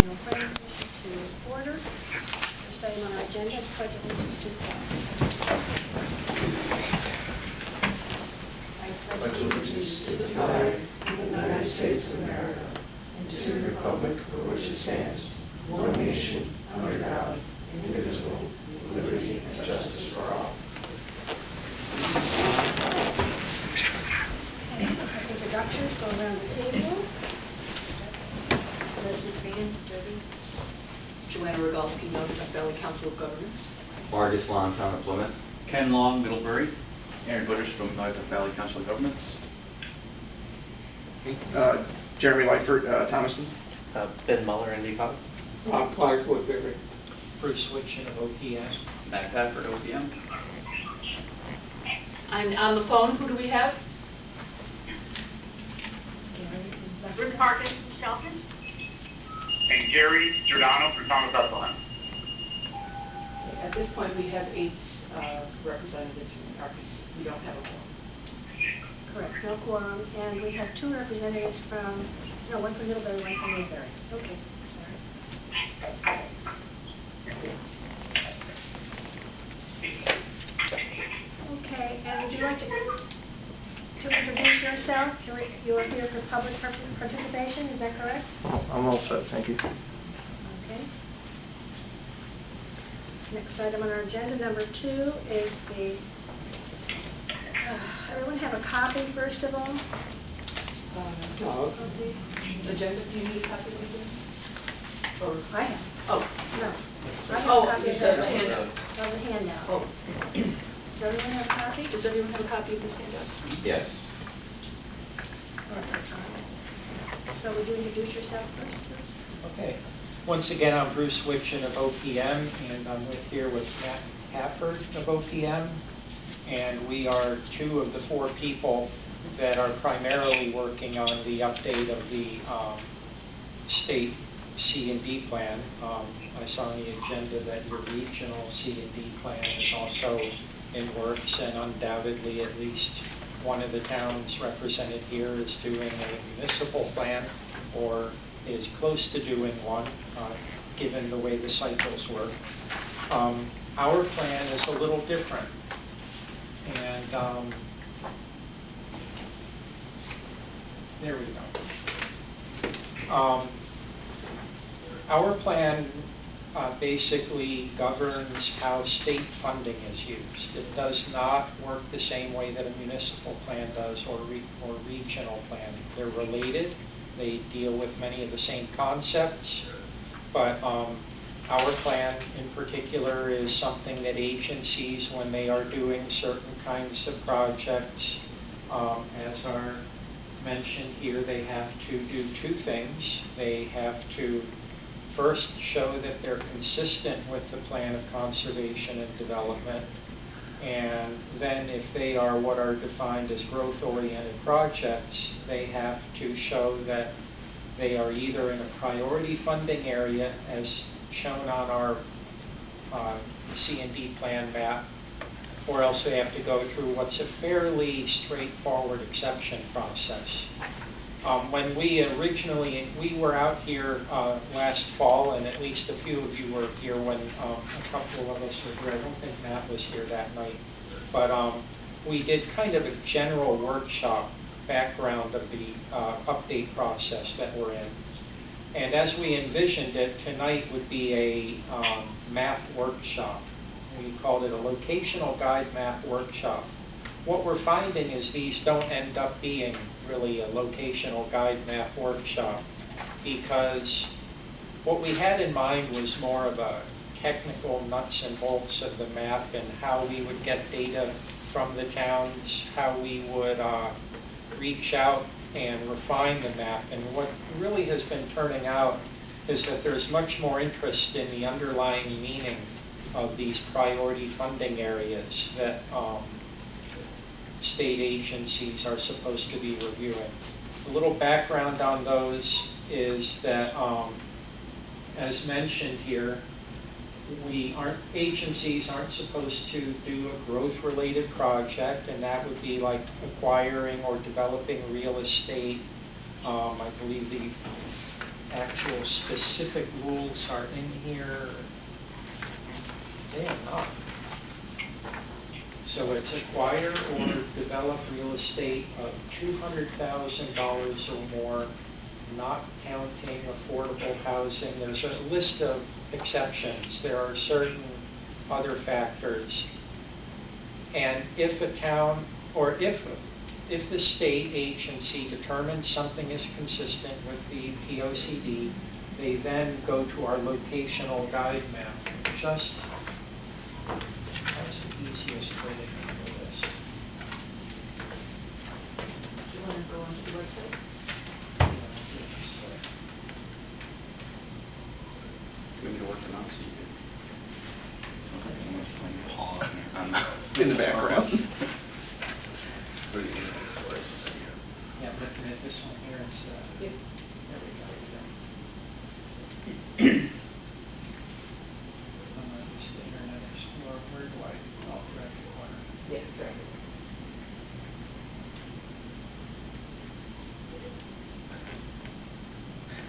annual planning commission to order. First item on our agenda is pledge allegiance to the flag. I pledge allegiance to the flag of the United States of America and to the republic for which it stands, one nation, under God, indivisible, with liberty and justice for all. Introductions go around the table. Leslie Green, Debbie. Joanna Rogalski, Naugatuck Valley Council of Governments. Marcus Long, Town of Plymouth. Ken Long, Middlebury. Aaron Butterstrom, Naugatuck Valley Council of Governments. Jeremy Lightford, Thomaston. Ben Muller, NDCOG. Rob Clark, Woodbury. Bruce Witchin of OPM. Matt Pafford, OPM. And on the phone, who do we have? Rick Parkin from Shelton. And Gary Giordano from Thomas Bethlehem. At this point, we have 8 representatives from RPC. We don't have a quorum. Correct, no quorum. And we have 2 representatives from, no, one from Middlebury, one from Woodbury. Okay, sorry. Okay, and would you like to introduce yourself? You are here for public participation, is that correct? I'm all set, thank you. Okay. Next item on our agenda, number 2, is the, everyone have a copy, first of all? No. Agenda, do you need a copy of this? Or I have. Oh. No. I have Oh, a copy of the the handout. Of the handout. Oh. Does everyone have a copy? Does everyone have a copy of this handout? Yes. So would you introduce yourself first, please? Okay. Once again, I'm Bruce Witchin of OPM, and I'm here with Matt Pafford of OPM. And we are 2 of the 4 people that are primarily working on the update of the state C&D plan. I saw on the agenda that your regional C&D plan is also in works, and undoubtedly at least one of the towns represented here is doing a municipal plan or is close to doing one, given the way the cycles work. Our plan is a little different. And there we go. Our plan basically governs how state funding is used. It does not work the same way that a municipal plan does or regional plan. They're related. They deal with many of the same concepts, but our plan in particular is something that agencies, when they are doing certain kinds of projects, as are mentioned here, they have to do 2 things. They have to first show that they're consistent with the plan of conservation and development, and then if they are what are defined as growth-oriented projects, they have to show that they are either in a priority funding area, as shown on our C&D plan map, or else they have to go through what's a fairly straightforward exception process. When we were out here last fall, and at least a few of you were here when a couple of us were here. I don't think Matt was here that night. But we did kind of a general workshop background of the update process that we're in. And as we envisioned it, tonight would be a map workshop. We called it a locational guide map workshop. What we're finding is these don't end up being really a locational guide map workshop, because what we had in mind was more of a technical nuts and bolts of the map and how we would get data from the towns, how we would reach out and refine the map. And what really has been turning out is that there's much more interest in the underlying meaning of these priority funding areas that state agencies are supposed to be reviewing. A little background on those is that, as mentioned here, agencies aren't supposed to do a growth-related project, and that would be like acquiring or developing real estate. I believe the actual specific rules are in here. They are not. So it's acquire or develop real estate of $200,000 or more, not counting affordable housing. There's a list of exceptions. There are certain other factors. And if a town, or if the state agency determines something is consistent with the POCD, they then go to our locational guide map. Just, that's the easiest way to handle this. Do you want to go onto the website? Do you want me to work them out so you can? Someone's playing Paw In the background. What do you think it's for? It's just like here. Yeah, looking at this one here, it's, Yep. there we go. It's the Internet Explorer. Where do I, oh, drag the corner. Yeah, drag it.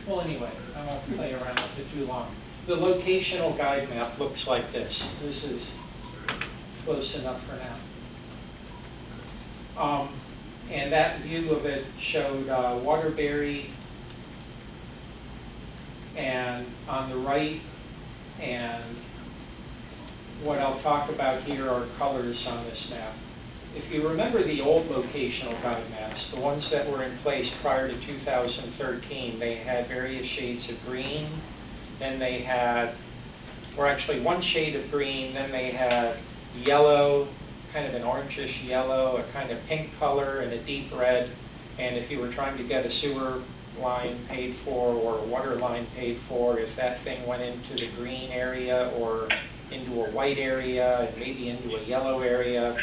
Well, anyway, I won't play around with it too long. The locational guide map looks like this. This is close enough for now. And that view of it showed Waterbury and on the right, and what I'll talk about here are colors on this map. If you remember the old locational guide maps, the ones that were in place prior to 2013, they had various shades of green, then they had, or actually one shade of green, then they had yellow, kind of an orangish yellow, a kind of pink color, and a deep red. And if you were trying to get a sewer line paid for or a water line paid for, if that thing went into the green area or into a white area and maybe into a yellow area,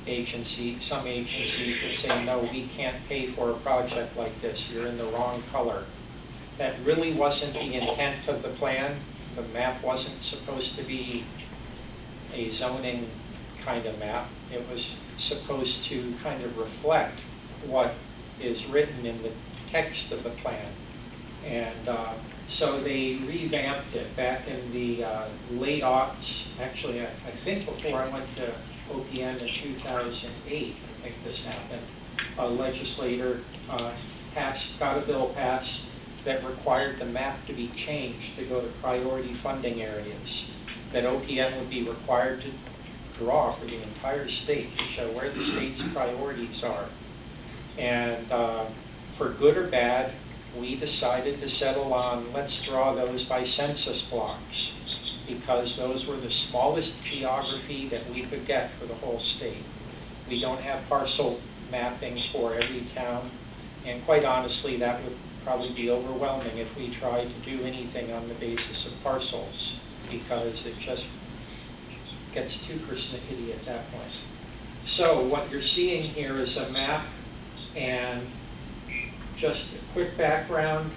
some agencies would say, no, we can't pay for a project like this. You're in the wrong color. That really wasn't the intent of the plan. The map wasn't supposed to be a zoning kind of map. It was supposed to kind of reflect what is written in the text of the plan. And so they revamped it back in the late aughts. Actually, I think before I went to OPM in 2008, I think this happened. A legislator got a bill passed that required the map to be changed to go to priority funding areas, that OPM would be required to draw for the entire state to show where the state's priorities are. And for good or bad, we decided to settle on, let's draw those by census blocks, because those were the smallest geography that we could get for the whole state. We don't have parcel mapping for every town, and quite honestly, that would probably be overwhelming if we tried to do anything on the basis of parcels, because it just gets too persnickety at that point. So what you're seeing here is a map, and just a quick background.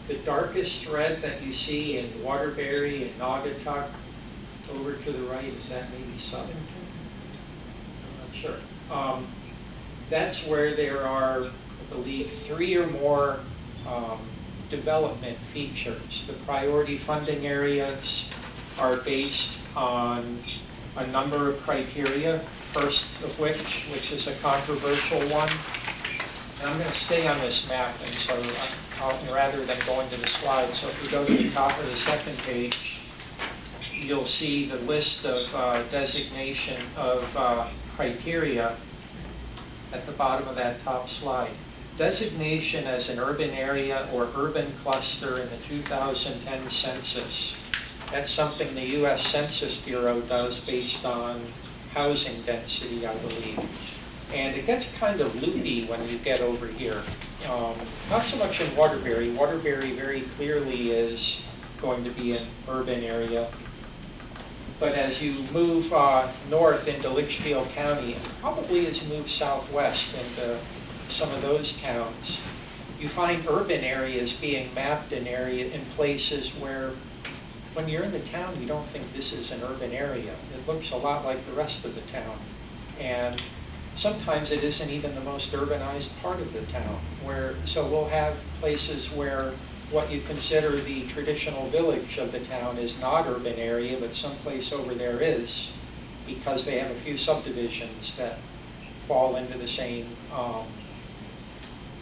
The darkest red that you see in Waterbury and Naugatuck, over to the right, is that maybe Southington? I'm not sure. That's where there are, I believe, 3 or more development features. The priority funding areas are based on a number of criteria, first of which is a controversial one. And I'm going to stay on this map, and so rather than going to the slide, so if we go to the top of the second page, you'll see the list of designation of criteria at the bottom of that top slide. Designation as an urban area or urban cluster in the 2010 census. That's something the U.S. Census Bureau does based on housing density, I believe. And it gets kind of loopy when you get over here. Not so much in Waterbury. Waterbury very clearly is going to be an urban area. But as you move north into Litchfield County, and probably as you move southwest into some of those towns, you find urban areas being mapped in places where, when you're in the town, you don't think this is an urban area. It looks a lot like the rest of the town. And sometimes it isn't even the most urbanized part of the town. So we'll have places where what you consider the traditional village of the town is not urban area, but someplace over there is, because they have a few subdivisions that fall into the same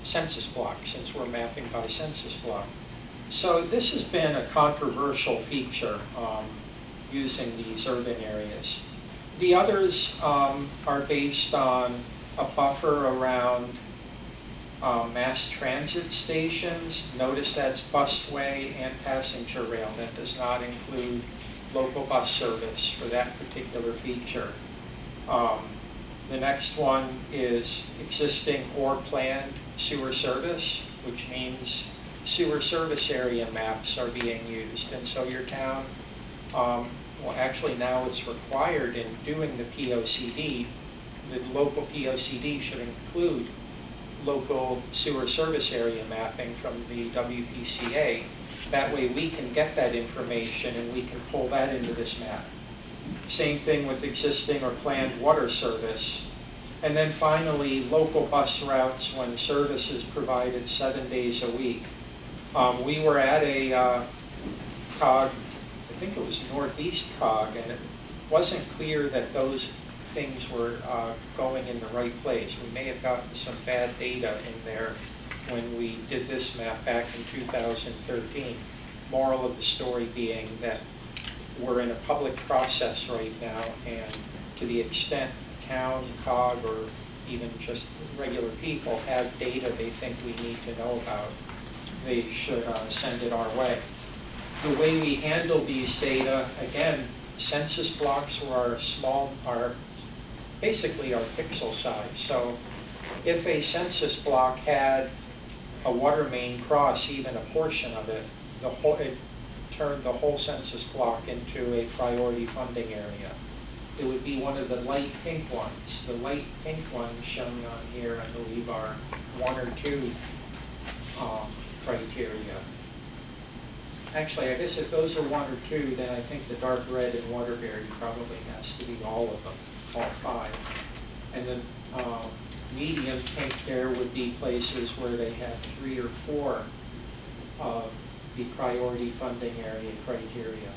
census block, since we're mapping by census block. So this has been a controversial feature, using these urban areas. The others are based on a buffer around mass transit stations. Notice that's busway and passenger rail. That does not include local bus service for that particular feature. The next one is existing or planned sewer service, which means sewer service area maps are being used. And so your town, well, actually now it's required in doing the POCD, the local POCD should include local sewer service area mapping from the WPCA. That way we can get that information and we can pull that into this map. Same thing with existing or planned water service. And then finally, local bus routes when service is provided 7 days a week. We were at a CoG, I think it was Northeast CoG, and it wasn't clear that those things were going in the right place. We may have gotten some bad data in there when we did this map back in 2013. Moral of the story being that we're in a public process right now, and to the extent town, CoG, or even just regular people have data they think we need to know about, they should send it our way. The way we handle these data, again, census blocks are basically our pixel size. So if a census block had a water main cross even a portion of it, it turned the whole census block into a priority funding area. It would be one of the light pink ones. The light pink ones shown on here, I believe, are 1 or 2 criteria. Actually, I guess if those are 1 or 2, then I think the dark red and Waterbury probably has to be all of them, all 5. And then medium pink there would be places where they have 3 or 4 of the priority funding area criteria.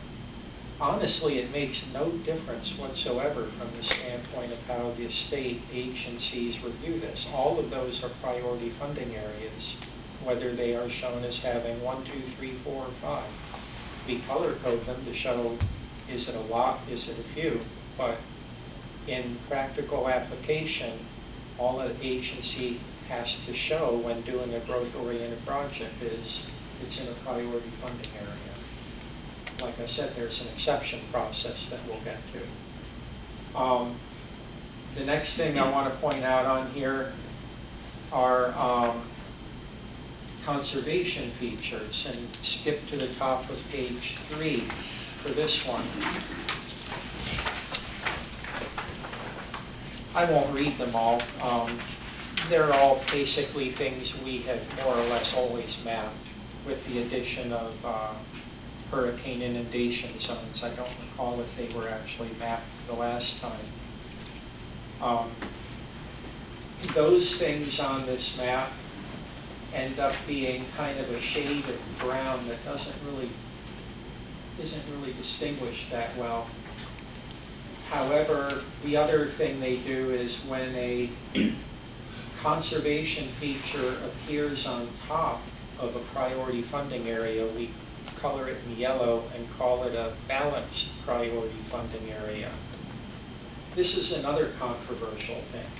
Honestly, it makes no difference whatsoever from the standpoint of how the state agencies review this. All of those are priority funding areas, whether they are shown as having 1, 2, 3, 4, or 5. We color code them to show, is it a lot, is it a few? But in practical application, all an agency has to show when doing a growth-oriented project is it's in a priority funding area. Like I said, there's an exception process that we'll get to. The next thing I want to point out on here are conservation features, and skip to the top of page 3 for this one. I won't read them all. They're all basically things we have more or less always mapped, with the addition of hurricane inundation zones. I don't recall if they were actually mapped the last time. Those things on this map end up being kind of a shade of brown that isn't really distinguished that well. However, the other thing they do is when a conservation feature appears on top of a priority funding area, we color it in yellow and call it a balanced priority funding area. This is another controversial thing.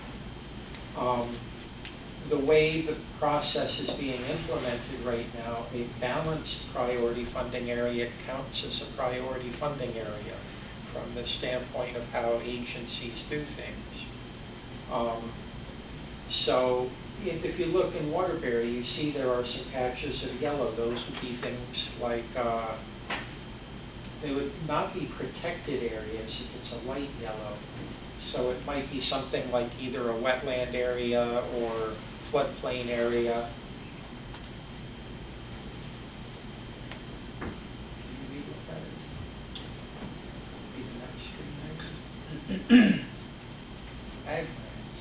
The way the process is being implemented right now, a balanced priority funding area counts as a priority funding area from the standpoint of how agencies do things. So if you look in Waterbury, you see there are some patches of yellow. Those would be things like, they would not be protected areas if it's a light yellow. So it might be something like either a wetland area or floodplain area. Can you read what that is? Be the next screen next. Aglands.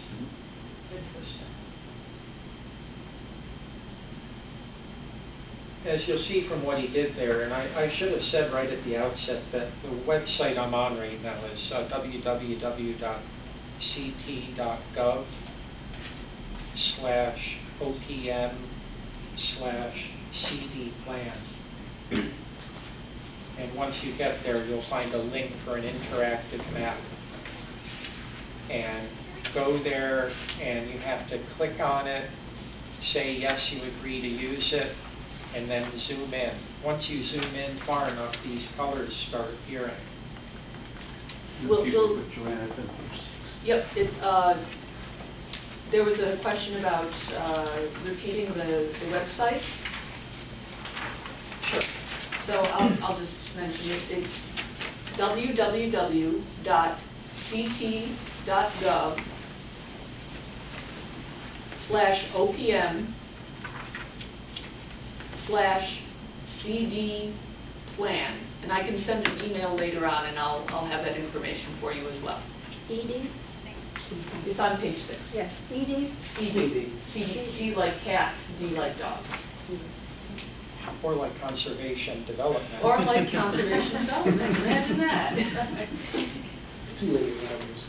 Interesting. as you'll see from what he did there, and I should have said right at the outset that the website I'm on right now is www.ct.gov/OPM/CD plan. And once you get there, you'll find a link for an interactive map. And go there, and you have to click on it, say yes, you agree to use it, and then zoom in. Once you zoom in far enough, these colors start appearing. We'll- With Joanna at the page 6. Yep, there was a question about repeating the website. Sure. So I'll just mention it. It's www.ct.gov/OPM/CD plan. And I can send an email later on, and I'll have that information for you as well. ED? It's on page 6. Yes, ED? ED. D like cat, D like dog. Or like conservation development. Or like conservation development, imagine that. Too many letters.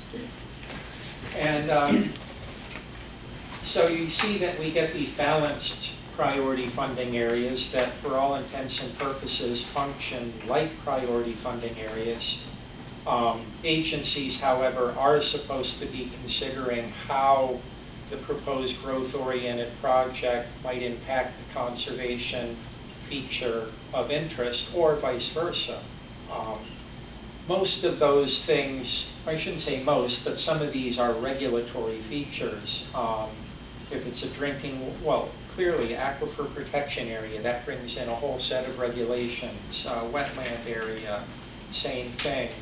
And so you see that we get these balanced priority funding areas that, for all intents and purposes, function like priority funding areas. Agencies, however, are supposed to be considering how the proposed growth-oriented project might impact the conservation feature of interest, or vice versa. Most of those things, I shouldn't say most, but some of these are regulatory features. If it's a drinking, well, clearly aquifer protection area, that brings in a whole set of regulations. Wetland area, same thing.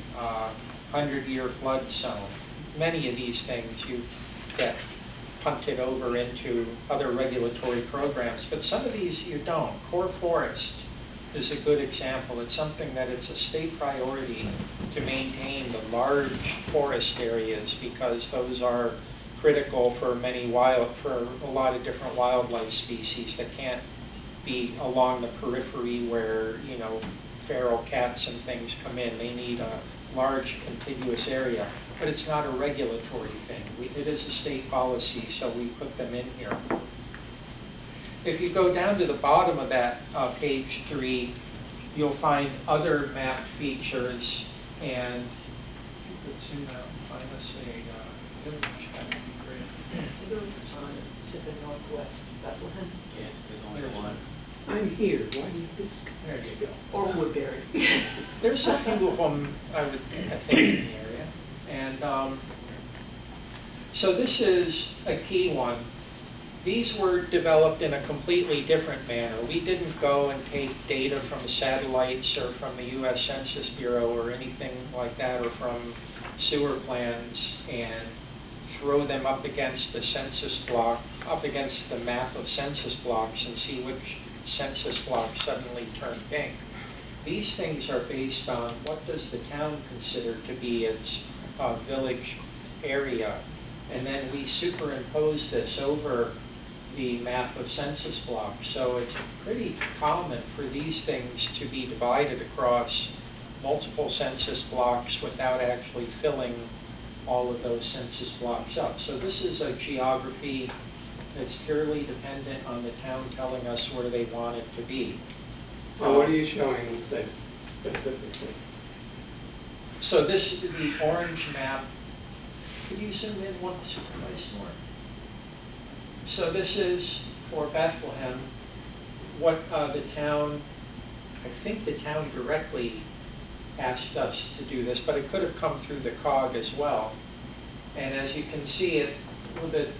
100-year flood zone. Many of these things you get punted over into other regulatory programs, but some of these you don't. Core forest is a good example. It's something that it's a state priority to maintain the large forest areas, because those are critical for a lot of different wildlife species that can't be along the periphery where, feral cats and things come in. They need a large contiguous area, but it's not a regulatory thing. It is a state policy, so we put them in here. If you go down to the bottom of that page 3, you'll find other mapped features, and if you could zoom out and find us a village, that would be great. The village is on to the northwest, Bethlehem, Yeah, there's only There's one. I'm here, why do you just... There you go. or Woodbury. There's a few of them, I think, in the area. And so this is a key one. These were developed in a completely different manner. We didn't go and take data from satellites or from the U.S. Census Bureau or anything like that, or from sewer plans, and throw them up against the census block, up against the map of census blocks, and see which census block suddenly turned pink. These things are based on what does the town consider to be its village area, and then we superimpose this over the map of census blocks. So it's pretty common for these things to be divided across multiple census blocks without actually filling all of those census blocks up. So this is a geography that's purely dependent on the town telling us where they want it to be. Now, what are you showing instead, specifically? So this is the orange map. Could you zoom in once, twice more? So this is for Bethlehem, what the town, I think the town directly asked us to do this, but it could have come through the CoG as well. And as you can see, the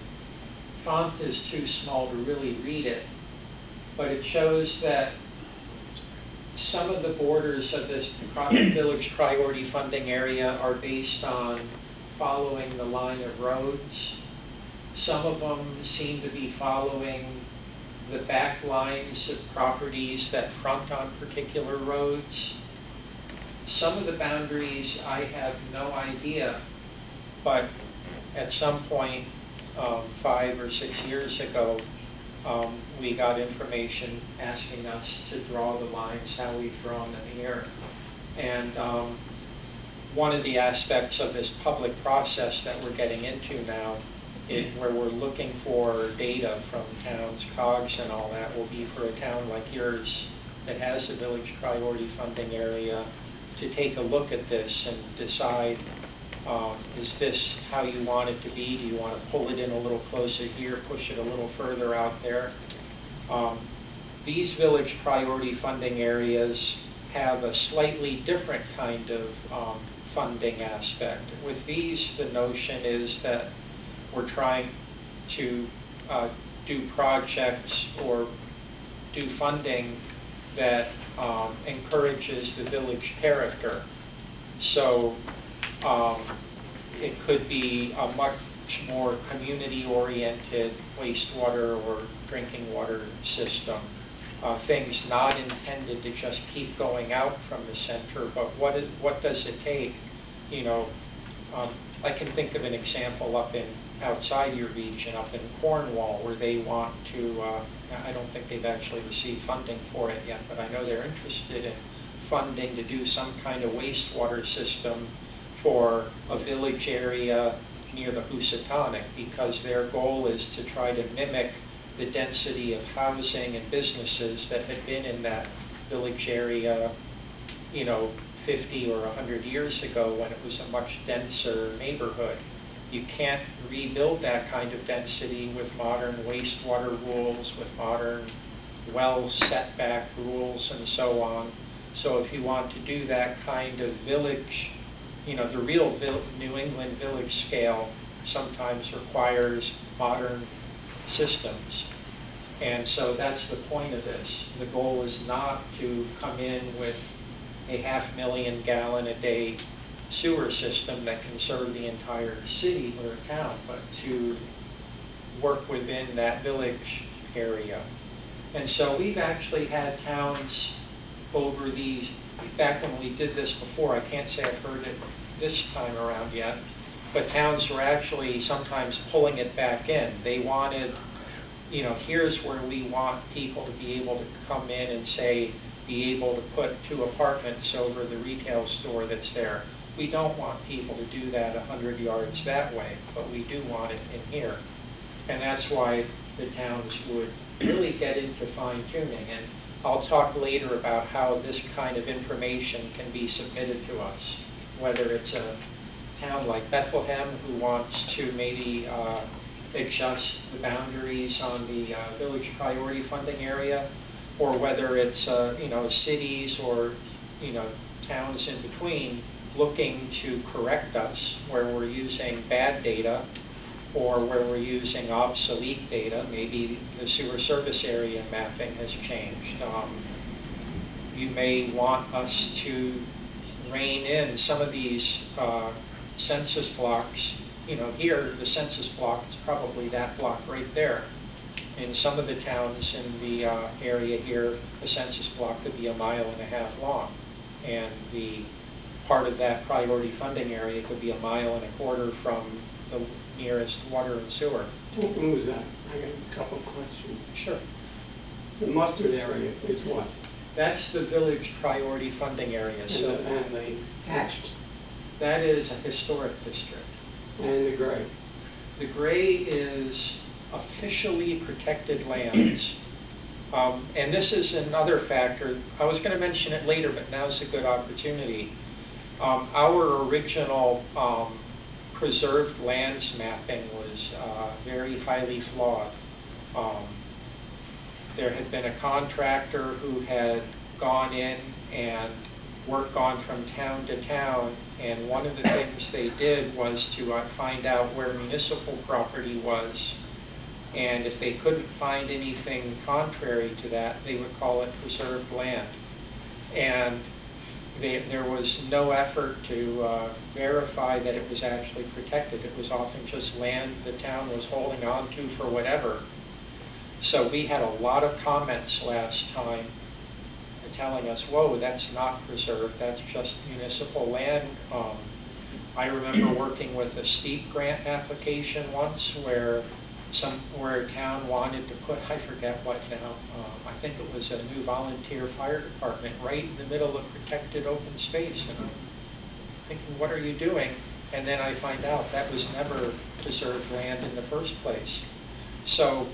font is too small to really read it, but it shows that some of the borders of this village priority funding area are based on following the line of roads. Some of them seem to be following the back lines of properties that front on particular roads. Some of the boundaries I have no idea, but at some point 5 or 6 years ago, we got information asking us to draw the lines how we've drawn them here. And one of the aspects of this public process that we're getting into now, where we're looking for data from towns, COGs and all that, will be for a town like yours that has a village priority funding area to take a look at this and decide, is this how you want it to be? Do you want to pull it in a little closer here, push it a little further out there? These village priority funding areas have a slightly different kind of funding aspect. With these, the notion is that we're trying to do projects or do funding that encourages the village character. So it could be a much more community-oriented wastewater or drinking water system. Things not intended to just keep going out from the center, but what does it take? You know, I can think of an example outside your region, up in Cornwall, where they want to, I don't think they've actually received funding for it yet, but I know they're interested in funding to do some kind of wastewater system for a village area near the Housatonic, because their goal is to try to mimic the density of housing and businesses that had been in that village area, 50 or 100 years ago, when it was a much denser neighborhood. You can't rebuild that kind of density with modern wastewater rules, with modern well setback rules, and so on. So if you want to do that kind of village, the real New England village scale sometimes requires modern systems. And so that's the point of this. The goal is not to come in with a 500,000 gallon a day sewer system that can serve the entire city or town, but to work within that village area. And so we've actually had towns over these, back when we did this before, I can't say I've heard it this time around yet, but towns were actually sometimes pulling it back in. They wanted, here's where we want people to be able to come in and say, be able to put 2 apartments over the retail store that's there. We don't want people to do that 100 yards that way, but we do want it in here. And that's why the towns would really get into fine-tuning. And I'll talk later about how this kind of information can be submitted to us, whether it's a town like Bethlehem who wants to maybe adjust the boundaries on the village priority funding area, or whether it's cities or towns in between looking to correct us where we're using bad data or where we're using obsolete data. Maybe the sewer service area mapping has changed. You may want us to rein in some of these census blocks. Here the census block is probably that block right there. In some of the towns in the area here, the census block could be 1.5 miles long, and the part of that priority funding area could be 1.25 miles from the nearest water and sewer. What was that? I got a couple of questions. Sure. The mustard area is what? That's the village priority funding area. And the hatched? That is a historic district. And the gray? The gray is officially protected lands. And this is another factor. I was going to mention it later, but now's a good opportunity. Our original preserved lands mapping was very highly flawed. There had been a contractor who had gone in and gone from town to town, and one of the things they did was to find out where municipal property was, and if they couldn't find anything contrary to that, they would call it preserved land. And there was no effort to verify that it was actually protected. It was often just land the town was holding on to for whatever. So we had a lot of comments last time telling us, whoa, that's not preserved, that's just municipal land. I remember working with a steep grant application once where where a town wanted to put, I forget what now, I think it was a new volunteer fire department right in the middle of protected open space. And I'm thinking, what are you doing? And then I find out that was never preserved land in the first place. So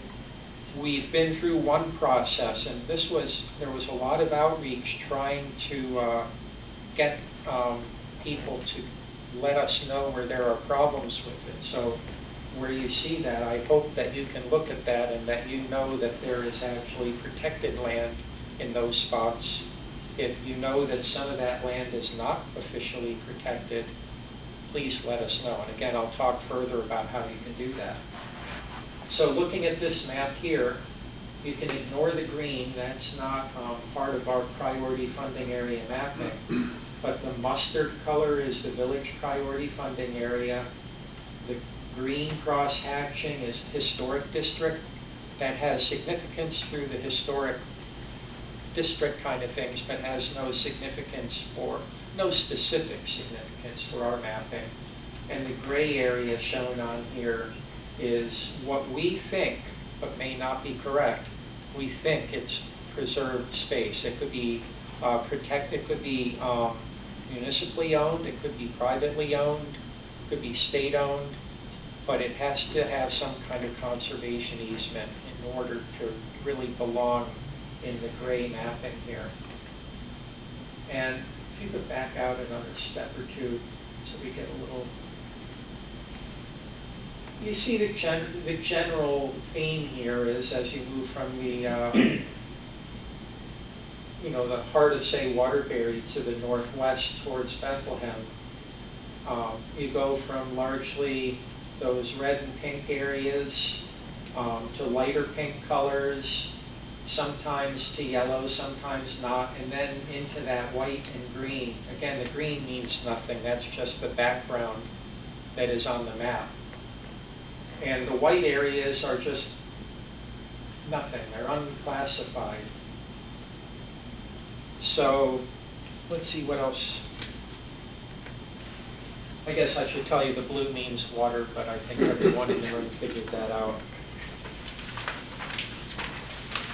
we've been through one process, and there was a lot of outreach trying to get people to let us know where there are problems with it. So where you see that, I hope that you can look at that and that you know that there is actually protected land in those spots. If you know that some of that land is not officially protected, please let us know. And again, I'll talk further about how you can do that. So looking at this map here, you can ignore the green. That's not part of our priority funding area mapping. But the mustard color is the village priority funding area. The green cross-hatching is historic district. That has significance through the historic district kind of things, but has no significance for, no specific significance for our mapping. And the gray area shown on here is what we think, but may not be correct. We think it's preserved space. It could be protected, it could be municipally owned, it could be privately owned, it could be state-owned, but it has to have some kind of conservation easement in order to really belong in the gray mapping here. And if you could back out another step or two so we get a little... You see the general theme here is as you move from the the heart of, say, Waterbury to the northwest towards Bethlehem, you go from largely those red and pink areas to lighter pink colors, sometimes to yellow, sometimes not, and then into that white and green. Again, the green means nothing. That's just the background that is on the map. And the white areas are just nothing. They're unclassified. So let's see what else. I guess I should tell you the blue means water, but I think everyone in the room figured that out.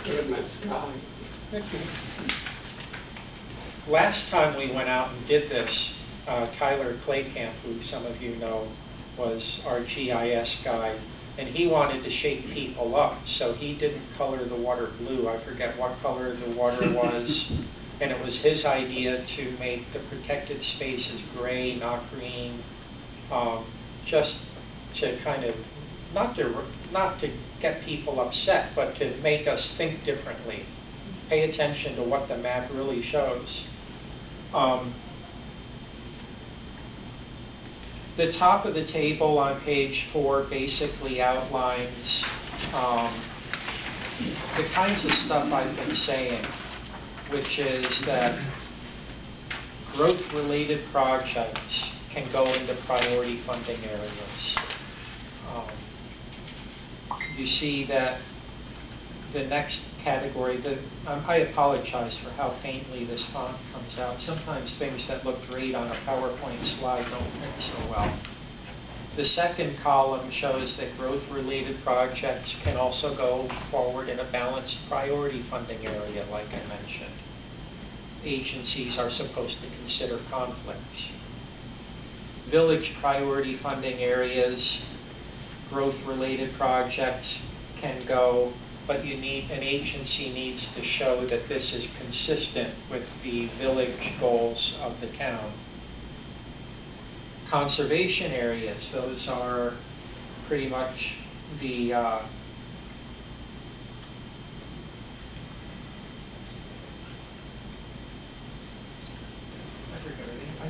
Good, my sky. Last time we went out and did this, Tyler Claycamp, who some of you know, was our GIS guy, and he wanted to shake people up, so he didn't color the water blue. I forget what color the water was, and it was his idea to make the protected spaces gray, not green, just to kind of, not to get people upset, but to make us think differently, pay attention to what the map really shows. The top of the table on page 4 basically outlines the kinds of stuff I've been saying, which is that growth-related projects can go into priority funding areas. You see that the next category, I apologize for how faintly this font comes out. Sometimes things that look great on a PowerPoint slide don't print so well. The second column shows that growth-related projects can also go forward in a balanced priority funding area, like I mentioned. Agencies are supposed to consider conflicts. Village priority funding areas, growth-related projects can go, but an agency needs to show that this is consistent with the village goals of the town. Conservation areas, those are pretty much the I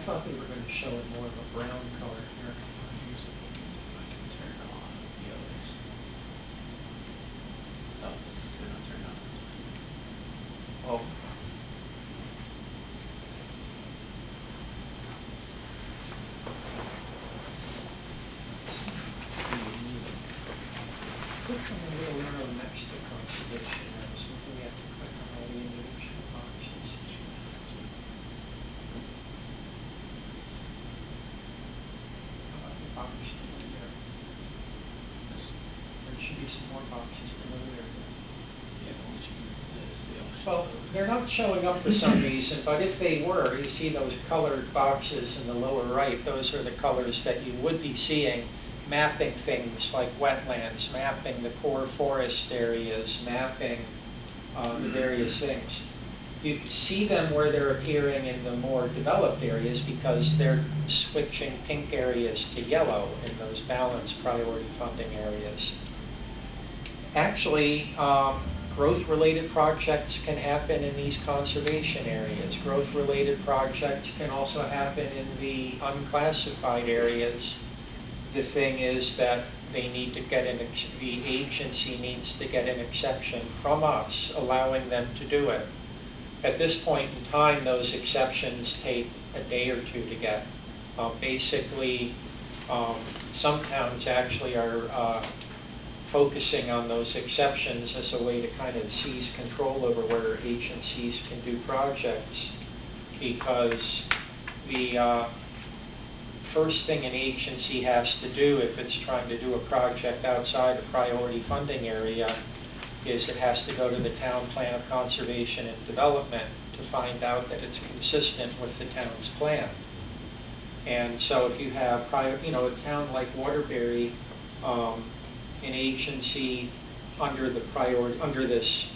thought they were going to show it more of a brown color here. I can turn off the others. Oh, they're not turned on. Oh. Click on the little arrow next to conservation areas. Maybe we have to click on all the individual boxes. How about the box over there? There should be boxes below there. Well, they're not showing up for some reason, but if they were, you see those colored boxes in the lower right, those are the colors that you would be seeing, mapping things like wetlands, mapping the core forest areas, mapping the various things. You see them where they're appearing in the more developed areas because they're switching pink areas to yellow in those balanced priority funding areas. Actually, growth-related projects can happen in these conservation areas. Growth-related projects can also happen in the unclassified areas. The thing is that they need to get the agency needs to get an exception from us, allowing them to do it. At this point in time, those exceptions take a day or two to get. Basically, some towns actually are focusing on those exceptions as a way to kind of seize control over where agencies can do projects, because the first thing an agency has to do if it's trying to do a project outside a priority funding area is it has to go to the town plan of conservation and development to find out that it's consistent with the town's plan. And so if you have a town like Waterbury, an agency under this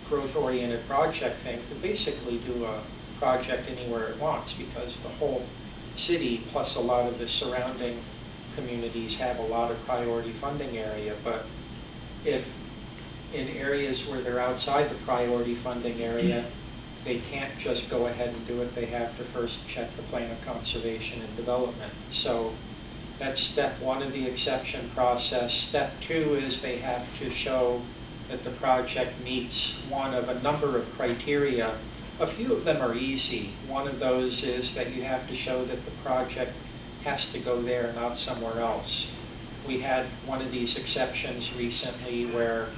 growth-oriented project thing could basically do a project anywhere it wants, because the whole city plus a lot of the surrounding communities have a lot of priority funding area. But if in areas where they're outside the priority funding area, they can't just go ahead and do it. They have to first check the plan of conservation and development. So that's step one of the exception process. Step two is they have to show that the project meets one of a number of criteria. A few of them are easy. One of those is that you have to show that the project has to go there, not somewhere else. We had one of these exceptions recently where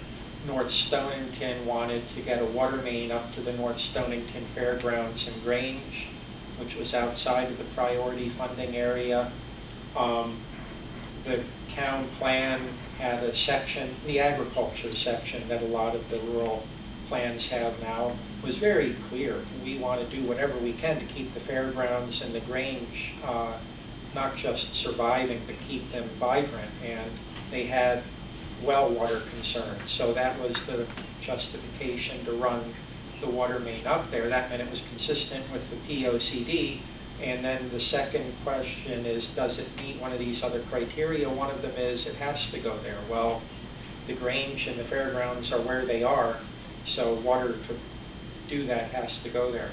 North Stonington wanted to get a water main up to the North Stonington Fairgrounds and Grange, which was outside of the priority funding area. The town plan had a section, the agriculture section that a lot of the rural plans have now, was very clear. We want to do whatever we can to keep the fairgrounds and the Grange not just surviving, but keep them vibrant. And they had well water concerns. So that was the justification to run the water main up there. That meant it was consistent with the POCD. And then the second question is, does it meet one of these other criteria? One of them is it has to go there. Well, the Grange and the fairgrounds are where they are, so water to do that has to go there.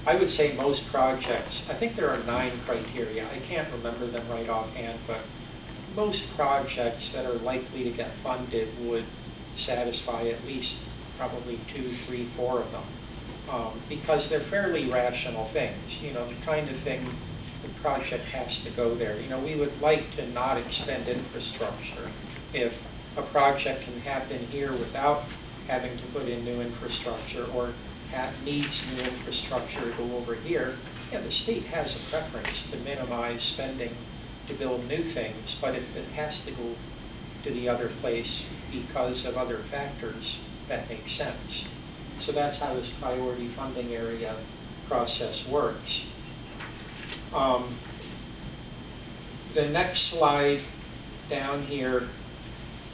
I would say most projects, I think there are 9 criteria. I can't remember them right offhand, but most projects that are likely to get funded would satisfy at least probably 2, 3, 4 of them. Because they're fairly rational things. The kind of thing the project has to go there. We would like to not extend infrastructure. If a project can happen here without having to put in new infrastructure, or needs new infrastructure to go over here, the state has a preference to minimize spending to build new things, but if it has to go to the other place because of other factors, that makes sense. So that's how this priority funding area process works. The next slide down here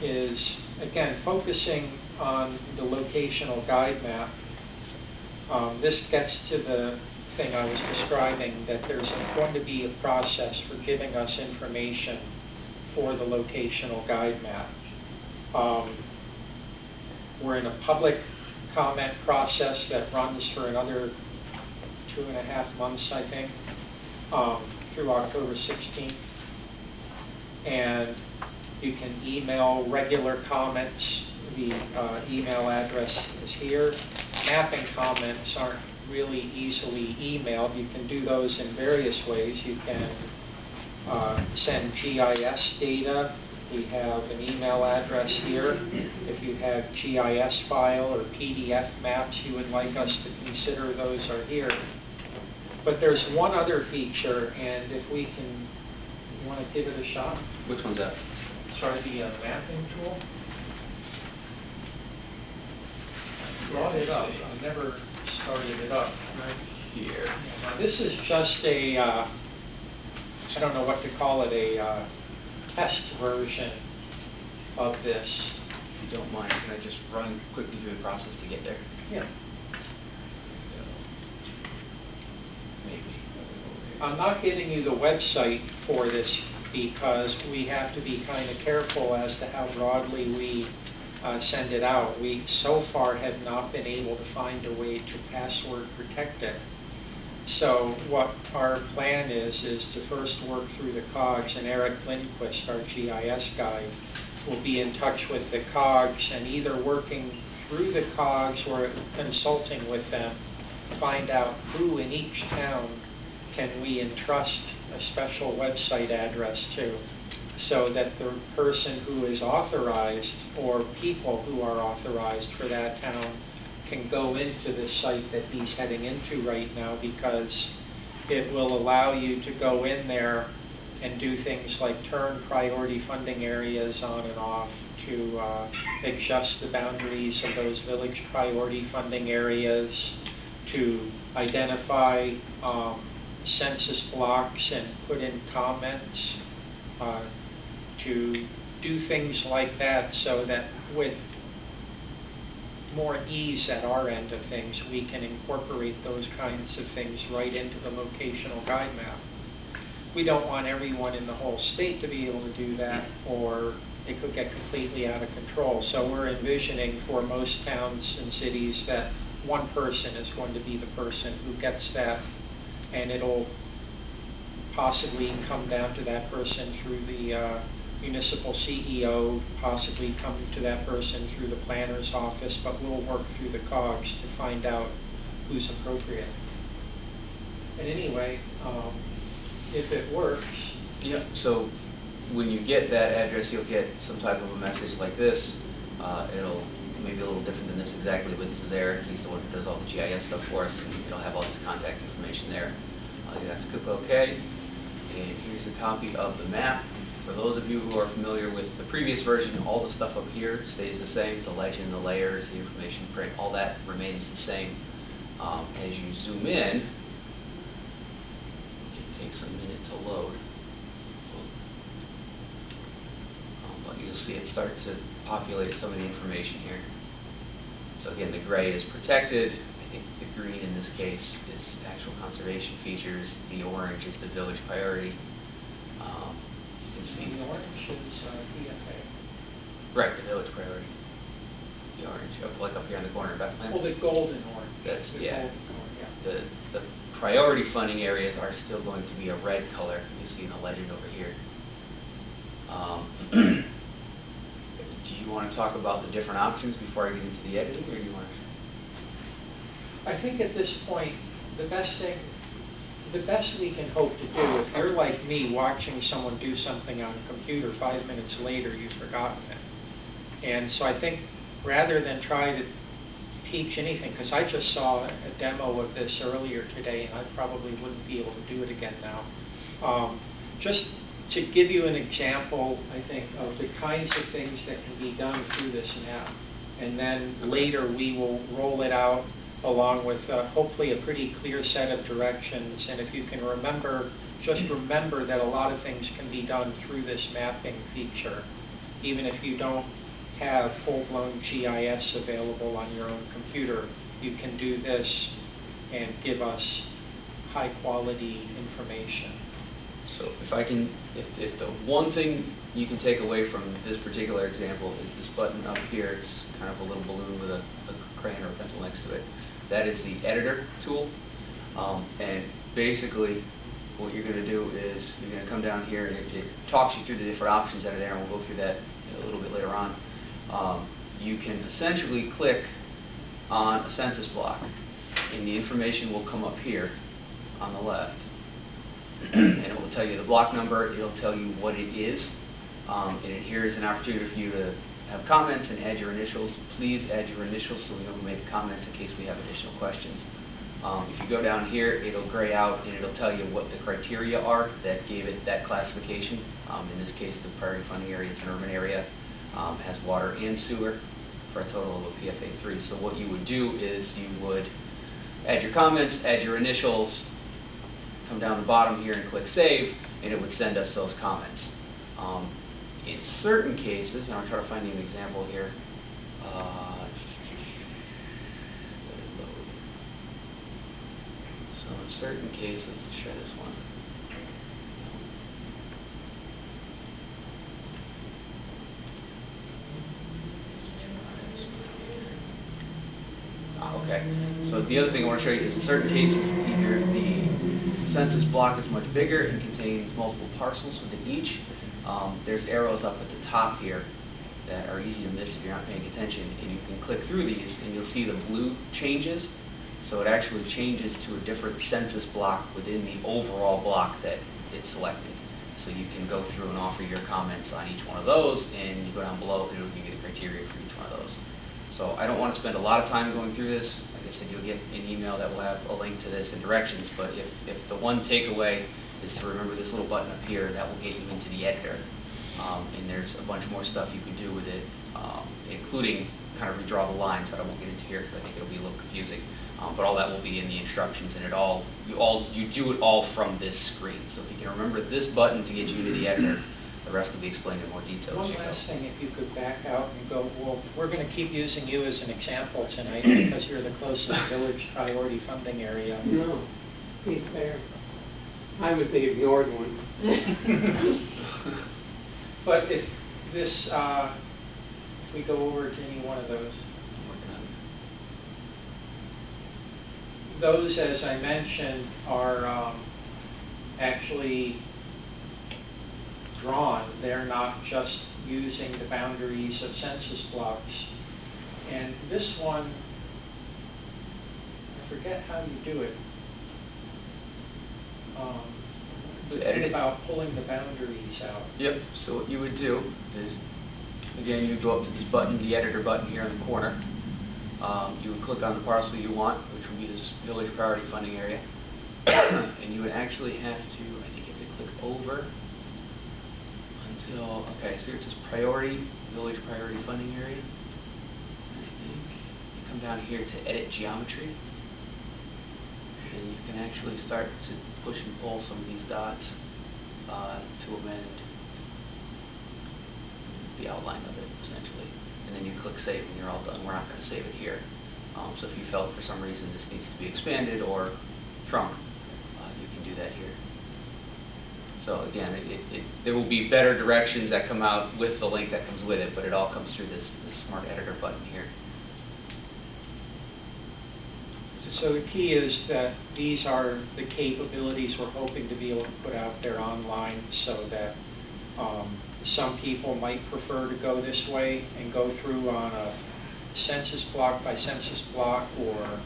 is, again, focusing on the locational guide map. This gets to the thing I was describing, that there's going to be a process for giving us information for the locational guide map. We're in a public comment process that runs for another 2.5 months, I think, through October 16th. And you can email regular comments. The email address is here. Mapping comments aren't really easily emailed. You can do those in various ways. You can send GIS data. We have an email address here. If you have GIS file or PDF maps you would like us to consider, those are here. But there's one other feature, and if we can, you want to give it a shot? Which one's that? Try the mapping tool. brought it up. I never started it up. Right here. Now, this is just a, I don't know what to call it, a test version of this. If you don't mind, can I just run quickly through the process to get there? Yeah. Maybe. I'm not giving you the website for this because we have to be kind of careful as to how broadly we send it out. We so far have not been able to find a way to password protect it. So what our plan is to first work through the CoGs, and Eric Lindquist, our GIS guy, will be in touch with the CoGs and either working through the CoGs or consulting with them, find out who in each town can we entrust a special website address to, so that the person who is authorized or people who are authorized for that town can go into the site that he's heading into right now, because it will allow you to go in there and do things like turn priority funding areas on and off, to adjust the boundaries of those village priority funding areas, to identify census blocks and put in comments, to do things like that, so that with more ease at our end of things, we can incorporate those kinds of things right into the locational guide map. We don't want everyone in the whole state to be able to do that, or it could get completely out of control. So we're envisioning for most towns and cities that one person is going to be the person who gets that, and it'll possibly come down to that person through the municipal CEO, possibly come to that person through the planner's office, but we'll work through the CoGs to find out who's appropriate. And anyway, if it works. Yeah, so when you get that address, you'll get some type of a message like this. It'll maybe a little different than this exactly, but this is Eric. He's the one who does all the GIS stuff for us, and it'll have all this contact information there. You have to click OK, and here's a copy of the map. For those of you who are familiar with the previous version, all the stuff up here stays the same. The legend, the layers, the information print, all that remains the same. As you zoom in, it takes a minute to load. But you'll see it start to populate some of the information here. So again, the gray is protected. I think the green in this case is actual conservation features. The orange is the village priority. You can see the orange is DFA. Right, the village priority. The orange, like up here in the corner of Bethlehem. Well, the golden orange. That's, the yeah. golden orange, yeah. The priority funding areas are still going to be a red color. You see in the legend over here. Do you want to talk about the different options before I get into the editing, or do you want to? I think at this point, the best we can hope to do, if you're like me watching someone do something on a computer, 5 minutes later you've forgotten it. And so I think rather than try to teach anything, because I just saw a demo of this earlier today, and I probably wouldn't be able to do it again now. Just to give you an example, I think, of the kinds of things that can be done through this map. And then later we will roll it out along with hopefully a pretty clear set of directions. And if you can remember, just remember that a lot of things can be done through this mapping feature. Even if you don't have full-blown GIS available on your own computer, you can do this and give us high-quality information. So if the one thing you can take away from this particular example is this button up here. It's kind of a little balloon with a crayon or a pencil next to it. That is the editor tool. And basically what you're going to do is you're going to come down here, and it talks you through the different options that are there, and we'll go through that a little bit later on. You can essentially click on a census block, and the information will come up here on the left. And it will tell you the block number, it'll tell you what it is, and here's an opportunity for you to have comments and add your initials. Please add your initials so we know who made the comments in case we have additional questions. If you go down here, it'll gray out and it'll tell you what the criteria are that gave it that classification. In this case, the priority funding area, it's an urban area, has water and sewer. for a total of a PFA3. So what you would do is you would add your comments, add your initials, come down the bottom here and click Save, and it would send us those comments. In certain cases, and I'll try to find you an example here. So in certain cases, let's try this one. Okay. So the other thing I want to show you is in certain cases, either the census block is much bigger and contains multiple parcels within each. There's arrows up at the top here that are easy to miss if you're not paying attention, and you can click through these and you'll see the blue changes. So it actually changes to a different census block within the overall block that it's selected. So you can go through and offer your comments on each one of those, and you go down below and it'll give you the criteria for each one of those. So I don't want to spend a lot of time going through this. Like I said, you'll get an email that will have a link to this and directions, but if the one takeaway is to remember this little button up here, that will get you into the editor. And there's a bunch more stuff you can do with it, including kind of redraw the lines that I won't get into here because I think it'll be a little confusing. But all that will be in the instructions, and you do it all from this screen. So if you can remember this button to get you into the editor, the rest will be explained in more detail. One last thing, if you could back out and go, well, we're going to keep using you as an example tonight because you're the closest village priority funding area. No, he's there. I was the ignored one. But if this, if we go over to any one of those. Those, as I mentioned, are actually drawn. They're not just using the boundaries of census blocks. And this one, I forget how you do it. The thing about pulling the boundaries out. Yep. So what you would do is, again, you would go up to this button, the editor button here in the corner. You would click on the parcel you want, which would be this village priority funding area. And you would actually have to, I think you have to click over until, okay, so here it says priority, village priority funding area. And I think you come down here to edit geometry. And you can actually start to push and pull some of these dots to amend the outline of it, essentially. And then you click Save and you're all done. We're not going to save it here. So if you felt for some reason this needs to be expanded or shrunk, you can do that here. So again, there will be better directions that come out with the link that comes with it, but it all comes through this Smart Editor button here. So the key is that these are the capabilities we're hoping to be able to put out there online so that some people might prefer to go this way and go through on a census block by census block or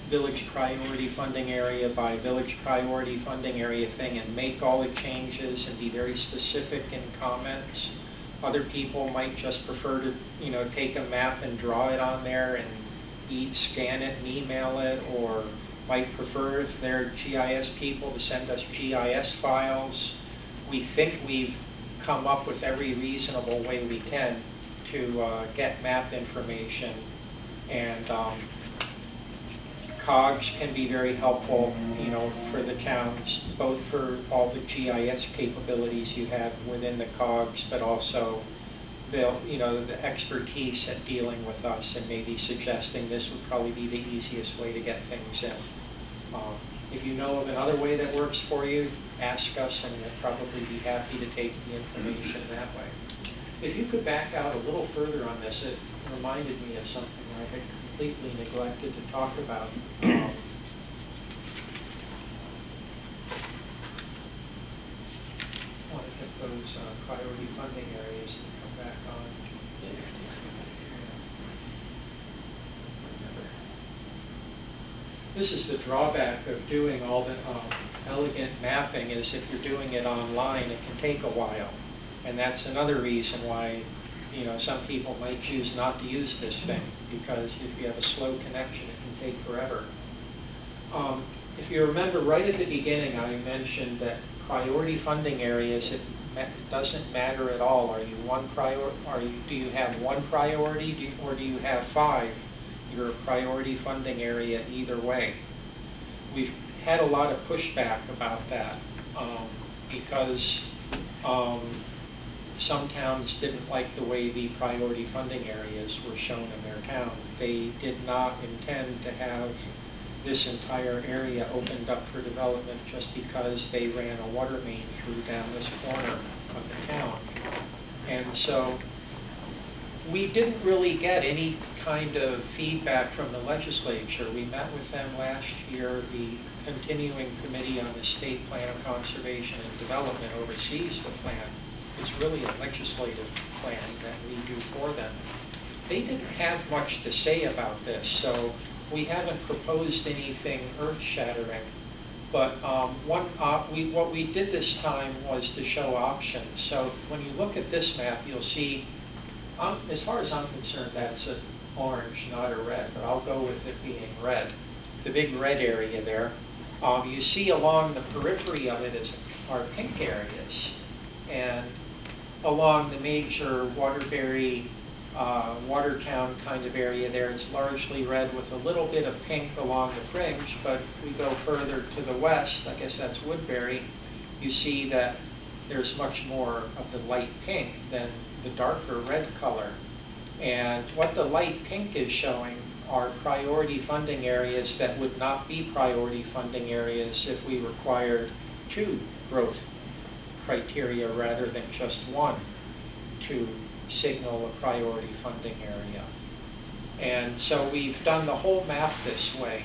village priority funding area by village priority funding area thing and make all the changes and be very specific in comments. Other people might just prefer to, take a map and draw it on there and scan it and email it, or might prefer, if they're GIS people, to send us GIS files. We think we've come up with every reasonable way we can to get map information, and CoGs can be very helpful, for the towns, both for all the GIS capabilities you have within the CoGs, but also the expertise at dealing with us and maybe suggesting this would probably be the easiest way to get things in. If you know of another way that works for you, ask us and we'll probably be happy to take the information that way. If you could back out a little further on this, it reminded me of something I had completely neglected to talk about. I want to get those priority funding areas to come back on. This is the drawback of doing all the elegant mapping, is if you're doing it online, it can take a while. And that's another reason why some people might choose not to use this thing, because if you have a slow connection, it can take forever. if you remember right at the beginning, I mentioned that priority funding areas, it doesn't matter at all. Are you do you have one priority or do you have 5? You're a priority funding area either way. We've had a lot of pushback about that because some towns didn't like the way the priority funding areas were shown in their town. They did not intend to have this entire area opened up for development just because they ran a water main through down this corner of the town. And so we didn't really get any kind of feedback from the legislature. We met with them last year. The continuing committee on the State Plan of Conservation and Development oversees the plan. It's really a legislative plan that we do for them. They didn't have much to say about this, so we haven't proposed anything earth-shattering. But what we did this time was to show options. So when you look at this map, you'll see, as far as I'm concerned, that's an orange, not a red, but I'll go with it being red. The big red area there. You see along the periphery of it are pink areas. And along the major Waterbury, Watertown kind of area there, it's largely red with a little bit of pink along the fringe, but if we go further to the west, I guess that's Woodbury, you see that there's much more of the light pink than the darker red color. And what the light pink is showing are priority funding areas that would not be priority funding areas if we required 2 growth criteria rather than just 1 to signal a priority funding area. And so we've done the whole map this way.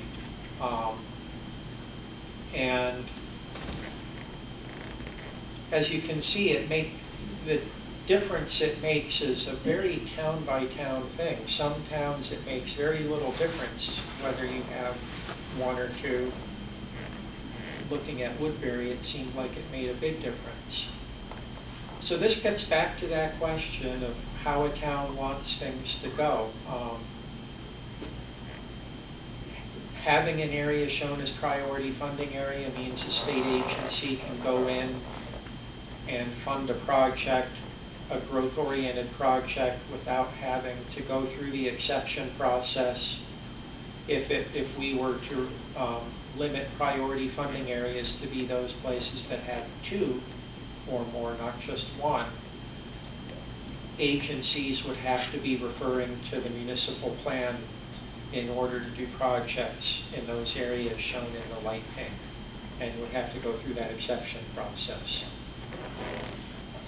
And as you can see, the difference it makes is a very town-by-town thing. Some towns it makes very little difference whether you have 1 or 2. Looking at Woodbury, it seemed like it made a big difference. So this gets back to that question of how a town wants things to go. Having an area shown as priority funding area means a state agency can go in and fund a project, a growth-oriented project, without having to go through the exception process. If we were to limit priority funding areas to be those places that have 2 or more, not just 1, agencies would have to be referring to the municipal plan in order to do projects in those areas shown in the light pink, and would have to go through that exception process.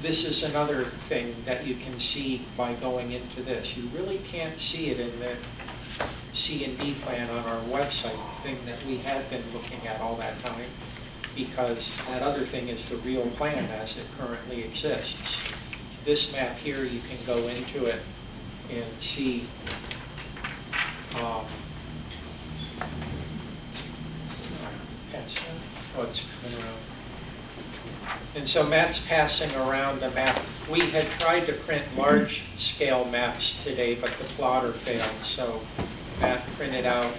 This is another thing that you can see by going into this. You really can't see it in the C&D plan on our website, the thing that we have been looking at all that time, because that other thing is the real plan as it currently exists. This map here, you can go into it and see what's coming around. And so Matt's passing around a map. We had tried to print large-scale maps today, but the plotter failed. So Matt printed out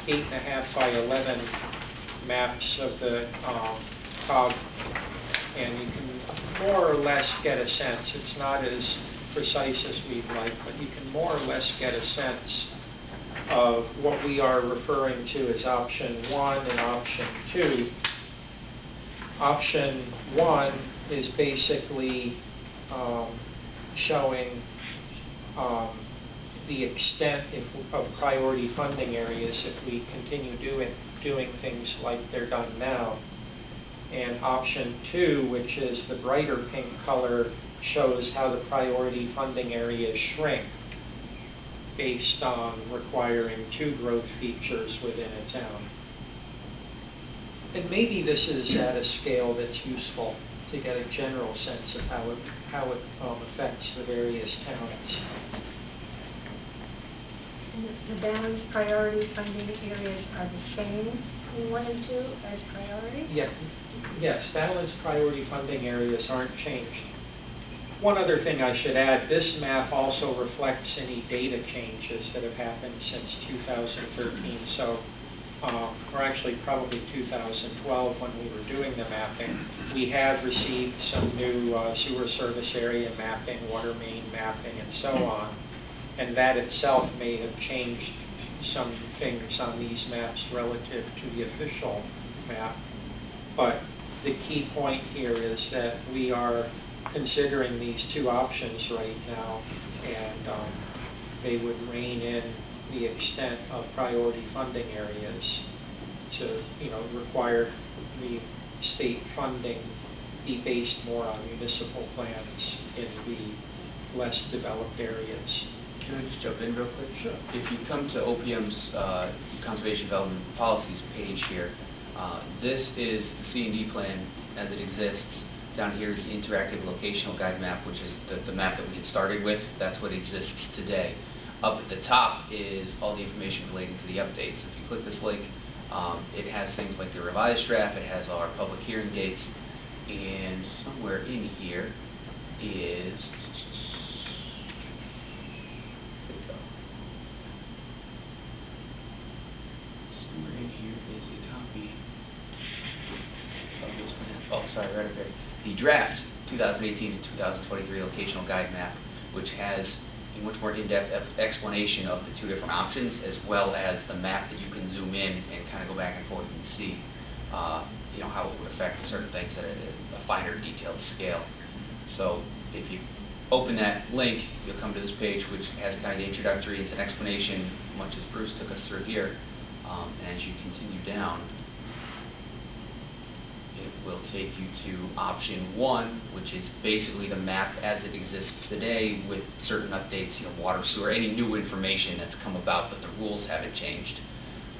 8.5 by 11 maps of the CoG, and you can more or less get a sense. It's not as precise as we'd like, but you can more or less get a sense of what we are referring to as option 1 and option 2. Option 1 is basically showing the extent of priority funding areas if we continue doing things like they're done now. And option 2, which is the brighter pink color, shows how the priority funding areas shrink based on requiring 2 growth features within a town. And maybe this is at a scale that's useful to get a general sense of how it affects the various towns. And the balanced priority funding areas are the same in 1 and 2 as priority? Yes, balanced priority funding areas aren't changed. One other thing I should add, this map also reflects any data changes that have happened since 2013. So or actually probably 2012 when we were doing the mapping, we had received some new sewer service area mapping, water main mapping, and so on. And that itself may have changed some things on these maps relative to the official map. But the key point here is that we are considering these two options right now, and they would rein in the extent of priority funding areas to, require the state funding be based more on municipal plans in the less developed areas. Can I just jump in real quick? Sure. If you come to OPM's Conservation Development Policies page here, this is the C&D plan as it exists. Down here is the interactive locational guide map, which is the map that we had started with. That's what exists today. Up at the top is all the information relating to the updates. If you click this link, it has things like the revised draft, it has our public hearing dates, and somewhere in here is, somewhere in here is a copy of this plan. Oh, sorry, right up there. The draft 2018 to 2023 locational guide map, which has a much more in-depth explanation of the two different options, as well as the map that you can zoom in and kind of go back and forth and see, how it would affect certain things at a finer detailed scale. So if you open that link, you'll come to this page, which has kind of the introductory, it's an explanation, much as Bruce took us through here. And as you continue down, it will take you to option 1, which is basically the map as it exists today with certain updates, water, sewer, any new information that's come about, but the rules haven't changed.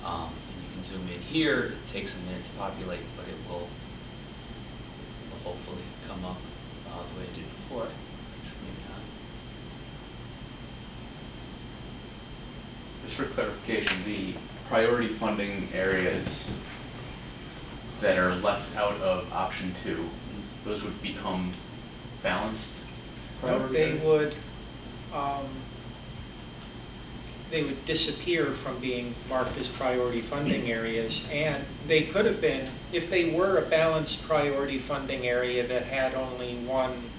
And you can zoom in here. It takes a minute to populate, but it will hopefully come up the way it did before. Maybe not. Just for clarification, the priority funding areas that are left out of option 2, those would become balanced priority areas? They would disappear from being marked as priority funding areas, and they could have been, if they were a balanced priority funding area that had only one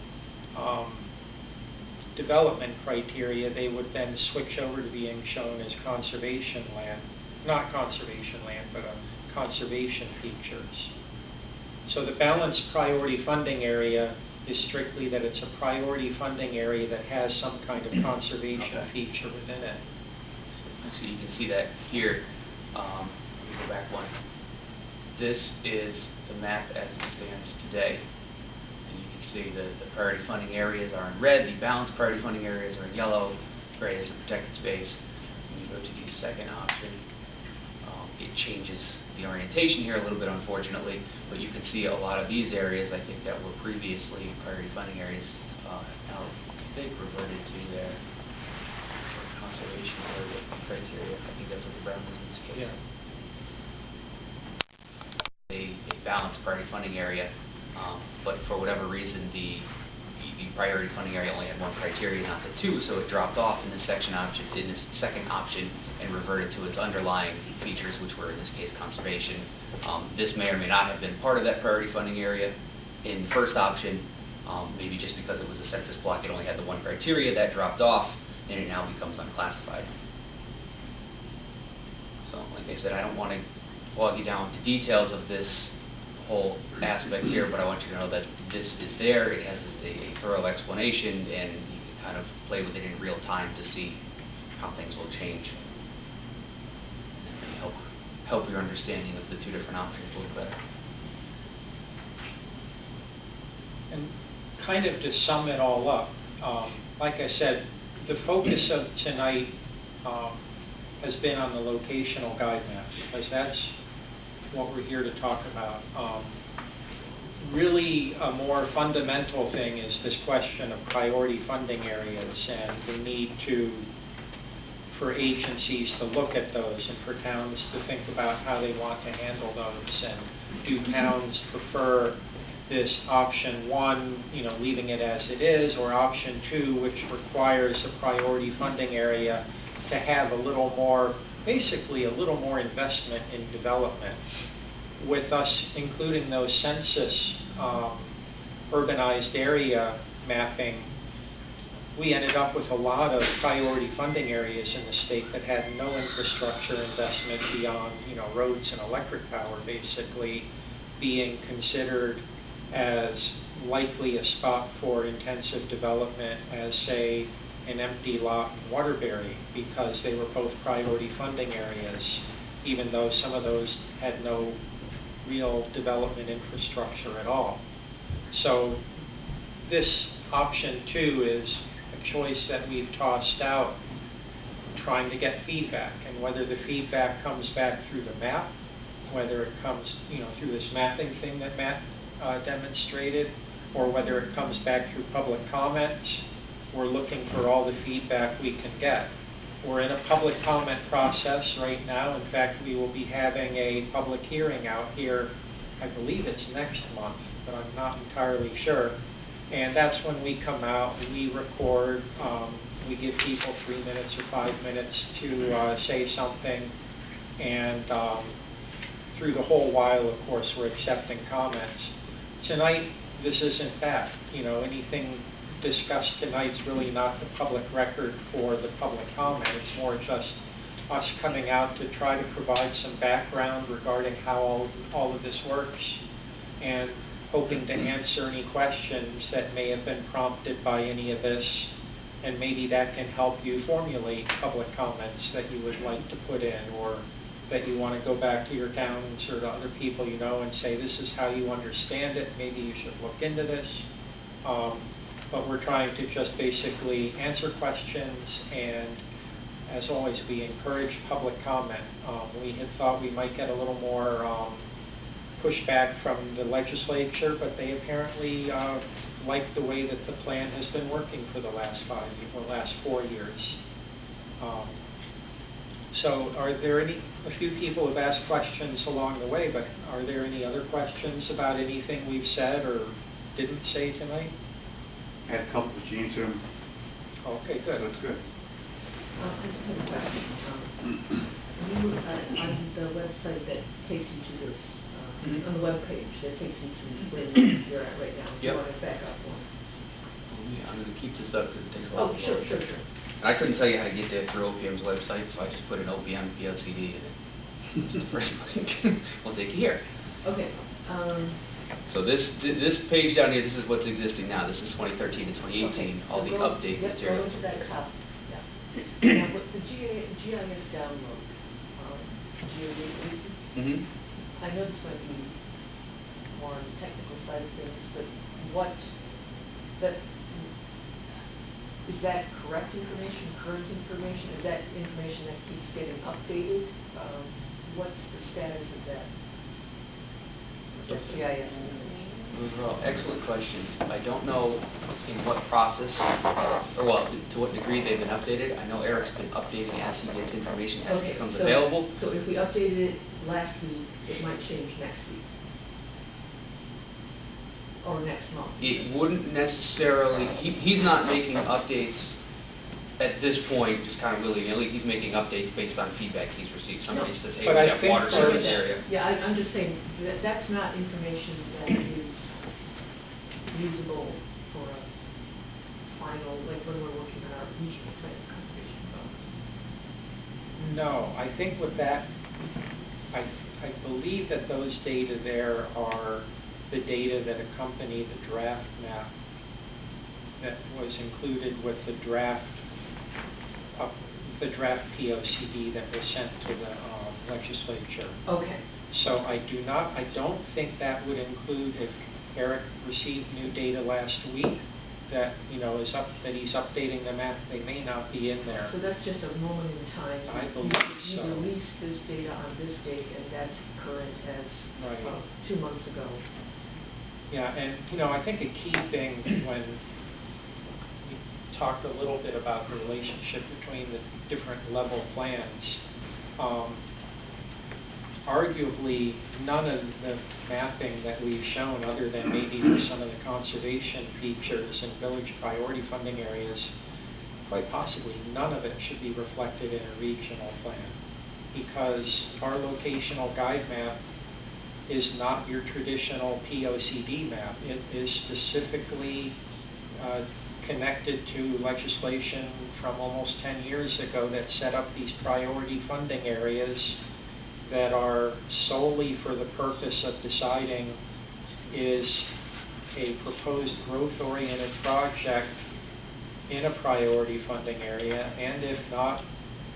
development criteria, they would then switch over to being shown as conservation land. Not conservation land, but conservation features. So the balanced priority funding area is strictly that it's a priority funding area that has some kind of conservation feature within it. Actually, you can see that here. Let me go back one. This is the map as it stands today. And you can see the priority funding areas are in red, the balanced priority funding areas are in yellow, gray is the protected space. When you go to the second option, it changes the orientation here a little bit, unfortunately, but you can see a lot of these areas, I think, that were previously priority funding areas, now I think reverted to their conservation area criteria. I think that's what the brown is in this case. Yeah. A balanced priority funding area, but for whatever reason, the priority funding area only had one criteria, not the two, so it dropped off in this second option, and reverted to its underlying features, which were in this case conservation. This may or may not have been part of that priority funding area in the first option. Maybe just because it was a census block, it only had the one criteria, that dropped off, and it now becomes unclassified. So, like I said, I don't want to bog you down with the details of this whole aspect here, but I want you to know that this is there. It has a thorough explanation, and you can kind of play with it in real time to see how things will change. And that may help your understanding of the two different options a little better. And kind of to sum it all up, like I said, the focus of tonight has been on the locational guide map, because that's what we're here to talk about. Really, a more fundamental thing is this question of priority funding areas and the need for agencies to look at those and for towns to think about how they want to handle those. And do towns prefer this option 1, leaving it as it is, or option 2, which requires a priority funding area to have a little more basically a little more investment in development. With us including those census urbanized area mapping, we ended up with a lot of priority funding areas in the state that had no infrastructure investment beyond, roads and electric power, basically being considered as likely a spot for intensive development as, say, an empty lot in Waterbury, because they were both priority funding areas, even though some of those had no real development infrastructure at all. So this option 2 is a choice that we've tossed out, trying to get feedback, and whether the feedback comes back through the map, whether it comes through this mapping thing that Matt demonstrated, or whether it comes back through public comments. We're looking for all the feedback we can get. We're in a public comment process right now. In fact, we will be having a public hearing out here, I believe it's next month, but I'm not entirely sure. And that's when we come out, we record, we give people 3 minutes or 5 minutes to say something, and through the whole while, of course, we're accepting comments. Tonight, this isn't that. Anything discussed tonight's really not the public record for the public comment. It's more just us coming out to try to provide some background regarding how all of this works, and hoping to answer any questions that may have been prompted by any of this, and maybe that can help you formulate public comments that you would like to put in, or that you want to go back to your towns or to other people and say, this is how you understand it, maybe you should look into this. But we're trying to just basically answer questions, and as always, we encourage public comment. We had thought we might get a little more pushback from the legislature, but they apparently like the way that the plan has been working for the last 4 years. So are there a few people have asked questions along the way, but are there any other questions about anything we've said or didn't say tonight? I had a couple, but you answered them. Okay, good. So it's good. I have a question. On the website that takes you to this, on the webpage that takes you to where you're at right now, do you Yep. want to back up one? Yeah, I'm going to keep this up because it takes a while. Oh, sure. And I couldn't tell you how to get there through OPM's website, so I just put an OPM PLCD in it. It's the first link. We'll take you here. Okay. So this page down here, this is what's existing now. This is 2013 to 2018, Okay, all so the update materials. Go to that top. Yeah. Now, with the GIS download, geodatabases, I know this might be more on the technical side of things, but is that correct information, current information? Is that information that keeps getting updated? What's the status of that? That GIS information? Those are all excellent questions. I don't know in what process, or to what degree they've been updated. I know Eric's been updating as he gets information, as it becomes available. So if we updated it last week, it might change next week. Or next month. It wouldn't necessarily, he's not making updates at this point, just kind of willy-nilly. He's making updates based on feedback he's received. Somebody says, hey, But we I have think water service there's- area. Yeah, I'm just saying, that's not information that is usable for a final, like when we're working on our regional plan of conservation development. No, I think with that, I believe that those data there are the data that accompany the draft map that was included with the draft POCD that was sent to the legislature. Okay. So I don't think that would include if Eric received new data last week that that he's updating the map. They may not be in there. So that's just a moment in time. I believe You so. released this data on this date, and that's current as Right. 2 months ago. Yeah, and I think a key thing when we talked a little bit about the relationship between the different level plans, arguably none of the mapping that we've shown, other than maybe for some of the conservation features and village priority funding areas, quite possibly none of it should be reflected in a regional plan. because our locational guide map is not your traditional POCD map. It is specifically connected to legislation from almost 10 years ago that set up these priority funding areas that are solely for the purpose of deciding, is a proposed growth-oriented project in a priority funding area, and if not,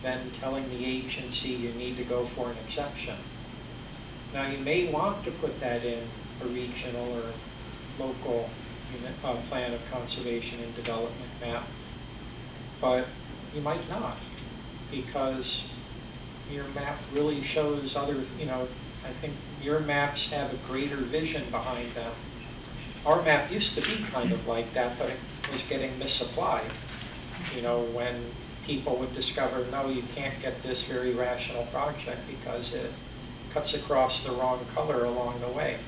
then telling the agency you need to go for an exception. Now, you may want to put that in a regional or local plan of conservation and development map, but you might not, because your map really shows other, I think your maps have a greater vision behind them. Our map used to be kind of like that, but it was getting misapplied. When people would discover, no, you can't get this very rational project because it cuts across the wrong color along the way.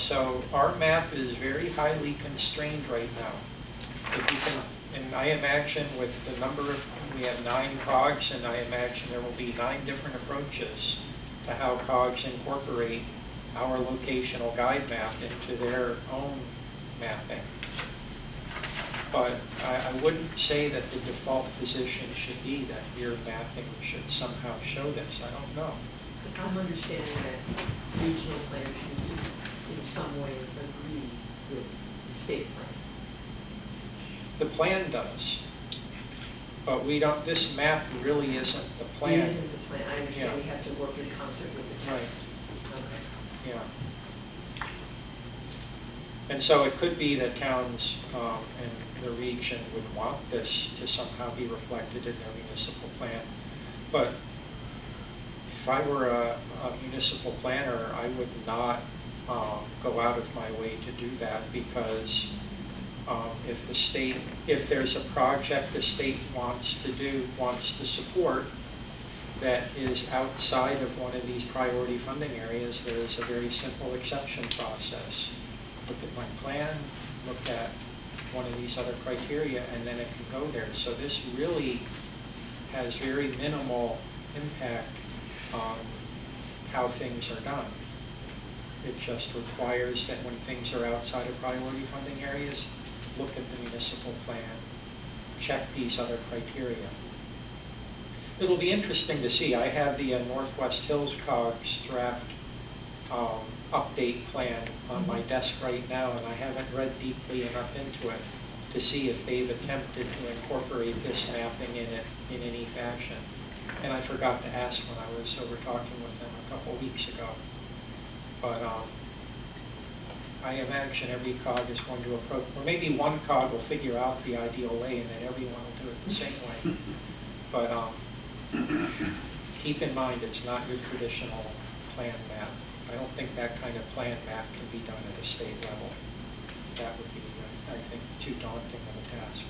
So our map is very highly constrained right now. If you can, and I imagine with the number of, we have 9 CoGs, and I imagine there will be 9 different approaches to how CoGs incorporate our locational guide map into their own mapping. But I wouldn't say that the default position should be that your mapping should somehow show this. I don't know. I'm understanding that regional planners need to, in some way, agree with the state plan. The plan does, but we don't. This map really isn't the plan. It isn't the plan. I understand. We have to work in concert with the text. Right. Okay. Yeah. And so it could be that towns in the region would want this to somehow be reflected in their municipal plan. But if I were a municipal planner, I would not go out of my way to do that, because if there's a project the state wants to support that is outside of one of these priority funding areas, there is a very simple exception process. Look at my plan, look at one of these other criteria, and then it can go there. So this really has very minimal impact on how things are done. It just requires that when things are outside of priority funding areas, look at the municipal plan, check these other criteria. It'll be interesting to see. I have the Northwest Hills CoG's draft update plan on my desk right now, and I haven't read deeply enough into it to see if they've attempted to incorporate this mapping in it in any fashion. And I forgot to ask when I was over talking with them a couple weeks ago. But I imagine every CoG is going to approach, or maybe one CoG will figure out the ideal way and then everyone will do it the same way. But keep in mind, it's not your traditional plan map. I don't think that kind of plan map can be done at a state level. That would be, I think, too daunting of a task.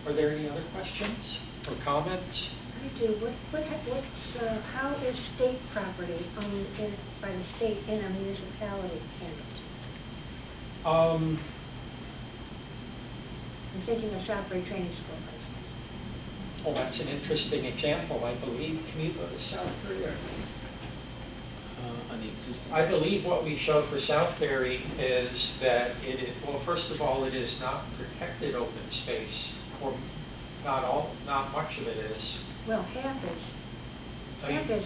Are there any other questions or comments? I do. How is state property owned by the state in a municipality handled? I'm thinking of Southbury Training School, for instance. Well, that's an interesting example. I believe, can you go to Southbury? On the existing. I believe what we show for Southbury is that well, first of all, it is not protected open space, or not much of it is. Well, half is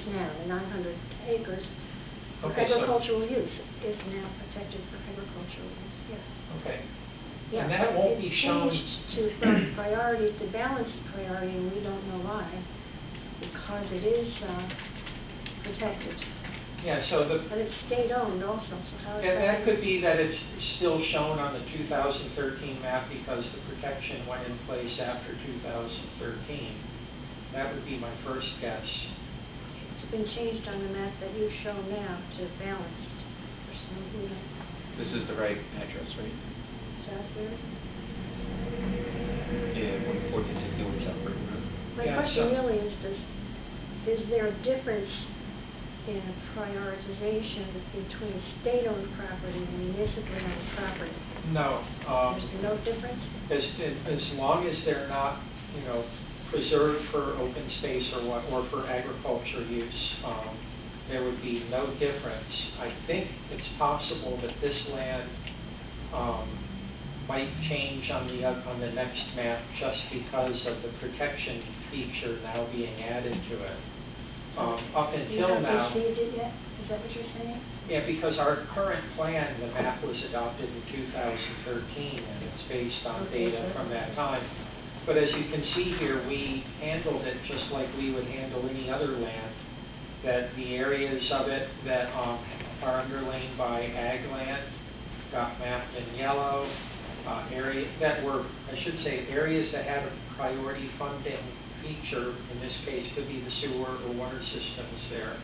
now, the 900 acres for Okay, agricultural use is now protected for agricultural use, yes. Okay. Yeah, And that won't be shown. Changed from priority to balanced priority, and we don't know why, because it is protected. Yeah, so But it's state-owned also, so how is that? that could be that it's still shown on the 2013 map because the protection went in place after 2013. That would be my first guess. It's been changed on the map that you show now to balanced for some reason. This is the right address, right? Southbury? Yeah, 1461 Southbury Road. My Yeah, question so- really is there a difference in prioritization between state-owned property and municipally owned property? No. There's no difference? As long as they're not, preserved for open space or for agriculture use, there would be no difference. I think it's possible that this land might change on the next map just because of the protection feature now being added to it. Up until now, you haven't received it yet? Is that what you're saying? yeah, because our current plan, the map was adopted in 2013, and it's based on Okay, data so- from that time. But as you can see here, we handled it just like we would handle any other land, that the areas of it that are underlain by ag land got mapped in yellow. Areas that were, I should say, areas that had a priority funding feature, in this case could be the sewer or water systems there.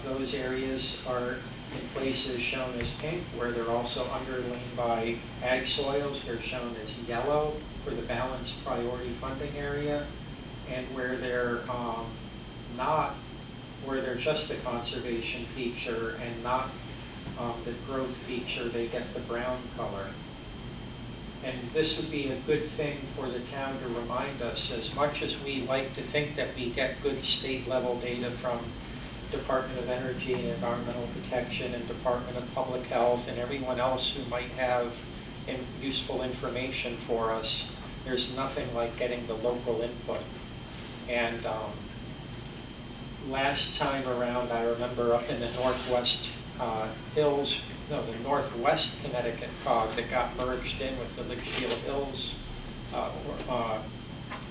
Those areas are in places shown as pink, where they're also underlain by ag soils. They're shown as yellow for the balanced priority funding area, and where they're not, where they're just the conservation feature and not the growth feature, they get the brown color. And this would be a good thing for the town to remind us, as much as we like to think that we get good state level data from Department of Energy and Environmental Protection and Department of Public Health and everyone else who might have useful information for us, there's nothing like getting the local input. And last time around, I remember up in the Northwest the Northwest Connecticut CoG that got merged in with the Litchfield Hills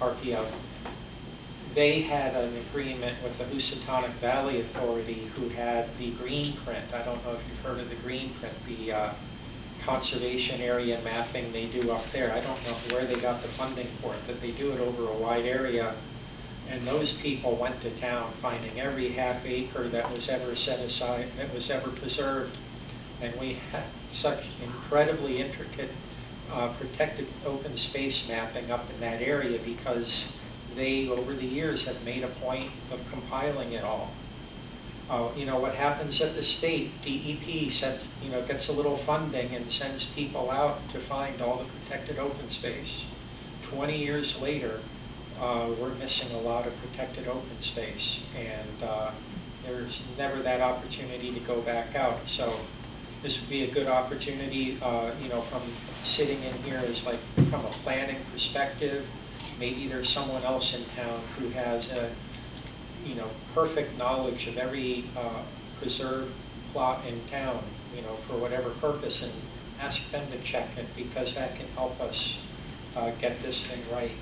RPO. They had an agreement with the Housatonic Valley Authority, who had the green print. I don't know if you've heard of the green print, the conservation area mapping they do up there. I don't know where they got the funding for it, but they do it over a wide area. And those people went to town finding every half acre that was ever set aside, that was ever preserved. And we had such incredibly intricate protected open space mapping up in that area, because they, over the years, have made a point of compiling it all. You know, what happens at the state, DEP sets, gets a little funding and sends people out to find all the protected open space. 20 years later, we're missing a lot of protected open space, and there's never that opportunity to go back out. So this would be a good opportunity, from sitting in here as from a planning perspective. Maybe there's someone else in town who has a, perfect knowledge of every preserved plot in town, for whatever purpose, and ask them to check it, because that can help us get this thing right.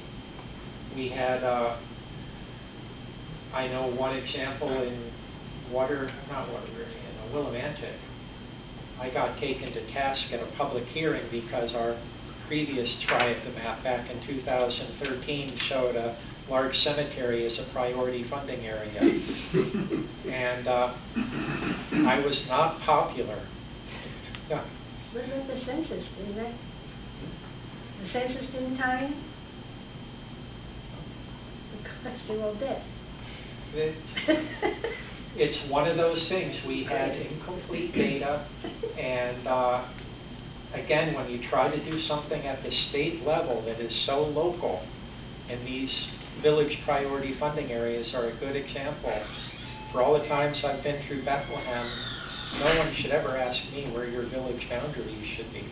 We had, I know one example in Willimantic. I got taken to task at a public hearing because our previous try at the map back in 2013 showed a large cemetery as a priority funding area. And I was not popular. Yeah. What about the census? Didn't they? The census didn't tie in? Because they're all dead. It's one of those things. We had incomplete data, and again, when you try to do something at the state level that is so local, and these village priority funding areas are a good example. For all the times I've been through Bethlehem, no one should ever ask me where your village boundaries should be.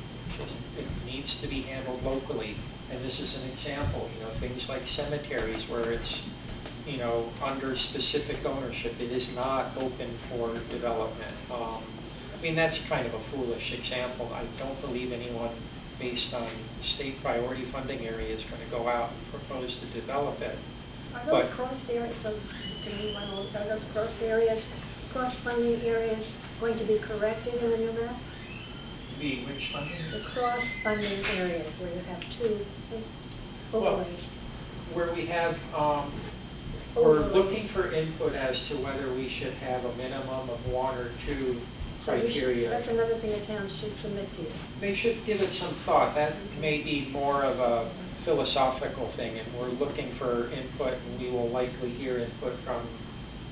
It needs to be handled locally, and this is an example. Things like cemeteries where it's under specific ownership. It is not open for development. That's kind of a foolish example. I don't believe anyone, based on state priority funding area, is going to go out and propose to develop it. Are those crossed areas, are those crossed areas, cross-funding areas, going to be corrected in the new map? Which funding? The cross-funding areas where you have two overlays. Where we have, we're looking for input as to whether we should have a minimum of 1 or 2 criteria. That's another thing the town should submit to you. They should give it some thought. That may be more of a philosophical thing, and we're looking for input, and we will likely hear input from,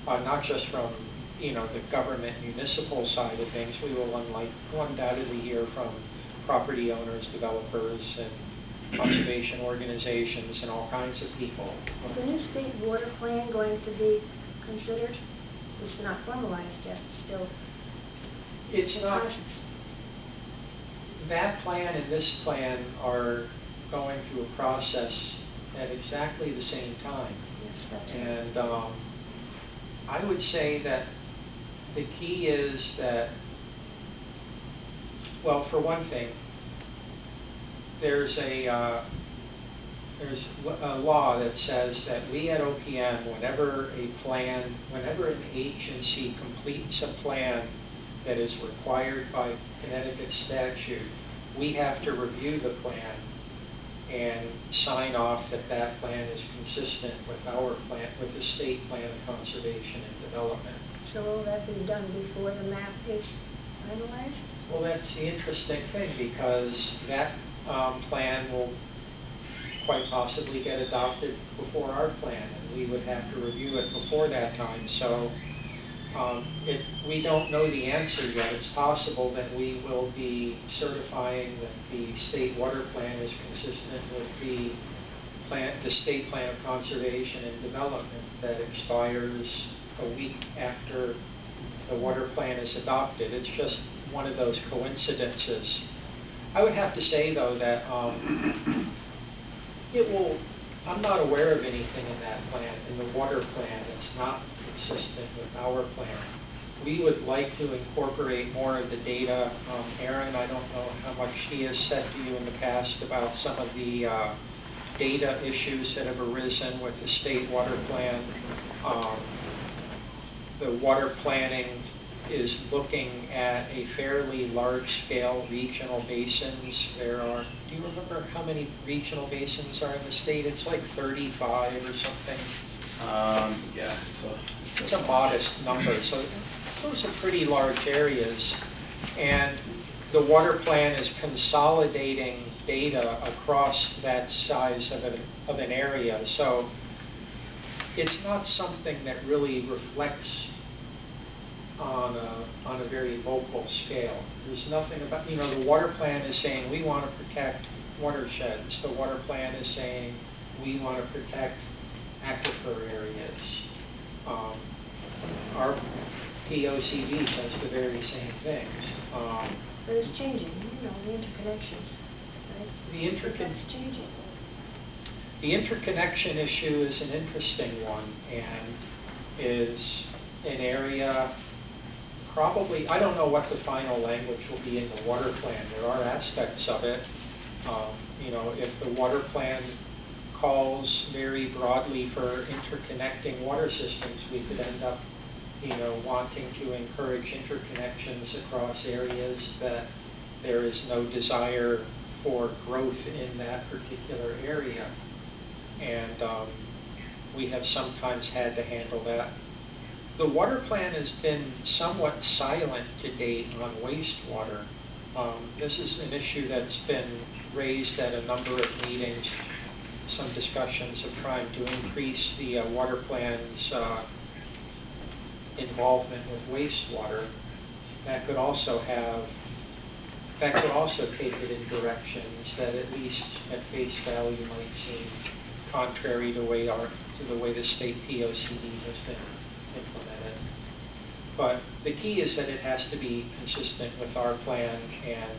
not just from the government municipal side of things. We will undoubtedly hear from property owners, developers, and conservation organizations and all kinds of people. Is the new state water plan going to be considered? It's not formalized yet, it's still It's in not, process. that plan and this plan are going through a process at exactly the same time. Yes, that's it. And I would say that the key is that, well, for one thing, there's a law that says that we at OPM, whenever an agency completes a plan that is required by Connecticut statute, we have to review the plan and sign off that that plan is consistent with our plan, with the state plan of conservation and development. So will that be done before the map is finalized? Well, that's the interesting thing, because that plan will quite possibly get adopted before our plan, and we would have to review it before that time. So we don't know the answer yet. It's possible that we will be certifying that the state water plan is consistent with the state plan of conservation and development that expires a week after the water plan is adopted. It's just one of those coincidences. I would have to say, though, that I'm not aware of anything in that plan, in the water plan, that's not consistent with our plan. We would like to incorporate more of the data. Aaron, I don't know how much he has said to you in the past about some of the data issues that have arisen with the state water plan. The water planning is looking at a fairly large-scale regional basins. Do you remember how many regional basins are in the state? It's like 35 or something. Yeah. It's a modest number. So those are pretty large areas. And the water plan is consolidating data across that size of an area. So it's not something that really reflects on a very local scale. There's nothing about, the water plan is saying we want to protect watersheds. The water plan is saying we want to protect aquifer areas. Our POCD says the very same things. But it's changing, the interconnections, right? That's changing. The interconnection issue is an interesting one, and is an area probably, I don't know what the final language will be in the water plan. There are aspects of it. If the water plan calls very broadly for interconnecting water systems, we could end up wanting to encourage interconnections across areas that there is no desire for growth in that particular area. And we have sometimes had to handle that. The water plan has been somewhat silent to date on wastewater. This is an issue that's been raised at a number of meetings, some discussions of trying to increase the water plan's involvement with wastewater. That could also take it in directions that, at least at face value, might seem contrary to the way the state POCD has been implemented. But the key is that it has to be consistent with our plan, and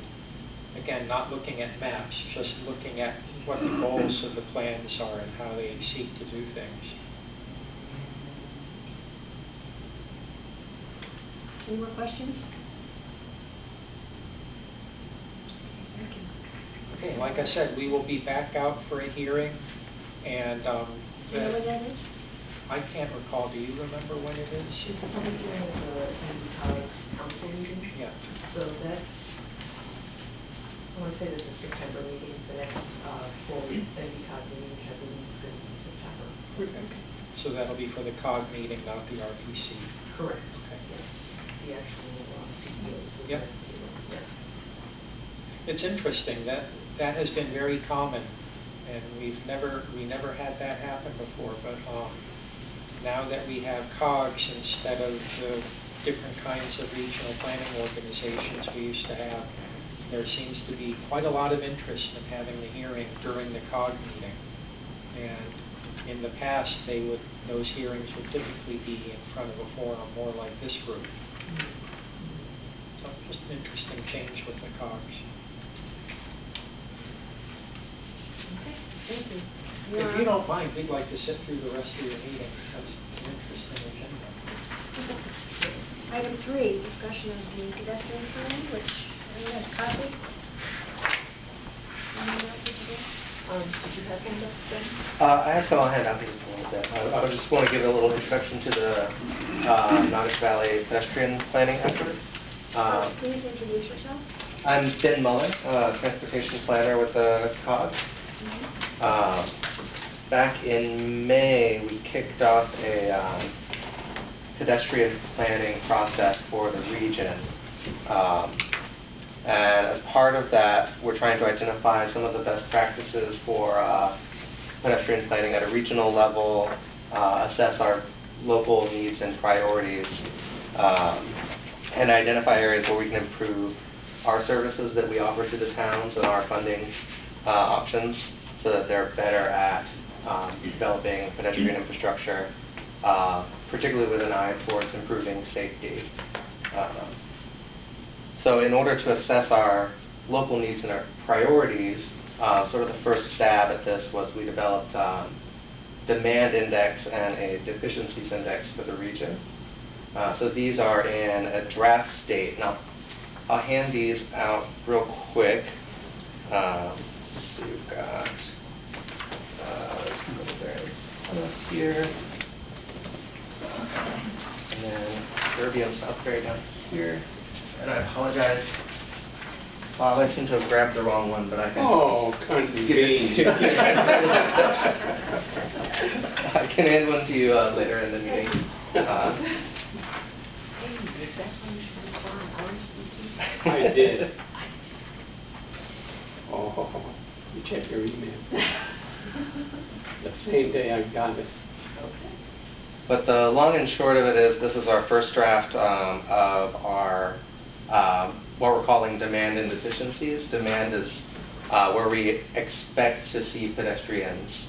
again, not looking at maps, just looking at what the goals of the plans are and how they seek to do things. Any more questions? Thank you. Okay, like I said, we will be back out for a hearing, and Do you know what that is? I can't recall. Do you remember when it is? It's a public hearing of the Naugatuck council meeting. Yeah. So that's, I want to say that's a September meeting. The next full Naugatuck meeting, which I believe is going to be in September. Okay. So that'll be for the CoG meeting, not the RPC. Correct. Okay. Yes. The actual CEOs. Yep. It's interesting that has been very common, and we never had that happen before. But now that we have COGs instead of the different kinds of regional planning organizations we used to have, there seems to be quite a lot of interest in having the hearing during the CoG meeting. And in the past, those hearings would typically be in front of a forum more like this group. So just an interesting change with the CoGs. Okay, thank you. If you don't mind, we'd like to sit through the rest of your meeting because it's an interesting agenda. Item 3, discussion of the pedestrian plan, which everyone has a copy. Did you have one, Dr. Ben? I have some on hand out here just a little bit. I would just want to give a little introduction to the Naugatuck Valley pedestrian planning effort. Please introduce yourself. I'm Ben Muller, transportation planner with the CoG. Back in May, we kicked off a pedestrian planning process for the region. And as part of that, we're trying to identify some of the best practices for pedestrian planning at a regional level, assess our local needs and priorities, and identify areas where we can improve our services that we offer to the towns and our funding options so that they're better at developing pedestrian infrastructure, particularly with an eye towards improving safety. So in order to assess our local needs and our priorities, sort of the first stab at this was we developed demand index and a deficiencies index for the region. So these are in a draft state. Now, I'll hand these out real quick. Let's see, we've got this one up here. And then Erbium Southbury down here. And I apologize. Bob, I seem to have grabbed the wrong one, but I can give it to you. I can hand one to you later in the meeting. I did. Oh, you check your email. The same day I got it. But the long and short of it is, this is our first draft of our what we're calling demand and deficiencies. Demand is where we expect to see pedestrians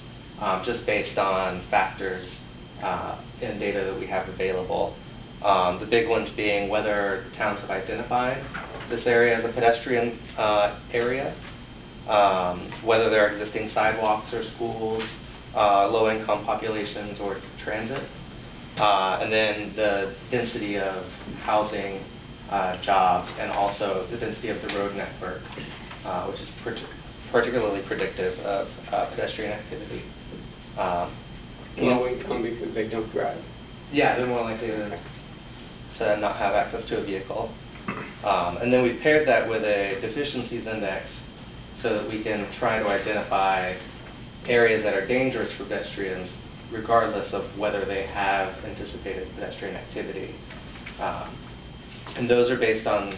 just based on factors and data that we have available. The big ones being whether towns have identified this area as a pedestrian area, whether there are existing sidewalks or schools, low-income populations, or transit, and then the density of housing, jobs, and also the density of the road network, which is particularly predictive of pedestrian activity. Low income because they don't drive. Yeah, they're more likely to not have access to a vehicle. And then we've paired that with a deficiencies index so that we can try to identify areas that are dangerous for pedestrians regardless of whether they have anticipated pedestrian activity. And those are based on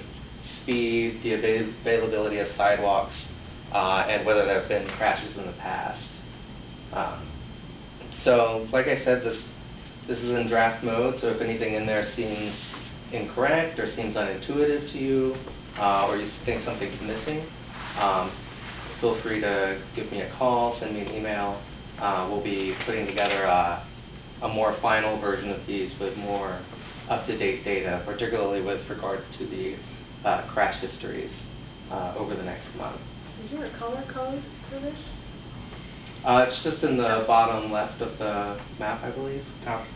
speed, the availability of sidewalks, and whether there have been crashes in the past. So, like I said, this is in draft mode, so if anything in there seems incorrect or seems unintuitive to you, or you think something's missing, feel free to give me a call, send me an email. We'll be putting together a more final version of these with more up-to-date data, particularly with regards to the crash histories over the next month. Is there a color code for this? It's just in the bottom left of the map, I believe. Top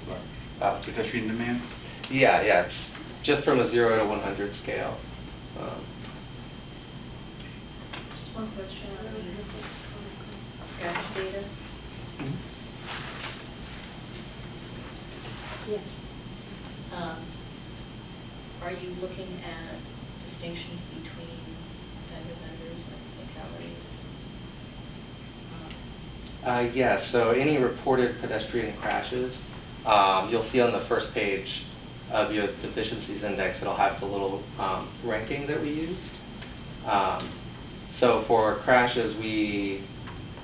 pedestrian demand? Yeah, it's just from a 0 to 100 scale. Just one question on the crash data. Yes. Are you looking at distinctions between vendors and localities? Yeah, so any reported pedestrian crashes, you'll see on the first page of your deficiencies index, it'll have the little ranking that we used. So for crashes, we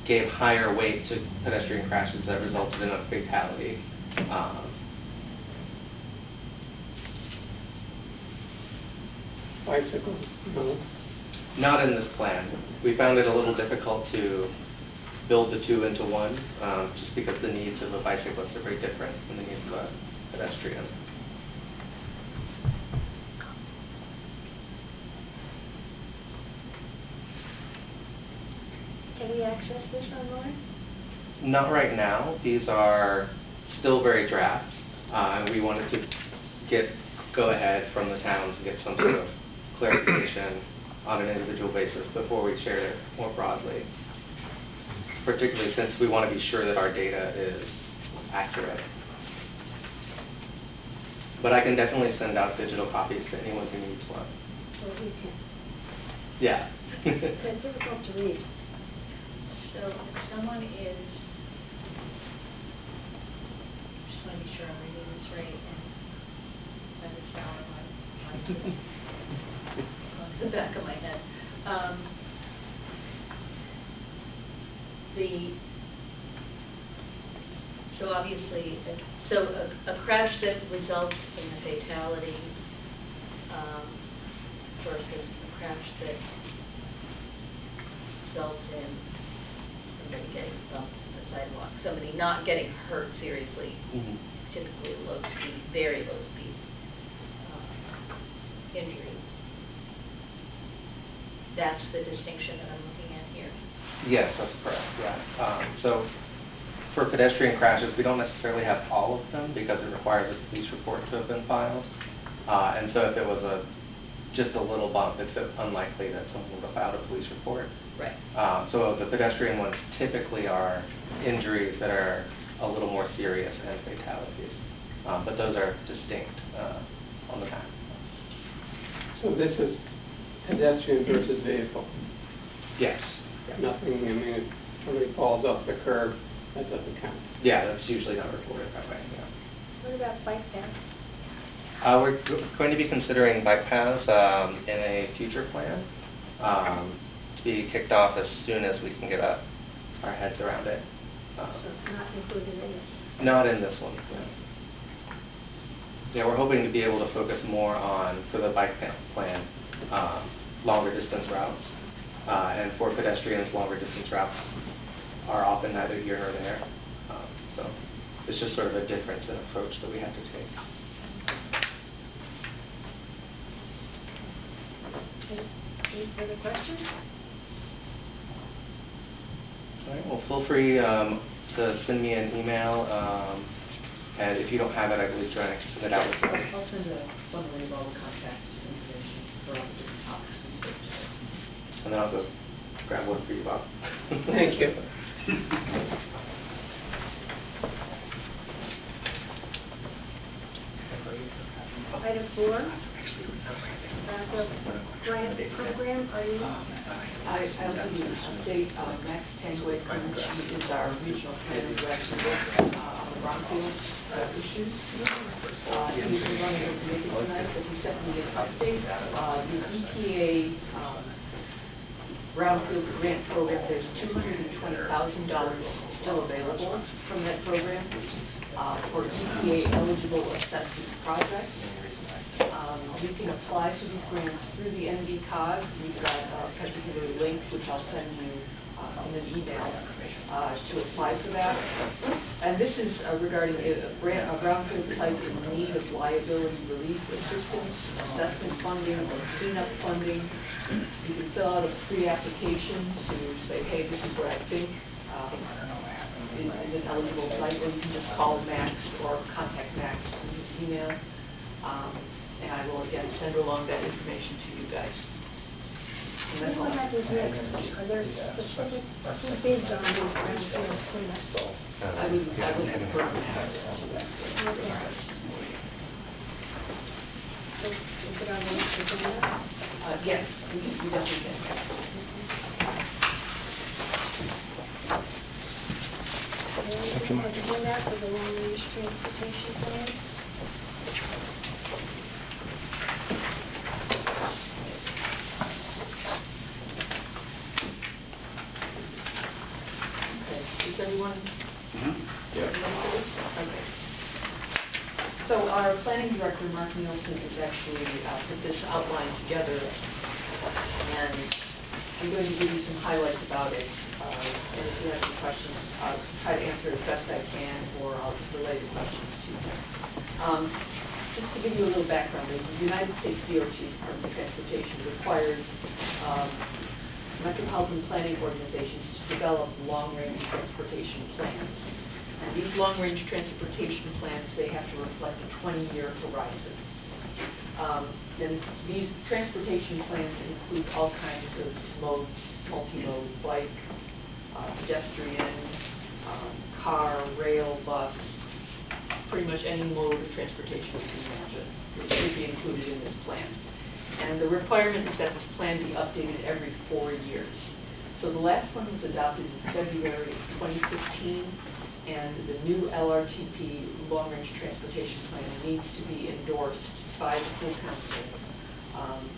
gave higher weight to pedestrian crashes that resulted in a fatality. Bicycle, no. Not in this plan. We found it a little difficult to build the two into one, just because the needs of a bicyclist are very different from the needs of a pedestrian. Can we access this online? Not right now. These are still very draft, and we wanted to go ahead from the towns and get some sort of clarification on an individual basis before we share it more broadly, particularly since we want to be sure that our data is accurate. But I can definitely send out digital copies to anyone who needs one. So we can. Yeah. They're difficult to read. So if someone is, just want to be sure I'm reading this right, and by this hour, off the back of my head. So obviously, a crash that results in a fatality versus a crash that results in somebody getting bumped on the sidewalk, somebody not getting hurt seriously, typically low speed, very low speed injuries. That's the distinction that I'm looking at here. Yes, that's correct. Yeah. So for pedestrian crashes, we don't necessarily have all of them because it requires a police report to have been filed. And so if it was just a little bump, it's unlikely that someone would have filed a police report. Right. So the pedestrian ones typically are injuries that are a little more serious and fatalities. But those are distinct on the map. So this is pedestrian versus vehicle? Yes. Yeah. Nothing, I mean, if somebody falls off the curb, that doesn't count? Yeah, that's usually not reported that way. Yeah. What about bike paths? We're going to be considering bike paths in a future plan to be kicked off as soon as we can get our heads around it. So not included in this? Not in this one. No. Yeah, we're hoping to be able to focus more on, for the bike plan, longer distance routes. And for pedestrians, longer distance routes are often neither here nor there. So it's just sort of a difference in approach that we have to take. Any further questions? All right, well, feel free to send me an email. And if you don't have it, I believe Joanna can send it out with you. I'll send a summary of all the contact information for all the different topics we spoke today. And then I'll go grab one for you, Bob. Thank you. Item 4, the grant program, are you? I'll give you an update. Max Tanguay is our regional planner who actually works on the brownfield issues. He's been running over maybe tonight, but he sent me an update. The EPA brownfield grant program, there's $220,000 still available from that program for EPA eligible assessment projects. You can apply for these grants through the NV CoG. We've got a particular link, which I'll send you in an email to apply for that. And this is regarding a brownfield site in need of liability relief assistance, assessment funding, or cleanup funding. You can fill out a pre-application to say, hey, this is what I think is an eligible site, or you can just call Max or contact Max in his email. And I will, again, send along that information to you guys. And that's all. What happens next? Are there specific bids on these brownfield cleanups? I would confirm that. Okay. So is it on the next agenda? Yes, we definitely can. Anything else on that for the long-range transportation plan? Is everyone Yeah. ready for this? Okay. So our planning director, Mark Nielsen, has actually put this outline together, and I'm going to give you some highlights about it, and if you have any questions, I'll try to answer as best I can, or I'll relay the questions to you. Just to give you a little background, the United States DOT, Department of Transportation, requires metropolitan planning organizations to develop long-range transportation plans. And these long-range transportation plans, they have to reflect a 20-year horizon. And these transportation plans include all kinds of modes, multi-mode, bike, pedestrian, car, rail, bus, pretty much any mode of transportation you can imagine should be included in this plan. And the requirement is that this plan be updated every 4 years. So the last one was adopted in February of 2015, and the new LRTP, Long Range Transportation Plan, needs to be endorsed by the full council,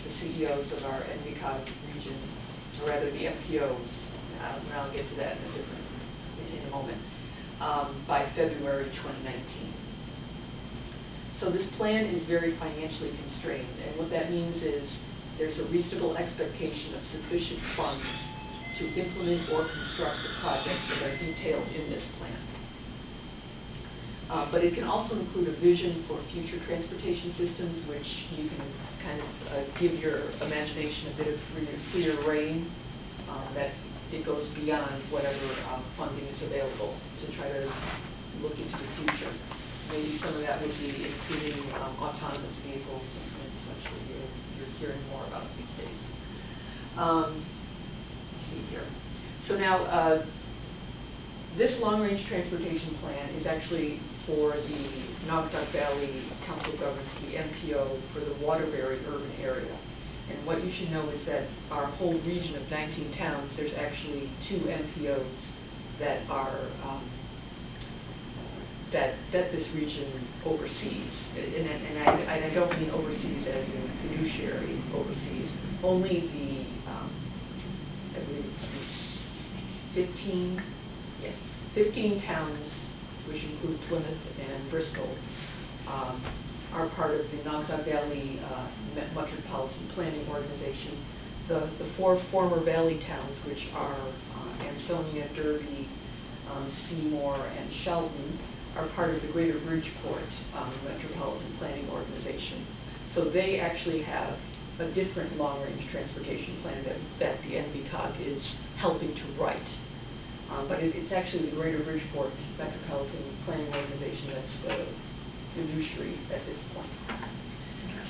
the CEOs of our NBCOG region, or rather the MPOs, and I'll get to that in a moment, by February 2019. So this plan is very financially constrained, and what that means is there's a reasonable expectation of sufficient funds to implement or construct the projects that are detailed in this plan. But it can also include a vision for future transportation systems, which you can kind of give your imagination a bit of freer rein, that it goes beyond whatever funding is available to try to look into the future. Maybe some of that would be including autonomous vehicles and such that you're hearing more about these days. Let's see here. So now, this long-range transportation plan is actually for the Naugatuck Valley Council of Governments, the MPO, for the Waterbury urban area. And what you should know is that our whole region of 19 towns, there's actually 2 MPOs that are that this region oversees. And I don't mean oversees as in fiduciary oversees. Only the, I believe, 15 towns, which include Plymouth and Bristol, are part of the Naugatuck Valley Metropolitan Planning Organization. The 4 former valley towns, which are Ansonia, Derby, Seymour, and Sheldon, are part of the Greater Bridgeport Metropolitan Planning Organization. So they actually have a different long-range transportation plan that the NBCOG is helping to write. But it's actually the Greater Bridgeport Metropolitan Planning Organization that's the fiduciary at this point.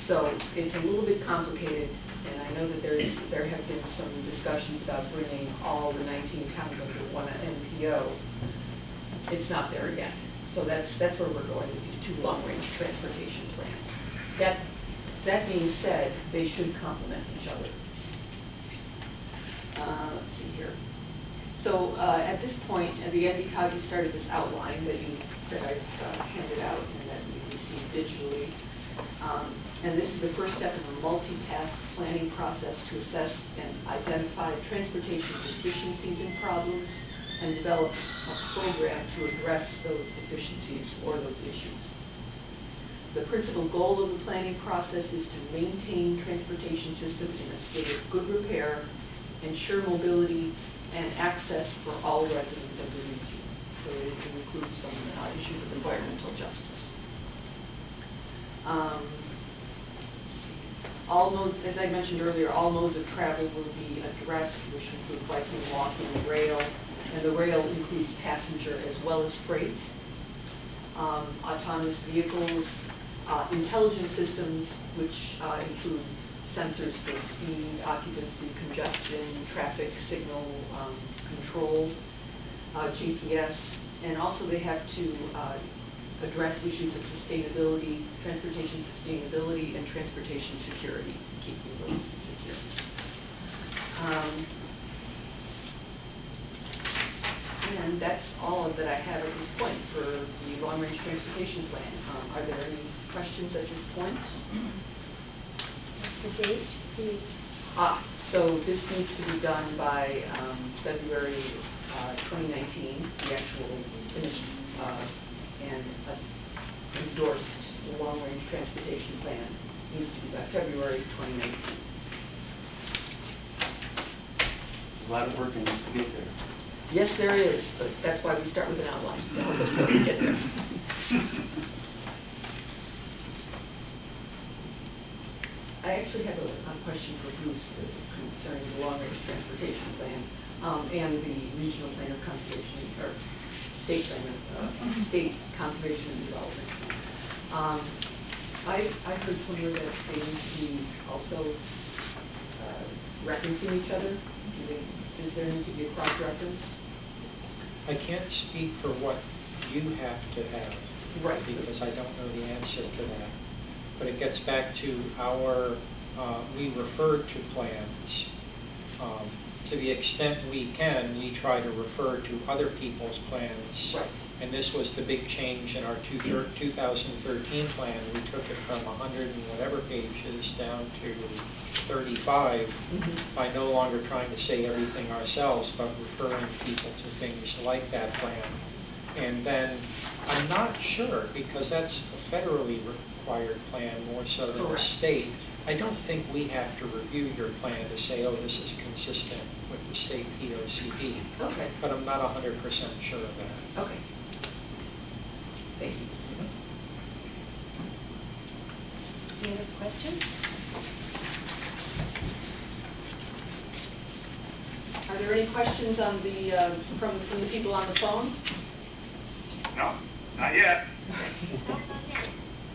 So it's a little bit complicated, and I know that there have been some discussions about bringing all the 19 towns under one MPO. It's not there yet. So that's where we're going with these 2 long-range transportation plans. That being said, they should complement each other. Let's see here. So at this point, the NBCOG started this outline that I've handed out and that we received digitally. And this is the first step in a multi-task planning process to assess and identify transportation deficiencies and problems and develop a program to address those deficiencies or those issues. The principal goal of the planning process is to maintain transportation systems in a state of good repair, ensure mobility and access for all residents of the region. So it includes some issues of environmental justice. All modes, as I mentioned earlier, all modes of travel will be addressed, which include biking, walking, and rail. And the rail includes passenger as well as freight. Autonomous vehicles, intelligent systems, which include sensors for speed, occupancy, congestion, traffic signal control, GPS, and also they have to address issues of sustainability, transportation sustainability, and transportation security, keeping those secure. And that's all that I have at this point for the long-range transportation plan. Are there any questions at this point? What's the date? So this needs to be done by February 2019, the actual finished and endorsed long-range transportation plan needs to be by February 2019. lot of work needs to get there. Yes, there is, but that's why we start with an outline, to help us get there. I actually have a question for Bruce concerning the long-range transportation plan and the regional plan of conservation, or state plan of state conservation and development. I've heard somewhere that they need to be also referencing each other. Does there need to be a cross-reference? I can't speak for what you have to have. Right. Because I don't know the answer to that. But it gets back to our, we refer to plans. To the extent we can, we try to refer to other people's plans. Right. And this was the big change in our 2013 plan. We took it from 100 and whatever pages down to 35 by no longer trying to say everything ourselves, but referring people to things like that plan. And then I'm not sure, because that's a federally required plan more so than a state. I don't think we have to review your plan to say, oh, this is consistent with the state POCD. Okay. But I'm not 100% sure of that. Okay. Thank you. Any other questions? Are there any questions on the from the people on the phone? No, not yet.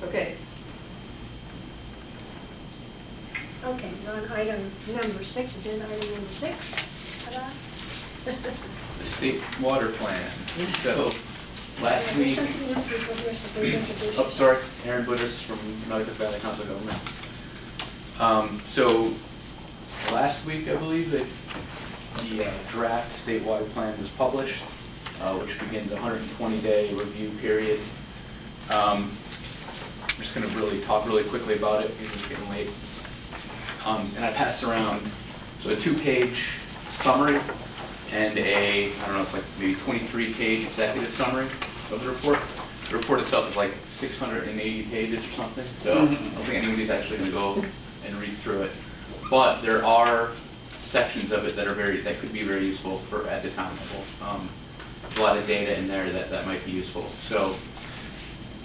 Okay. Okay, we're on item number 6, agenda item number 6. Ta-da. The state water plan. So last There's week, something else before you're supposed to introduce oh, yourself. sorry, Aaron Butters from Naugatuck Valley Council of Government. So last week, I believe, that the draft state water plan was published, which begins a 120-day review period. I'm just going to talk really quickly about it because it's getting late. And I passed around a 2-page summary and I don't know, it's like maybe 23-page executive summary of the report. The report itself is like 680 pages or something, so I don't think anybody's actually going to go and read through it. But there are sections of it that could be very useful at the town level. There's a lot of data in there that might be useful. So,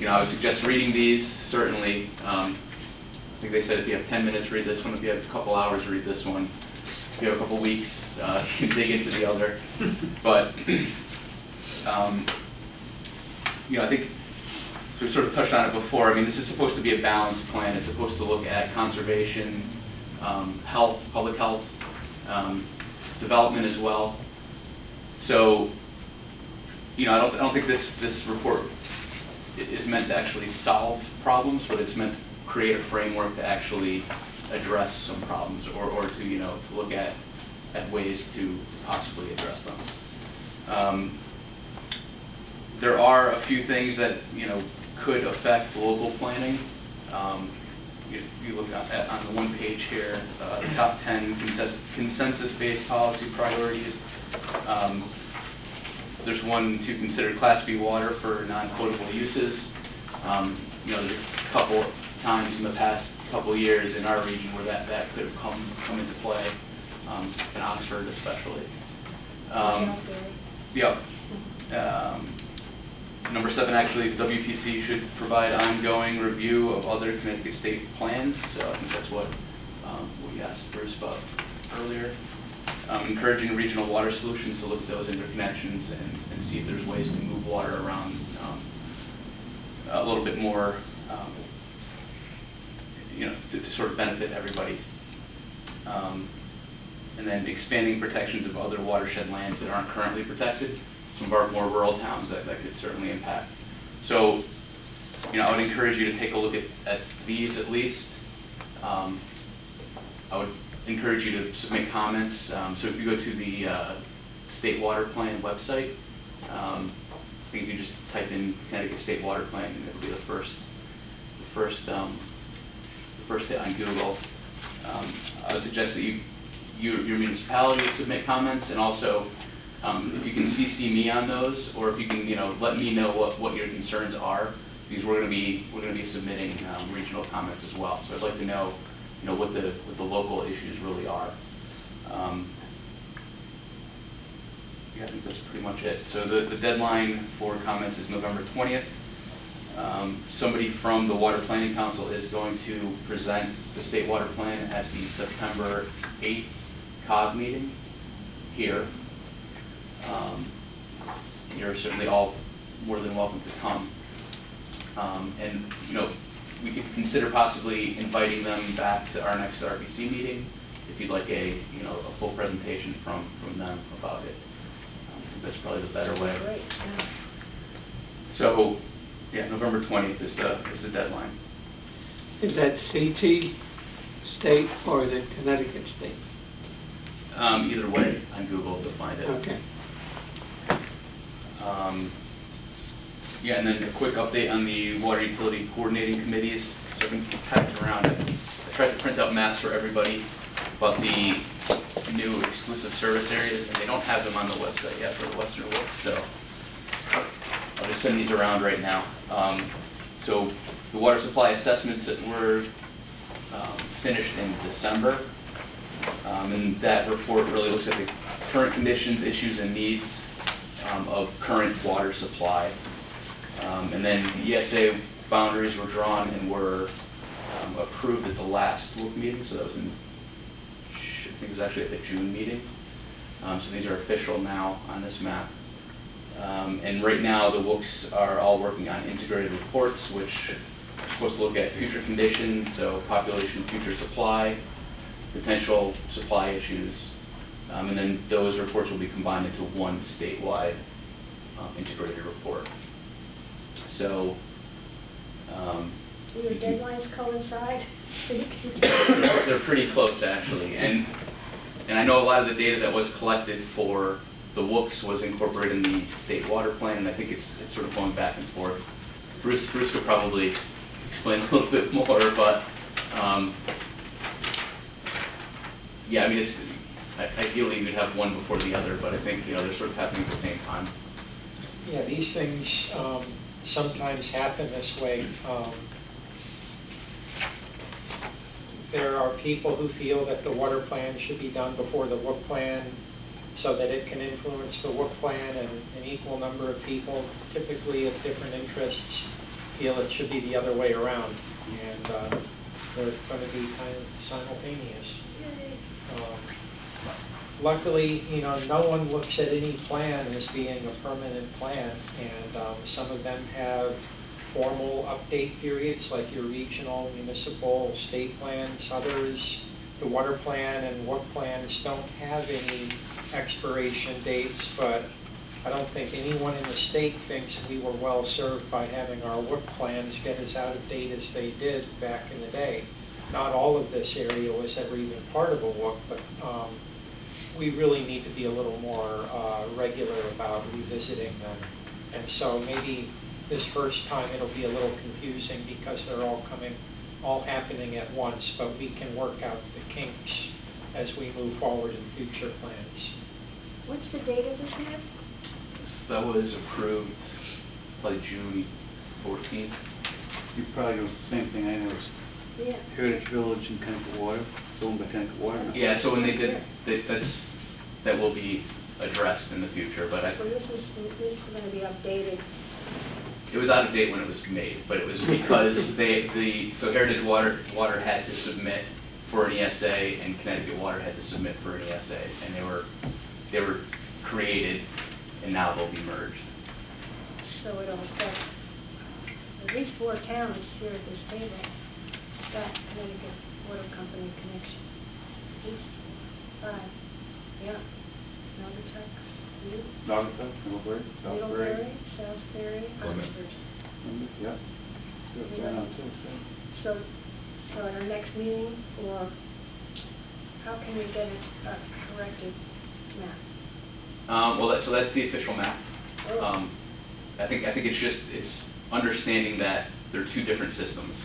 I would suggest reading these, certainly. I think they said if you have 10 minutes, read this one. If you have a couple hours, read this one. If you have a couple weeks, you can dig into the other. But, I think, so we sort of touched on it before, I mean, this is supposed to be a balanced plan. It's supposed to look at conservation, health, public health, development as well. So, I don't think this report is meant to actually solve problems, but it's meant to create a framework to actually address some problems, or to to look at ways to possibly address them. There are a few things that could affect local planning. If you look at on the one page here, the top 10 consensus-based policy priorities. There's one to consider Class B water for non-potable uses. There's a couple times in the past couple of years in our region where that could have come into play, in Oxford especially. Number 7, actually, the WPC should provide ongoing review of other Connecticut state plans. So I think that's what we asked Bruce about earlier. Encouraging regional water solutions to look at those interconnections and see if there's ways to move water around a little bit more, to sort of benefit everybody. And then expanding protections of other watershed lands that aren't currently protected. Some of our more rural towns that could certainly impact. So, I would encourage you to take a look at these at least. I would encourage you to submit comments. So if you go to the State Water Plan website, I think you just type in Connecticut State Water Plan and it'll be the first hit on Google. I would suggest that your municipality submit comments, and also if you can CC me on those, or if you can let me know what your concerns are, because we're going to be submitting regional comments as well. So I'd like to know what the local issues really are. think that's pretty much it. So the deadline for comments is November 20th. Somebody from the Water Planning Council is going to present the state water plan at the September 8th CoG meeting here. You're certainly all more than welcome to come. And, you know, we could consider possibly inviting them back to our next RBC meeting if you'd like a full presentation from them about it. I think that's probably the better way. Great, yeah. So, yeah, November 20th is the deadline. Is that CT state or is it Connecticut state? Either way, on Google to find it. Okay. Yeah, and then a quick update on the water utility coordinating committees. So I can pass it around. I tried to print out maps for everybody about the new exclusive service areas, and they don't have them on the website yet for the Western Wolf. So I'll just send these around right now. So the water supply assessments that were finished in December, and that report really looks at the current conditions, issues, and needs of current water supply. And then the ESA boundaries were drawn and were approved at the last WOOC meeting, so that was I think it was actually at the June meeting. So these are official now on this map. And right now the WOOCs are all working on integrated reports, which are supposed to look at future conditions, so population, future supply, potential supply issues, and then those reports will be combined into one statewide integrated report. So Do your deadlines coincide? they're pretty close actually, and I know a lot of the data that was collected for the WOOCs was incorporated in the state water plan, and I think it's sort of going back and forth. Bruce could probably explain a little bit more, but yeah, I mean, ideally you'd have one before the other, but I think they're sort of happening at the same time. Yeah, these things sometimes happen this way. There are people who feel that the water plan should be done before the WOOC plan so that it can influence the WOOC plan, and an equal number of people, typically of different interests, feel it should be the other way around. And they're going to be kind of simultaneous. Luckily, no one looks at any plan as being a permanent plan, and some of them have formal update periods, like your regional, municipal, state plans. Others, the water plan and WOOC plans don't have any expiration dates, but I don't think anyone in the state thinks we were well served by having our WOOC plans get as out of date as they did back in the day. Not all of this area was ever even part of a WOOC, but we really need to be a little more regular about revisiting them. And so maybe this first time it'll be a little confusing because they're all happening at once, but we can work out the kinks as we move forward in future plans. What's the date of this map? That was approved by June 14th. You probably know the same thing I noticed. Yeah. Heritage Village and Connecticut Water, it's owned by Connecticut Water now. Yeah, so when they did, that will be addressed in the future, but So this is going to be updated. it was out of date when it was made, but it was because so Heritage Water had to submit for an ESA, and Connecticut Water had to submit for an ESA, and they were created, and now they'll be merged. So it'll affect at least 4 towns here at this table. Got Connecticut Water Company connection. At least 5. Yeah. Naugatuck, Naugatuck, Middlebury, Southbury. Middlebury, Southbury, Oxford. Yep. Good going on too, so. So at our next meeting, or how can we get a corrected map? Well, that's the official map. Oh. I think it's understanding that there are 2 different systems.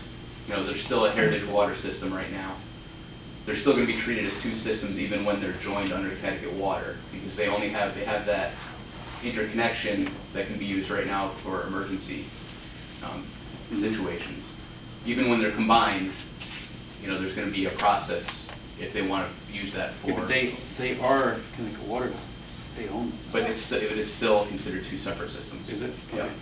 There's still a Heritage Water system right now. They're still going to be treated as 2 systems even when they're joined under Connecticut Water, because they have that interconnection that can be used right now for emergency situations. Even when they're combined, there's going to be a process if they want to use that for. Yeah, but they are Connecticut Water now. They own them. But it is still considered two separate systems. Is it? Yeah. Okay.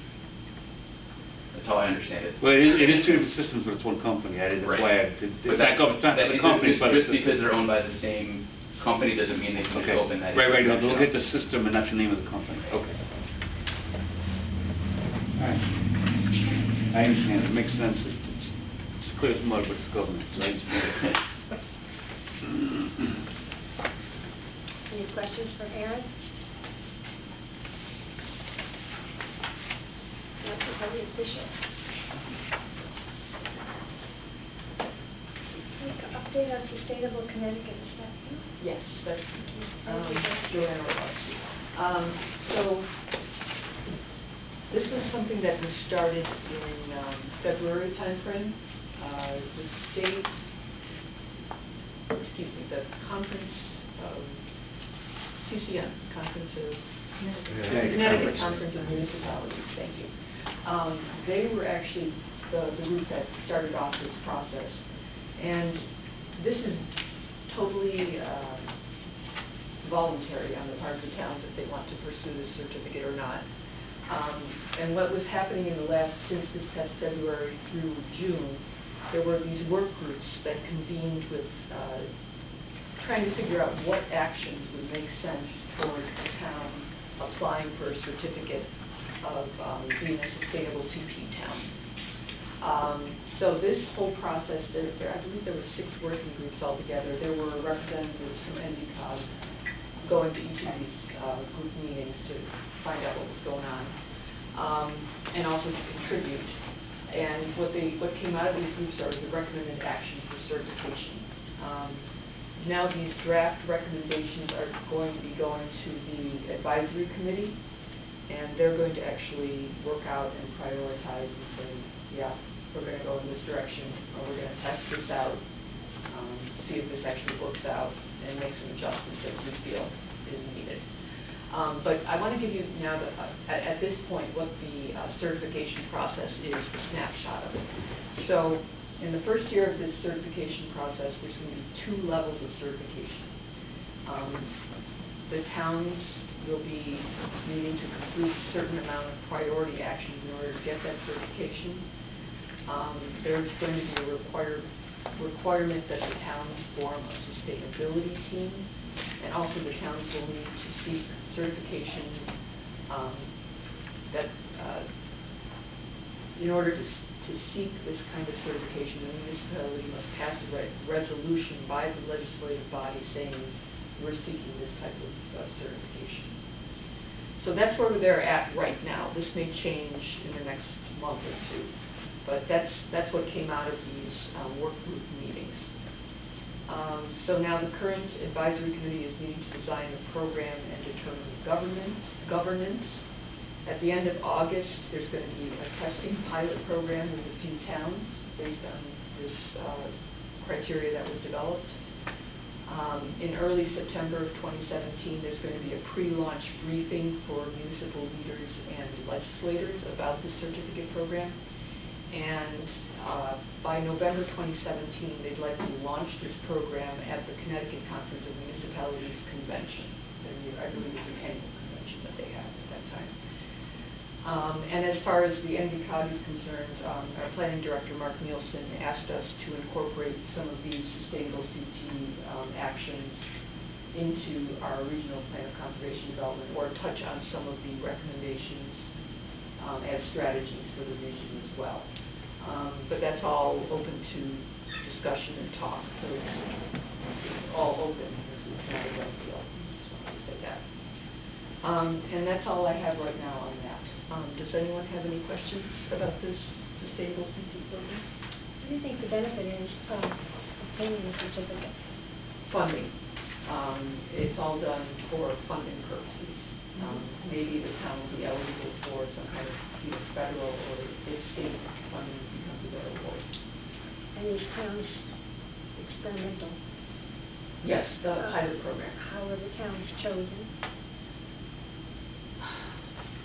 That's how I understand it. Well, it is two different systems, but it's one company. That's Right. why But that goes not to the company, but just because they're owned by the same company doesn't mean they can Okay. open that. Right, no, information look up. at the system and not the name of the company. Okay. All right. I understand. It makes sense. It's clear as mud, but it's government, so I understand it. Any questions for Aaron? Not to have the official. Update on Sustainable Connecticut, is that you? Yes, that's Thank you. Joanne Orlowski. So this was something that was started in February timeframe. The state, the conference, CCM, Conference of Connecticut Conference of Municipalities, thank you. They were actually the group that started off this process. And this is totally voluntary on the part of the towns if they want to pursue this certificate or not. And what was happening since this past February through June, there were these work groups that convened with trying to figure out what actions would make sense for the town applying for a certificate of being a sustainable CT town. So this whole process, I believe there were 6 working groups altogether. There were representatives from NBCOG going to each of these group meetings to find out what was going on, and also to contribute. And what came out of these groups are the recommended actions for certification. Now these draft recommendations are going to be going to the advisory committee, and they're going to actually work out and prioritize and say, yeah, we're going to go in this direction, or we're going to test this out, see if this actually works out, and make some adjustments as we feel is needed. But I want to give you now, at this point, what the certification process is, the snapshot of it. So in the first year of this certification process, there's going to be 2 levels of certification. The towns will be needing to complete a certain amount of priority actions in order to get that certification. There's going to be a requirement that the towns form a sustainability team, and also the towns will need to seek certification that in order to seek this kind of certification, the municipality must pass a resolution by the legislative body saying we're seeking this type of certification. So that's where they're at right now. This may change in the next month or 2, but that's what came out of these work group meetings. So now the current advisory committee is needing to design the program and determine governance. At the end of August, there's going to be a testing pilot program with a few towns based on this criteria that was developed. In early September of 2017, there's going to be a pre-launch briefing for municipal leaders and legislators about the certificate program. And by November 2017, they'd like to launch this program at the Connecticut Conference of Municipalities Convention. I believe it's an annual convention that they have at that time. And as far as the NBCOG is concerned, our planning director, Mark Nielsen, asked us to incorporate some of these sustainable CT actions into our regional plan of conservation development, or touch on some of the recommendations as strategies for the region as well. But that's all open to discussion and talk, so it's all open. It's not a done deal. Just wanted to say that. And that's all I have right now on that. Does anyone have any questions about this sustainable CT program? What do you think the benefit is of obtaining the certificate? Funding. It's all done for funding purposes. Maybe the town will be eligible for some kind of either federal or if state funding becomes available. And these towns experimental? Yes, the pilot program. How are the towns chosen?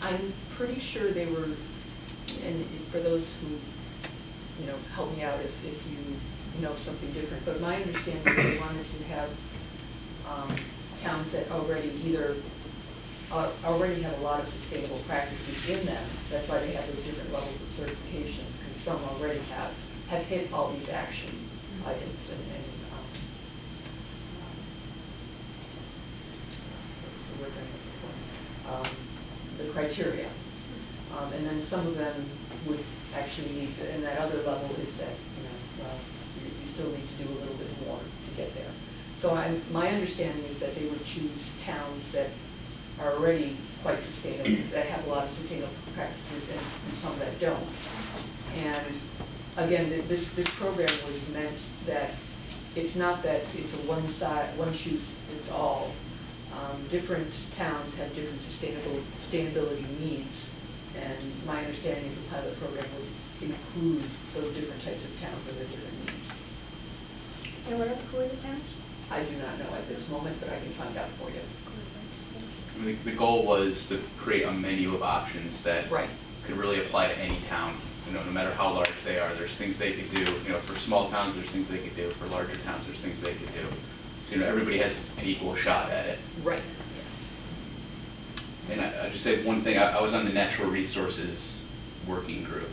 I'm pretty sure they were, and for those who, help me out if you know something different, but my understanding is they wanted to have towns that already either already have a lot of sustainable practices in them. That's why they have those different levels of certification, because some already have hit all these action items and what's the word I'm looking for? The criteria. And then some of them would actually need, and that other level is that, well, you still need to do a little bit more to get there. So my understanding is that they would choose towns that are already quite sustainable, that have a lot of sustainable practices, and some that don't. And again, this program was meant that it's not that it's a one shoe fits all. Different towns have different sustainability needs, and my understanding is the pilot program would include those different types of towns and their different needs. And who are the towns? I do not know at this moment, but I can find out for you. I mean, the goal was to create a menu of options that Right. could really apply to any town. No matter how large they are, there's things they could do. For small towns, there's things they could do. For larger towns, there's things they could do. So, everybody has an equal shot at it. Right. And I just said one thing. I was on the Natural Resources Working Group,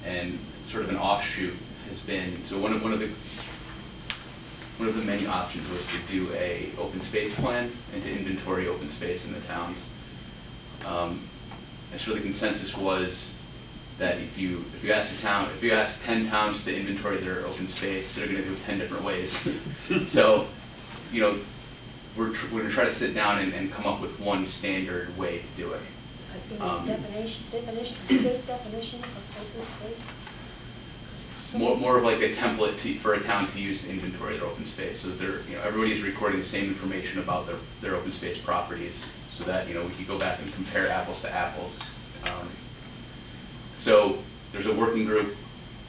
and sort of an offshoot has been, so one of the many options was to do a open space plan and to inventory open space in the towns. And so the consensus was that if you ask 10 towns to inventory their open space, they're going to do it 10 different ways. So, we're going to try to sit down and come up with one standard way to do it. I think state definition of open space. More of like a template for a town to use to inventory their open space, so that everybody's recording the same information about their open space properties, so that we can go back and compare apples to apples. So there's a working group,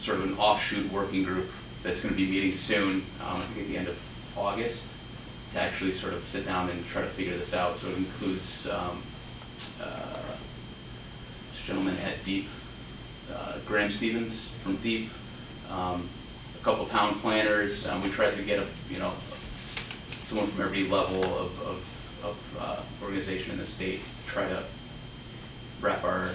sort of an offshoot working group that's going to be meeting soon, I think at the end of August, to actually sort of sit down and try to figure this out. So it includes this gentleman at Deep, Graham Stevens from Deep, a couple town planners. We tried to get someone from every level of organization in the state to try to wrap our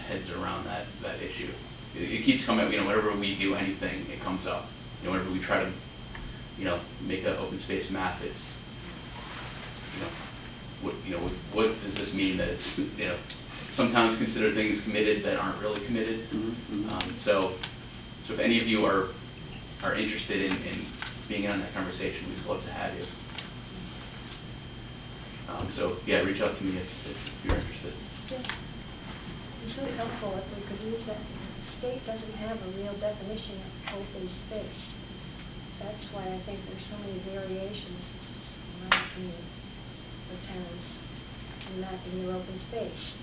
heads around that issue. It keeps coming. Whenever we do anything, it comes up. Whenever we try to make an open space map, it's what does this mean that it's sometimes consider things committed that aren't really committed. So if any of you are interested in being on that conversation, we'd love to have you. So yeah, reach out to me if you're interested. Yeah. It's so helpful if we could use that. The state doesn't have a real definition of open space. That's why I think there's so many variations for towns in mapping their open space.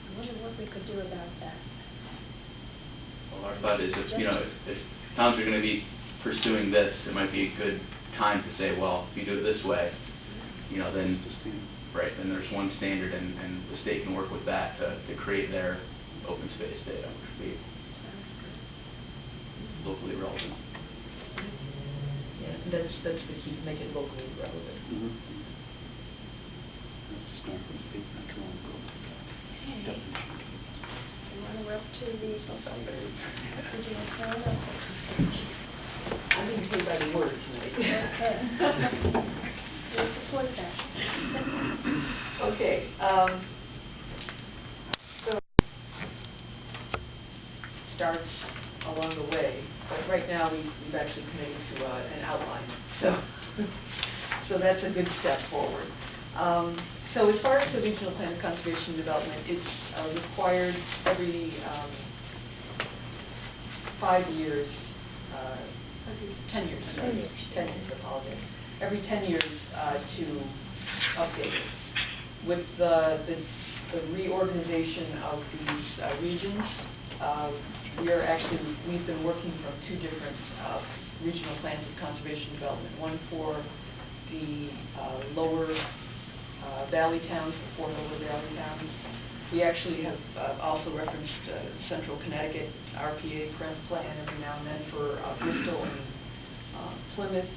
I wonder what we could do about that. Well, our thought is if towns are going to be pursuing this, it might be a good time to say, well, if you do it this way, then then there's one standard, and the state can work with that to create their open space data, which would be locally relevant. Yeah, that's the key, make it locally relevant. Okay. We're up to the regional plan. I'm being paid by the word tonight. Okay. We'll support that. Okay. So starts along the way, but right now we've actually committed to an outline. So that's a good step forward. So as far as the regional plan of conservation and development, it's required every 5 years, 10 years, 10 years, apologize. Every 10 years to update it. With the reorganization of these regions, we've been working from 2 different regional plans of conservation and development. One for the lower valley towns, the 4 lower valley towns. We actually have also referenced Central Connecticut RPA plan every now and then for Bristol and Plymouth,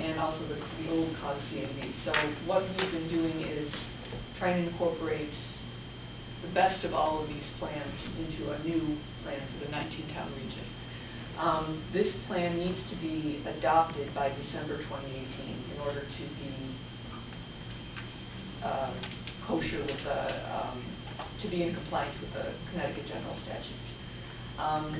and also the old CoG CMD. So what we've been doing is trying to incorporate the best of all of these plans into a new plan for the 19-town region. This plan needs to be adopted by December 2018 in order to be kosher with to be in compliance with the Connecticut general statutes.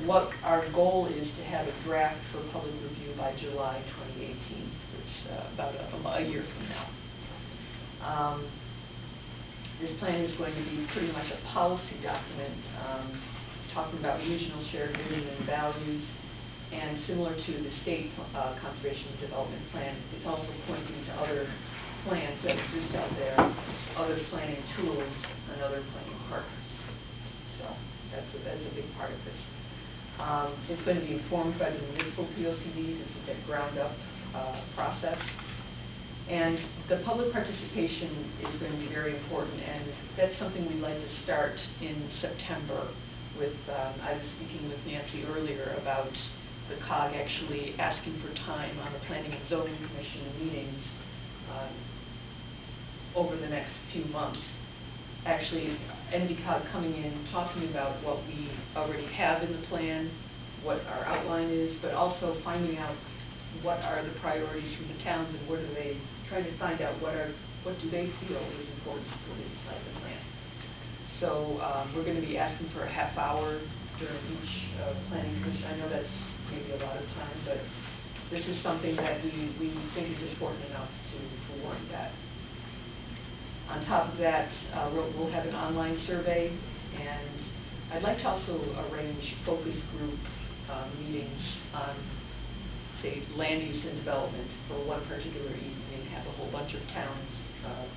What our goal is to have a draft for public review by July 2018, which is about a year from now. This plan is going to be pretty much a policy document talking about regional shared vision and values, and similar to the state conservation and development plan, it's also pointing to other plans that exist out there, other planning tools, and other planning partners. So that's a big part of this. It's going to be informed by the municipal POCDs. It's a ground-up process. And the public participation is going to be very important, and that's something we'd like to start in September with, I was speaking with Nancy earlier about the CoG actually asking for time on the Planning and Zoning Commission meetings over the next few months. Actually, NDCOG coming in, talking about what we already have in the plan, what our outline is, but also finding out what are the priorities from the towns and what are they trying to find out what do they feel is important for the inside the plan. So we're going to be asking for a half hour during each planning commission. I know that's maybe a lot of time, but this is something that we think is important enough to warrant that. On top of that, we'll have an online survey, and I'd like to also arrange focus group meetings on, say, land use and development for one particular evening, have a whole bunch of towns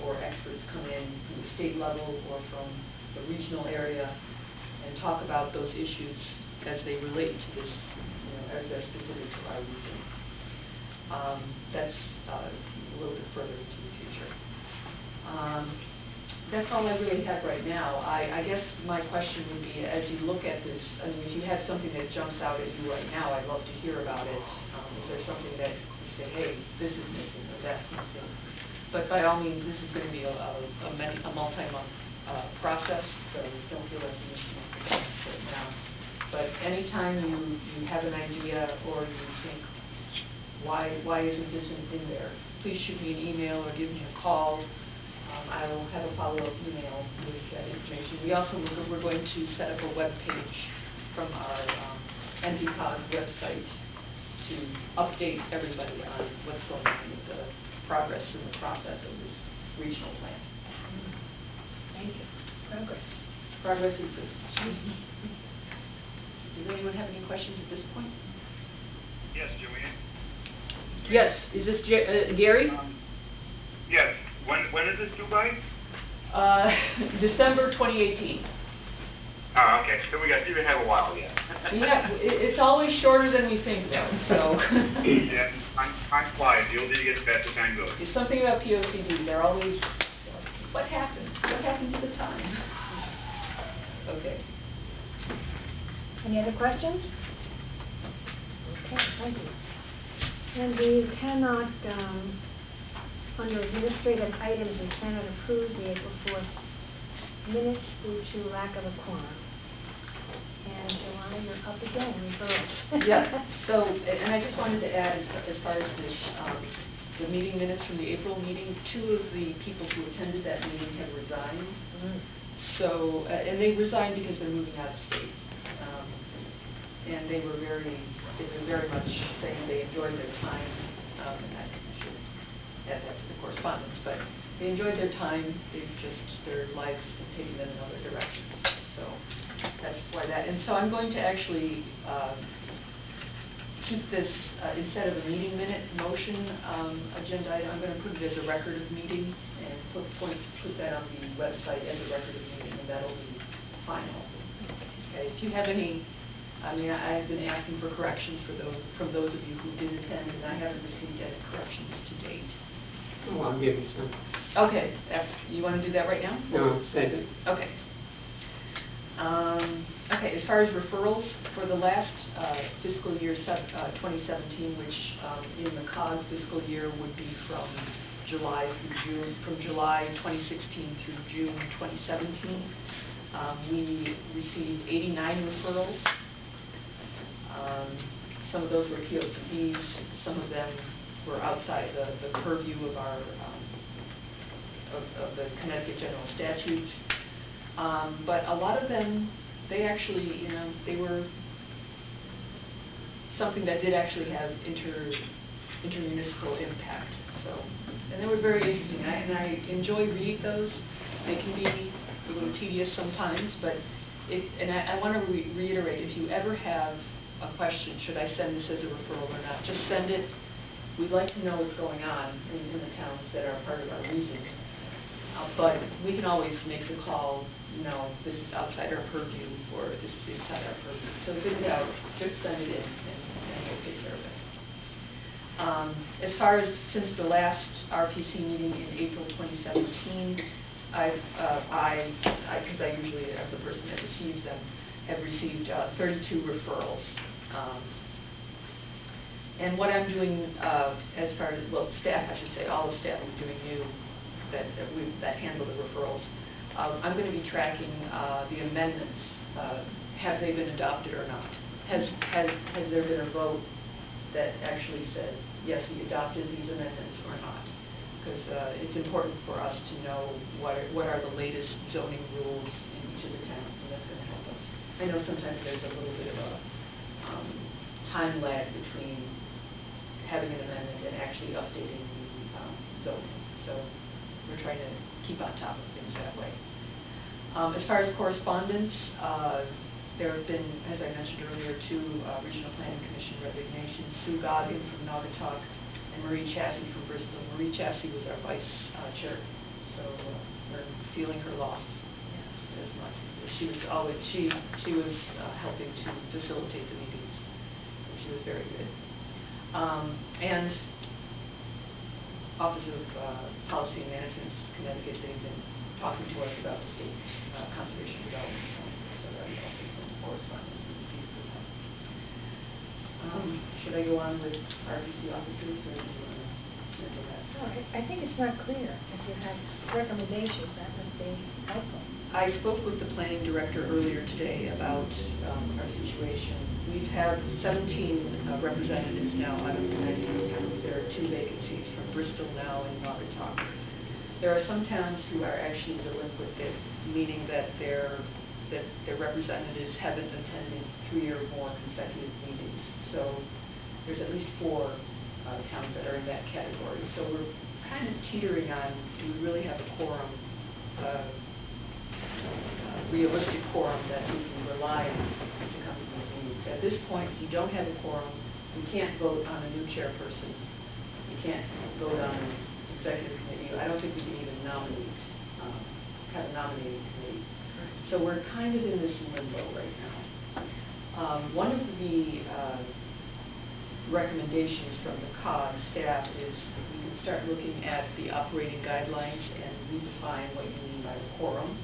or experts come in from the state level or from the regional area and talk about those issues as they relate to this, as they're specific to our region. That's a little bit further into the future. That's all I really have right now. I guess my question would be, as you look at this, I mean, if you have something that jumps out at you right now, I'd love to hear about it. Is there something that you say, hey, this is missing or that's missing? But by all means, this is going to be a multi-month process, so don't feel like you need to make the comments right now. But anytime you have an idea or you think, why isn't this in there, please shoot me an email or give me a call. I will have a follow-up email with that information. We're going to set up a web page from our NDCOG website to update everybody on what's going on with the progress and the process of this regional plan. Thank you. Progress. Progress is good. Does anyone have any questions at this point? Yes, Joanne? Yes. Is this Gary? Yes. When is this due by? December 2018. Oh, okay. So we have a while yet. Yeah, it's always shorter than we think, though. So. Yeah, time flies. The older you get, the faster time goes. It's something about POCDs. They're always, what happened? What happened to the time? Okay. Any other questions? Okay, thank you. And we cannot, under administrative items, we cannot approve the April 4th minutes due to lack of a quorum. And Joanna, you're up again, referrals. Yeah. So, and I just wanted to add, as far as this, the meeting minutes from the April meeting, 2 of the people who attended that meeting have resigned. Mm. So, and they resigned because they're moving out of state. And they were very much saying they enjoyed their time, and I should add that to the correspondence, but they enjoyed their time. Their lives have taken them in other directions. So that's why that. And so I'm going to actually keep this, instead of a meeting minute motion agenda item, I'm going to put it as a record of meeting and put that on the website as a record of meeting, and that'll be final. Okay. If you have any, I mean, I've been asking for corrections from those of you who did attend, and I haven't received any corrections to date. Oh, I'll give you some. Okay. You want to do that right now? No, save it. Okay. Okay, as far as referrals, for the last fiscal year 2017, which in the CoG fiscal year would be from July through June, from July 2016 through June 2017. We received 89 referrals. Some of those were POCDs, some of them were outside the purview of our of the Connecticut General Statutes. But a lot of them, they actually, they were something that did actually have intermunicipal impact. So, and they were very interesting. And I enjoy reading those. They can be a little tedious sometimes, but I want to reiterate, if you ever have a question, should I send this as a referral or not, just send it. We'd like to know what's going on in the towns that are part of our region. But we can always make the call, no, this is outside our purview, or this is inside our purview. So if it's out, just send it in, and we'll take care of it. As far as since the last RPC meeting in April 2017, because I usually am the person that receives them, have received 32 referrals. And what I'm doing as far as, well, staff, I should say, all the staff is doing new that handle the referrals. I'm going to be tracking the amendments. Have they been adopted or not? Has there been a vote that actually said, yes, we adopted these amendments or not? Because it's important for us to know what are the latest zoning rules in each of the towns, and that's going to help us. I know sometimes there's a little bit of a time lag between having an amendment and actually updating the zoning. So we're trying to keep on top of things that way. As far as correspondence, there have been, as I mentioned earlier, 2 Regional Planning Commission resignations, Sue Goggin from Naugatuck and Marie Chassie from Bristol. Marie Chassie was our vice chair, so we're feeling her loss as much. She was helping to facilitate the meetings, so she was very good. And Office of Policy and Management, Connecticut, they've been talking to us about the state conservation development plan, so that's also some correspondence we received for that. Should I go on with RPC officers, or do you want to handle that? No, I think it's not clear. If you have recommendations, that would be helpful. I spoke with the planning director earlier today about our situation. We have 17 representatives now out of the 19 towns. There are 2 vacancies from Bristol now and Naugatuck. There are some towns who are actually delinquent, meaning that their representatives haven't attended 3 or more consecutive meetings. So there's at least 4 towns that are in that category. So we're kind of teetering on, do we really have a quorum, realistic quorum that we can rely on to come to these meetings. At this point, if you don't have a quorum, you can't vote on a new chairperson. You can't vote on an executive committee. I don't think we can even nominate, have a nominating committee. So we're kind of in this limbo right now. One of the recommendations from the CoG staff is we can start looking at the operating guidelines and redefine what you mean by a quorum.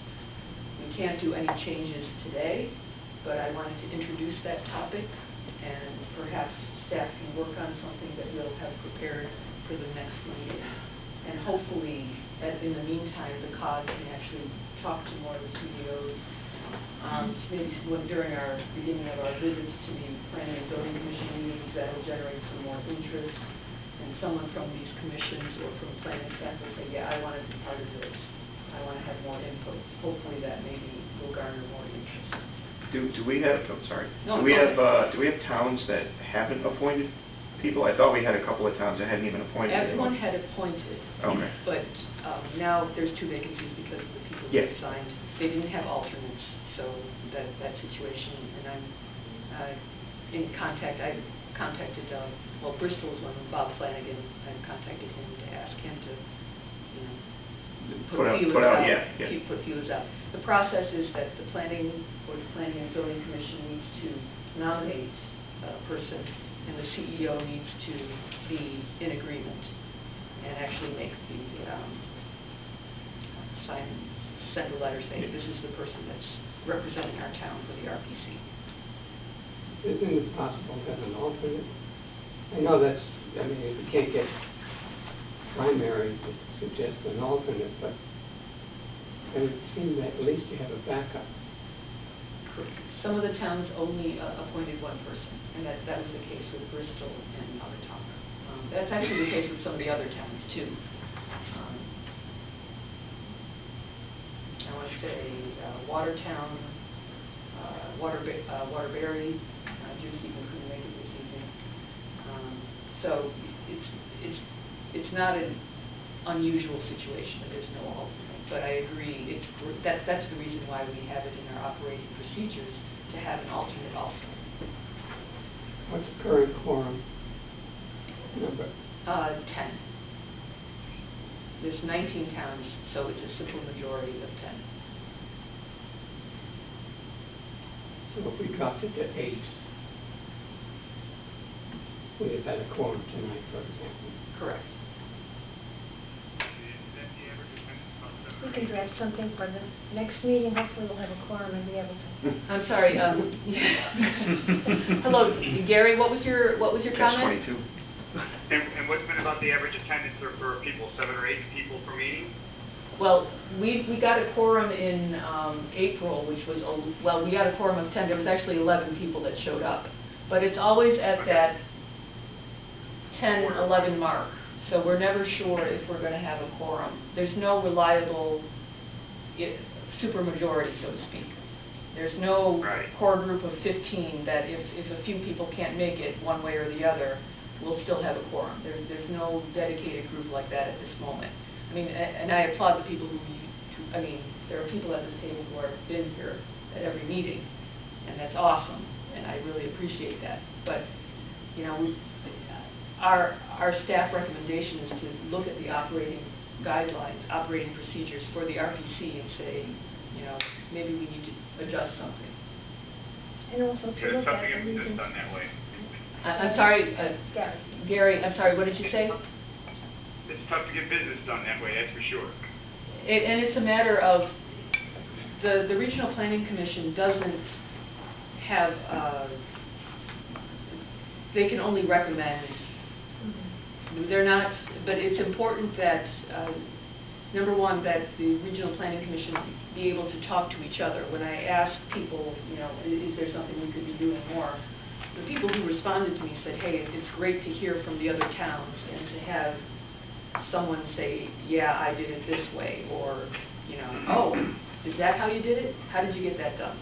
We can't do any changes today, but I wanted to introduce that topic, and perhaps staff can work on something that we'll have prepared for the next meeting. And hopefully, in the meantime, the CoG can actually talk to more of the CEOs. Maybe during our beginning of our visits to the Planning and Zoning Commission meetings, that will generate some more interest. And someone from these commissions or from planning staff will say, yeah, I want to be part of this. I want to have more input. Hopefully that maybe will garner more interest. Do we have, sorry. No, do we have towns that haven't appointed people? I thought we had a couple of towns that hadn't even appointed Everyone anyone. had appointed. Okay. But now there's 2 vacancies because of the people who resigned. They didn't have alternates, so that situation. And I'm in contact. I contacted, well, Bristol was one, Bob Flanagan. I contacted him to ask him to, put feelers out. The process is that the Planning and Zoning Commission needs to nominate a person, and the CEO needs to be in agreement and actually make the send a letter saying this is the person that's representing our town for the RPC. Isn't it possible to have an alternate? I know that's, I mean, if you can't get primary, just to suggest an alternate, but it would seem that at least you have a backup. Some of the towns only appointed one person, and that was the case with Bristol and Naugatuck. That's actually the case with some of the other towns, too. I want to say Watertown, Waterbury, Jim Seaman couldn't make it this evening. So it's not an unusual situation that there's no alternate. But I agree, that's the reason why we have it in our operating procedures, to have an alternate also. What's the current quorum number? 10. There's 19 towns, so it's a simple majority of 10. So if we dropped it to 8, we'd have had a quorum tonight, for example. Correct. We can draft something for the next meeting. Hopefully we'll have a quorum and be able to. I'm sorry. Hello, Gary. What was your comment? Catch-22. And what's been about the average attendance for people, 7 or 8 people per meeting? Well, we got a quorum in April, which was, we got a quorum of 10. There was actually 11 people that showed up. But it's always at that 10, 11 mark. So we're never sure if we're going to have a quorum. There's no reliable supermajority, so to speak. There's no core group of 15 that if a few people can't make it one way or the other, we'll still have a quorum. There's no dedicated group like that at this moment. I mean, and I applaud the people there are people at this table who have been here at every meeting, and that's awesome, and I really appreciate that. But, you know, our staff recommendation is to look at the operating guidelines, operating procedures for the RPC and say, you know, maybe we need to adjust something. And also to look at the reasons. Done that way. I'm sorry, Gary, I'm sorry, what did you say? It's tough to get business done that way, that's for sure. And it's a matter of the Regional Planning Commission doesn't have, they can only recommend. They're not, but it's important that, number one, that the Regional Planning Commission be able to talk to each other. When I ask people, you know, is there something we could be doing more, the people who responded to me said, hey, it's great to hear from the other towns and to have someone say, yeah, I did it this way, or, you know, oh, is that how you did it? How did you get that done?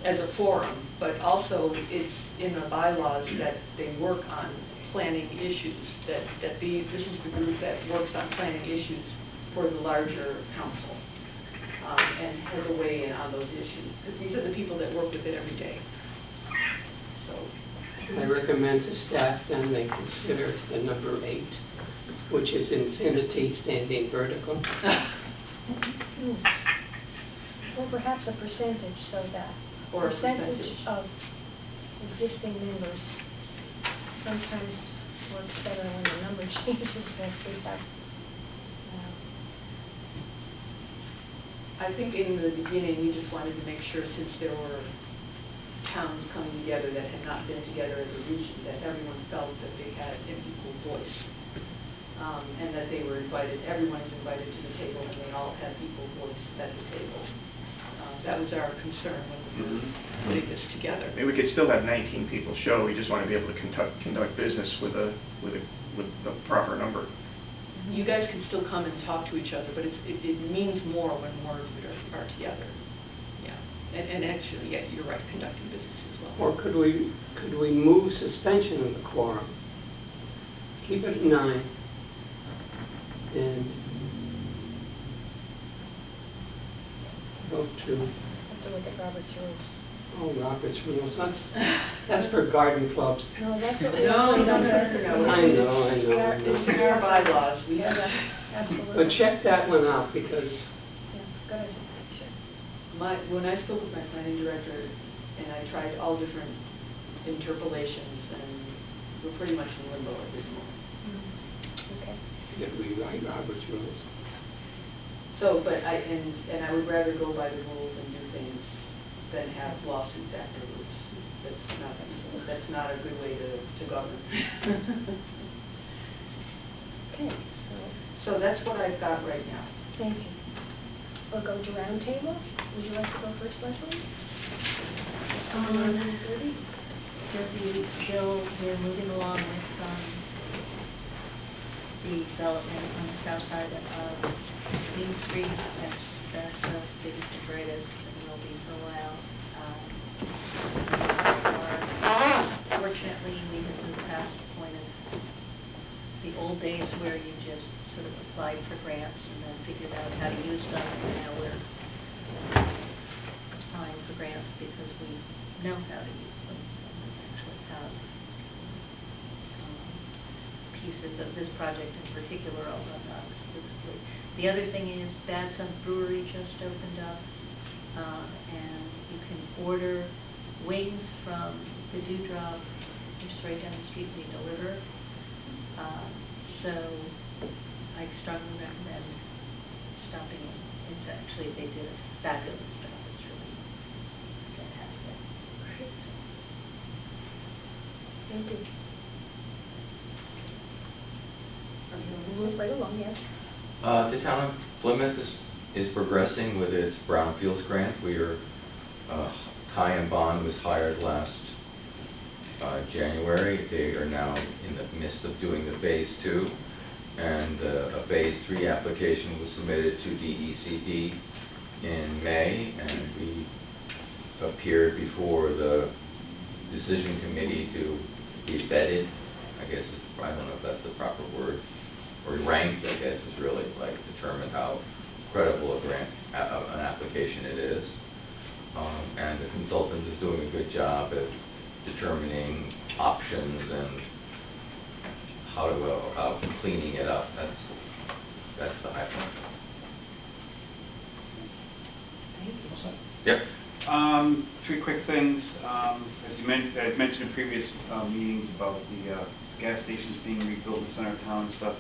As a forum, but also it's in the bylaws that they work on planning issues, that this is the group that works on planning issues for the larger council and has a weigh in on those issues. Because these are the people that work with it every day. So I recommend to staff then they consider the number 8, which is infinity standing vertical. Or perhaps a percentage, so that or percentage of existing members sometimes works better when the number changes as we have. I think in the beginning we just wanted to make sure, since there were towns coming together that had not been together as a region, that everyone felt that they had an equal voice, and that they were invited, everyone's invited to the table, and they all have equal voice at the table. That was our concern when we were putting this together. Maybe we could still have 19 people show. We just want to be able to conduct business with the proper number. You guys can still come and talk to each other, but it means more when more of you are together. Yeah, and actually, yeah, you're right, conducting business as well. Or could we move suspension of the quorum? Keep it at 9, and go to. Have to look at Robert's rules. Oh, Robert's rules. That's for garden clubs. No, that's what we No. I know. It's in our bylaws. We have that. Absolutely. But check that one out, because Yes, good idea. Sure. When I spoke with my planning director, and I tried all different interpolations, and we're pretty much in limbo at this moment. Okay. that we write Robert's rules. So, but I would rather go by the rules and do things than have lawsuits afterwards. That's not a good way to govern. Okay, So that's what I've got right now. thank you. We'll go to roundtable. Would you like to go first, Leslie? Um, We're moving along with the development on the south side of Main Street. That's the biggest and greatest, and will be for a while. Fortunately, we have moved past the point of the old days where you just sort of applied for grants and then figured out how to use them, and now we're applying for grants because we know how to use them. We actually have pieces of this project in particular, although not exclusively. The other thing is Bad Sons Brewery just opened up, and you can order wings from the Dewdrop, which is right down the street. They deliver. So I strongly recommend stopping in. It's actually, they did a fabulous job. It's really fantastic. Great. Thank you. Move right along, yes. The town of Plymouth is progressing with its brownfields grant. We are, Ty and Bond was hired last January. They are now in the midst of doing the phase 2, and a phase 3 application was submitted to DECD in May, and we appeared before the decision committee to be vetted. I guess I don't know if that's the proper word, or ranked. I guess is really like determine how credible a grant an application it is, and the consultant is doing a good job at determining options and how to go about cleaning it up. That's the high point. Thank you. Yep. 3 quick things. As you I've mentioned in previous meetings about the gas stations being rebuilt in the center of town and stuff.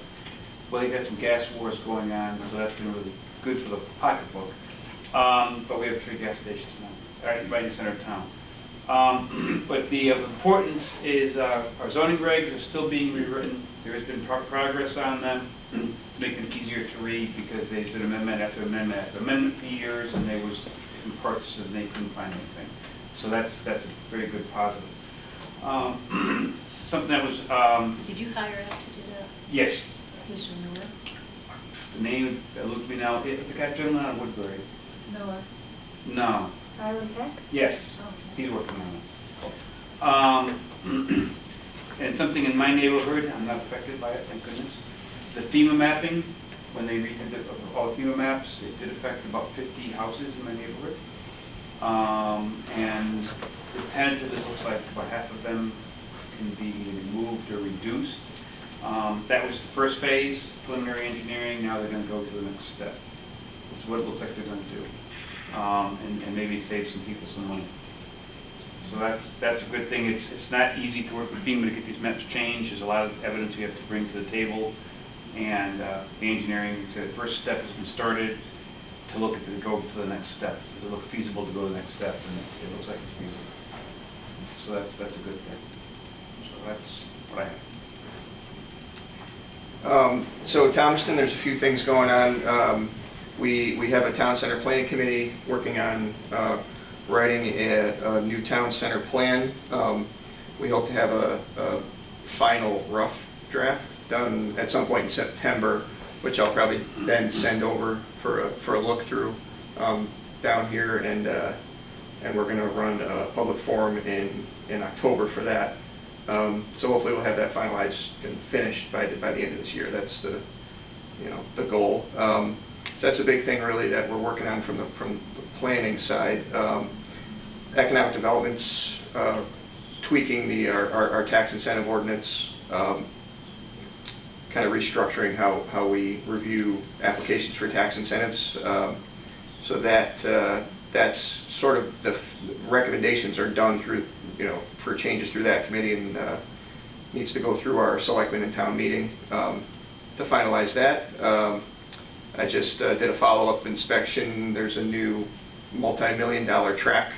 Well, they've had some gas wars going on, so that's been really good for the pocketbook. But we have 3 gas stations now, right in the center of town. But the importance is our zoning regs are still being rewritten. There has been progress on them to make them easier to read, because there's been amendment after amendment after amendment for years, and there was different parts and they couldn't find anything. So that's a very good positive. Something that was Did you hire out to do that? yes. Mr. Miller? The name eluded me now. The guy gentleman out of Woodbury. Miller. No. Hiram Tech? Yes, Oh. he's working on it. And something in my neighborhood, I'm not affected by it, thank goodness. The FEMA mapping, when they redid all the FEMA maps, it did affect about 50 houses in my neighborhood. And the tentative, it looks like about half of them can be removed or reduced. That was the first phase, preliminary engineering. Now they're going to go to the next step. This is what it looks like they're going to do. And maybe save some people some money. So that's a good thing. It's not easy to work with FEMA to get these maps changed. There's a lot of evidence you have to bring to the table, and the engineering. So the first step has been started to look at go to the next step. Does it look feasible to go to the next step? And it looks like it's feasible. So that's a good thing. So that's what I have. So Thomaston, there's a few things going on. We have a town center planning committee working on writing a new town center plan. We hope to have a final rough draft done at some point in September, which I'll probably then send over for a look through down here, and we're going to run a public forum in October for that. So hopefully we'll have that finalized and finished by the end of this year. That's the goal. So that's a big thing really that we're working on from the planning side. Economic development's tweaking our tax incentive ordinance, kind of restructuring how we review applications for tax incentives. So that's sort of the recommendations are done through, for changes through that committee, and needs to go through our selectmen and town meeting to finalize that. I just did a follow-up inspection. There's a new multi-million-dollar track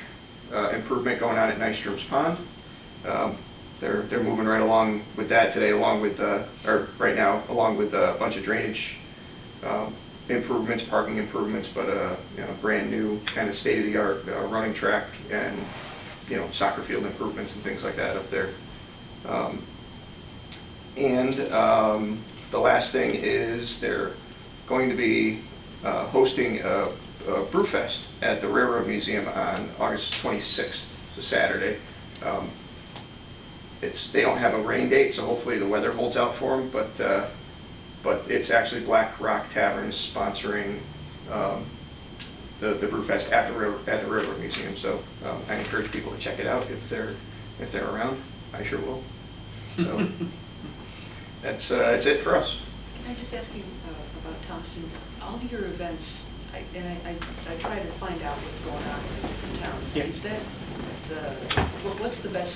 improvement going on at Nystrom's Pond. they're moving right along with that today, along with or right now, along with a bunch of drainage improvements, parking improvements, but brand new kind of state-of-the-art running track and soccer field improvements and things like that up there. The last thing is they're going to be hosting a Brewfest at the Railroad Museum on August 26th. It's a Saturday. They don't have a rain date, so hopefully the weather holds out for them. But it's actually Black Rock Taverns sponsoring the Brewfest at the Railroad Museum. So I encourage people to check it out if they're around. I sure will. So that's it for us. Can I just ask you about Thompson? All of your events, I try to find out what's going on in the different towns. Yeah. Is that what's the best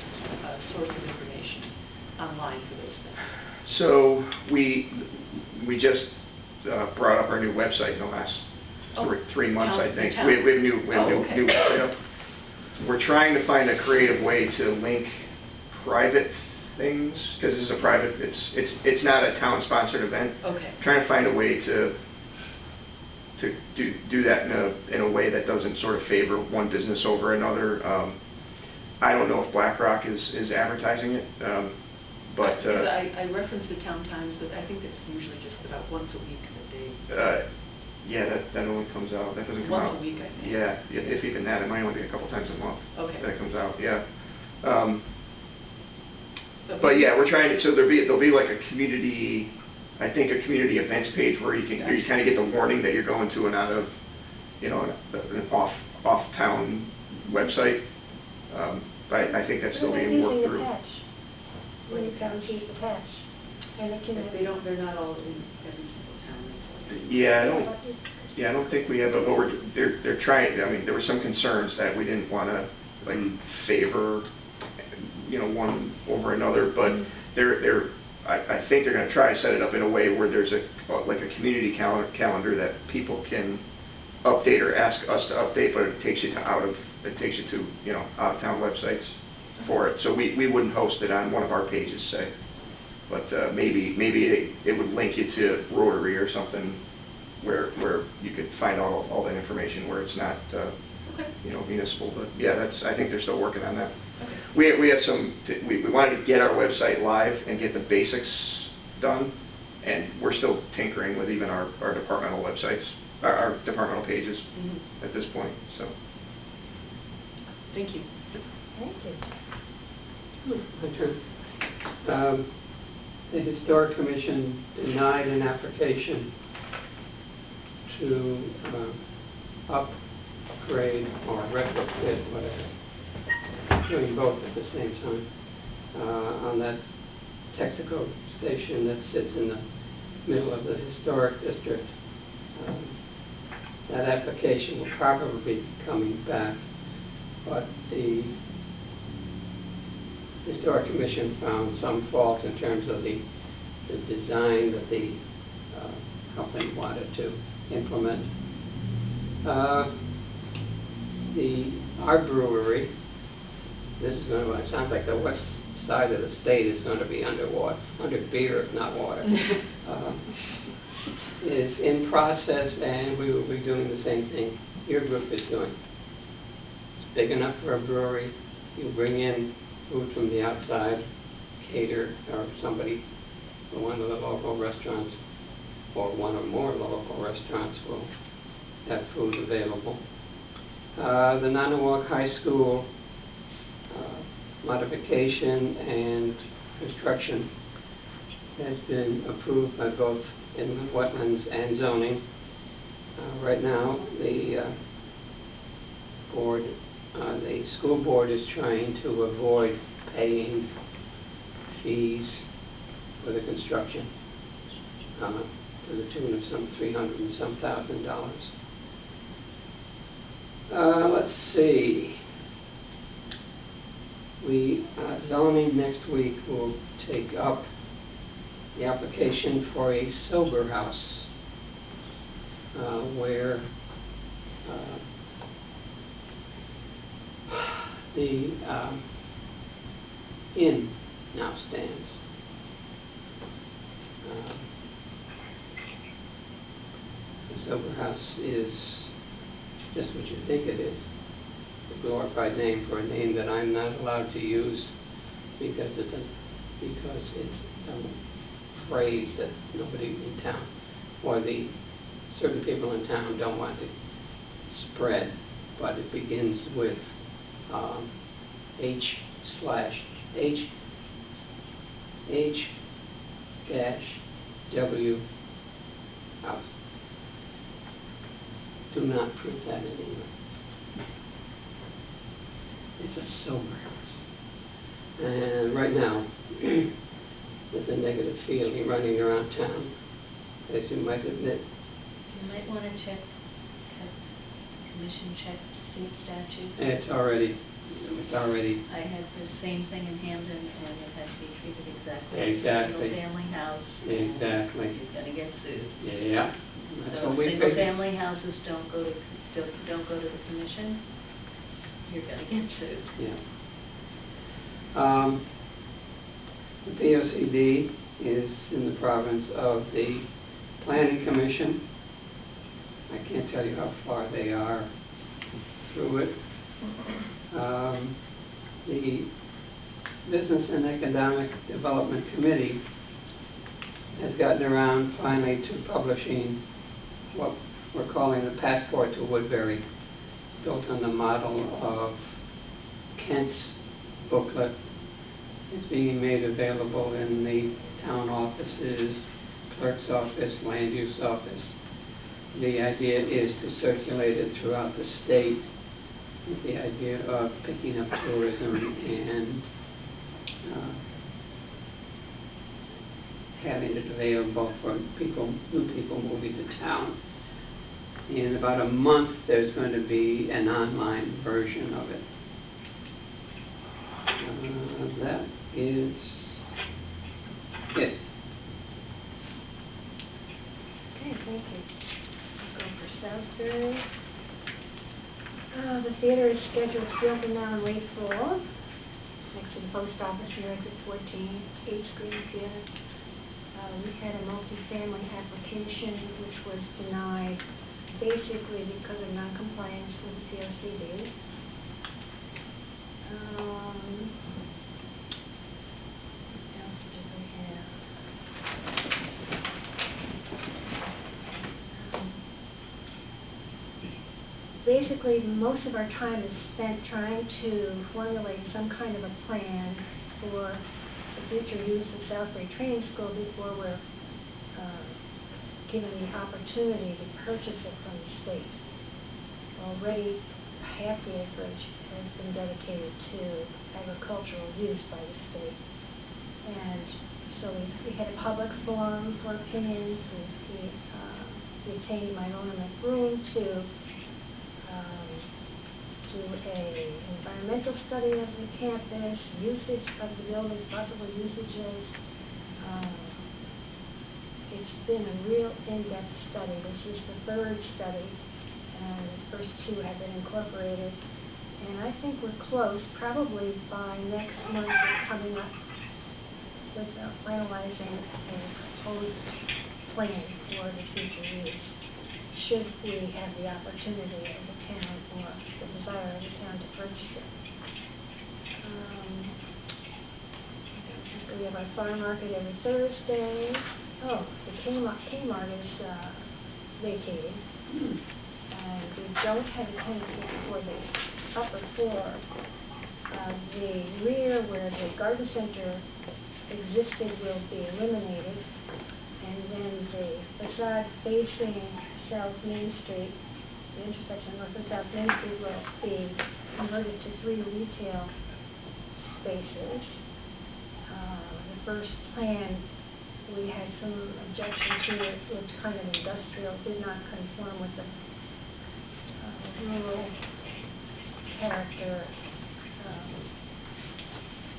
source of information online for those things? So we just brought up our new website in the last three months, I think. We have a new website up. We're trying to find a creative way to link private things, because this is a private. It's not a town-sponsored event. Okay. Trying to find a way to do that in a way that doesn't sort of favor one business over another. I don't know if BlackRock is advertising it, but I reference the Town Times, but I think it's usually just about once a week that they. Yeah, that only comes out. That doesn't come once out a week, I think. Yeah, if even that, it might only be a couple times a month. Okay. That it comes out. Yeah. But yeah, we're trying to. So there'll be like a community. I think a community events page where you kind of get the warning that you're going to an an off-town website. But I think that's still being worked through. Many towns use the patch. And it can. They're not all in every single town. Yeah, I don't think we have. But they're trying. I mean, there were some concerns that we didn't want to favor one over another, but I think they're going to try to set it up in a way where there's a community calendar that people can update or ask us to update, but it takes you to out of town websites for it. So we wouldn't host it on one of our pages, say, but maybe it would link you to Rotary or something where you could find all that information where it's not municipal. But yeah, I think they're still working on that. Okay. We have we wanted to get our website live and get the basics done, and we're still tinkering with even our departmental websites, our departmental pages at this point. So. Thank you. Thank you. My turn. The Historic Commission denied an application to upgrade or retrofit, whatever, doing both at the same time, on that Texaco station that sits in the middle of the historic district. That application will probably be coming back, but the Historic Commission found some fault in terms of the design that the company wanted to implement. Our brewery, this is going to, it sounds like the west side of the state is going to be under beer, if not water, is in process, and we will be doing the same thing your group is doing. It's big enough for a brewery. You bring in food from the outside, cater, or somebody from one of the local restaurants, or one or more local restaurants will have food available. The Naugatuck High School modification and construction has been approved by both inland wetlands and zoning. Right now, the school board is trying to avoid paying fees for the construction to the tune of some $300,000 and some thousand. Let's see. Zoning next week will take up the application for a sober house where the inn now stands. The Silver House is just what you think it is, a glorified name for a name that I'm not allowed to use because it's a phrase that nobody in town or the certain people in town don't want to spread, but it begins with H dash W house. Do not print that anywhere. It's a silver house. And right now, there's a negative feeling running around town, as you might admit. You might want to have commission check state statutes. It's already. I had the same thing in Hamden, and it had to be treated exactly. Exactly. Single-family house. Exactly. You're going to get sued. Yeah. That's So what we single-family houses don't go to the commission. You're going to get sued. Yeah. The POCD is in the province of the Planning Commission. I can't tell you how far they are through it. The Business and Economic Development Committee has gotten around finally to publishing what we're calling the Passport to Woodbury. It's built on the model of Kent's booklet. It's being made available in the town offices, clerk's office, land use office. The idea is to circulate it throughout the state with the idea of picking up tourism and having it available for new people moving to town. In about a month, there's going to be an online version of it. That is it. Okay, thank you. I'll go for Southbury. The theater is scheduled to be open now on late fall, next to the post office near exit 14, 8-screen theater. We had a multifamily application which was denied basically because of noncompliance with the POCD. What else did we have? Basically, most of our time is spent trying to formulate some kind of a plan for the future use of Southbury Training School before we're given the opportunity to purchase it from the state. Already, half the acreage has been dedicated to agricultural use by the state. And so we had a public forum for opinions. We retained Mylona McBroom to do an environmental study of the campus, usage of the buildings, possible usages. It's been a real in-depth study. This is the third study, and the first two have been incorporated. And I think we're close. Probably by next month we're coming up with finalizing a proposed plan for the future use, should we have the opportunity as a town or the desire of the town to purchase it. We have our farm market every Thursday. Oh, the Kmart is vacating. And we don't have a tenant yet for the upper floor. The rear, where the garden center existed, will be eliminated. And then the facade facing South Main Street, the intersection of North and South Main Street, will be converted to 3 retail spaces. The first plan, we had some objection to it. It looked kind of industrial, did not conform with the rural character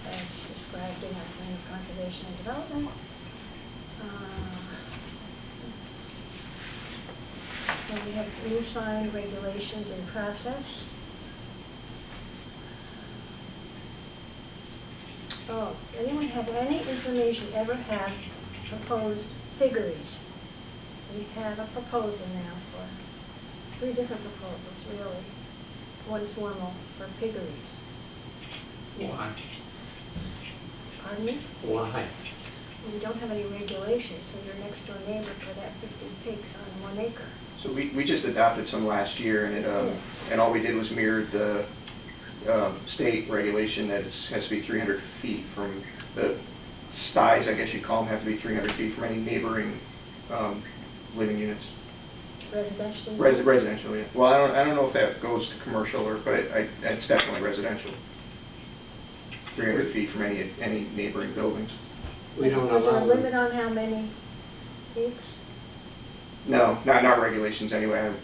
as described in our plan of conservation and development. And we have new sign regulations in process. Oh, anyone have any information, ever have proposed piggeries? We have a proposal now for 3 different proposals, really. One formal for piggeries. Why? Pardon me? Why? We don't have any regulations, so your next door neighbor could have 50 pigs on 1 acre. So we just adopted some last year, and and all we did was mirrored the state regulation that it has to be 300 feet from the sties, I guess you'd call them, have to be 300 feet from any neighboring living units. Residential? Residential, yeah. Well, I don't know if that goes to commercial, but it's definitely residential. 300 feet from any neighboring buildings. We don't Is there a allow limit them. on how many pigs? No, not in our regulations anyway.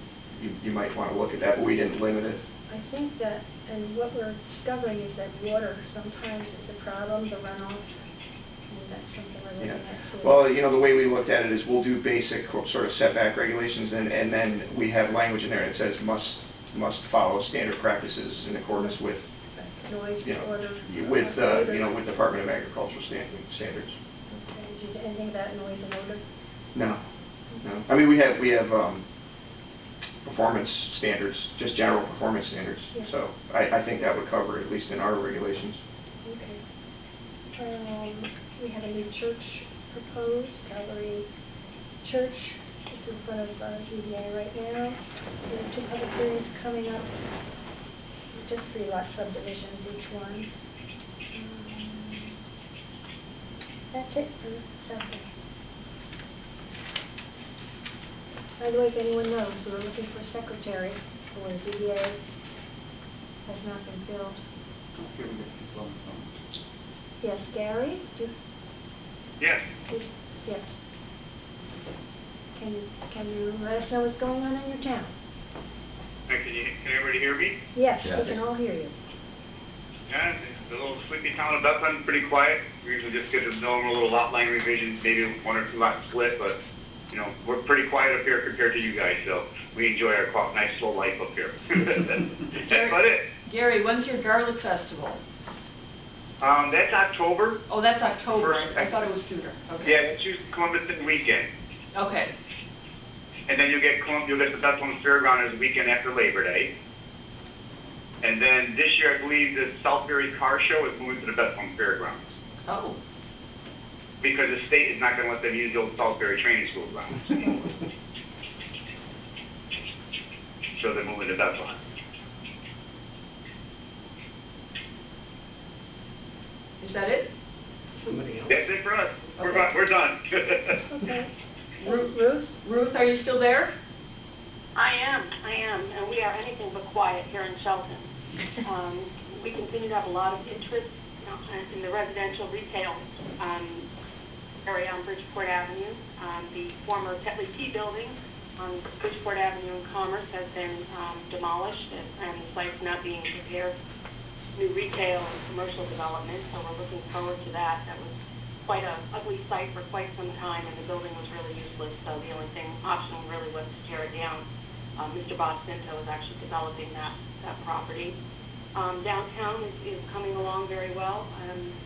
You might want to look at that, but we didn't limit it. I think that, and what we're discovering is that water sometimes is a problem, the runoff. And that's something we're looking Yeah. at. So Well, the way we looked at it is we'll do basic sort of setback regulations, and then we have language in there that says must follow standard practices in accordance with, noise, order. with odor. with Department of Agricultural standards. Okay. Did you do anything about noise and odor? No. I mean, we have performance standards, just general performance standards. Yeah. So I think that would cover it, at least in our regulations. Okay. We have a new church proposed, Calvary Church. It's in front of ZBA right now. We have 2 public hearings coming up. Just 3 lot subdivisions, each one. That's it for Saturday. By the way, if anyone knows, we were looking for a secretary for ZBA. Has not been filled. Okay, we got people on the phone. Yes, Gary? Yes. Yes. Can you let us know what's going on in your town? Can everybody hear me? Yes, Yes. we can all hear you. Yeah, the little sleepy town of Bethlehem, pretty quiet. We usually just get a normal little lot line revision, maybe 1 or 2 lot split, but, we're pretty quiet up here compared to you guys, so we enjoy our nice slow life up here. That's about it. Gary, when's your Garlic Festival? That's October. Oh, that's October. First- I thought it was sooner. Okay. Yeah, it's usually Columbus Day weekend. Okay. And then you'll get the Bethlehem Fairground as a weekend after Labor Day. And then this year, I believe the Southbury Car Show is moving to the Bethlehem Fairgrounds. Oh. Because the state is not going to let them use the old Southbury Training School grounds. So they're moving to Bethlehem. Is that it? Somebody else. That's it for us. Okay. We're done. Okay. Ruth? Ruth, are you still there? I am, and we are anything but quiet here in Shelton. We continue to have a lot of interest in the residential retail area on Bridgeport Avenue. The former Tetley Tea building on Bridgeport Avenue in Commerce has been demolished, and the site's now being prepared for new retail and commercial development, so we're looking forward to that. That was quite an ugly site for quite some time, and the building was really useless, so the only option really was to tear it down. Mr. Bostinto is actually developing that property. Downtown is coming along very well.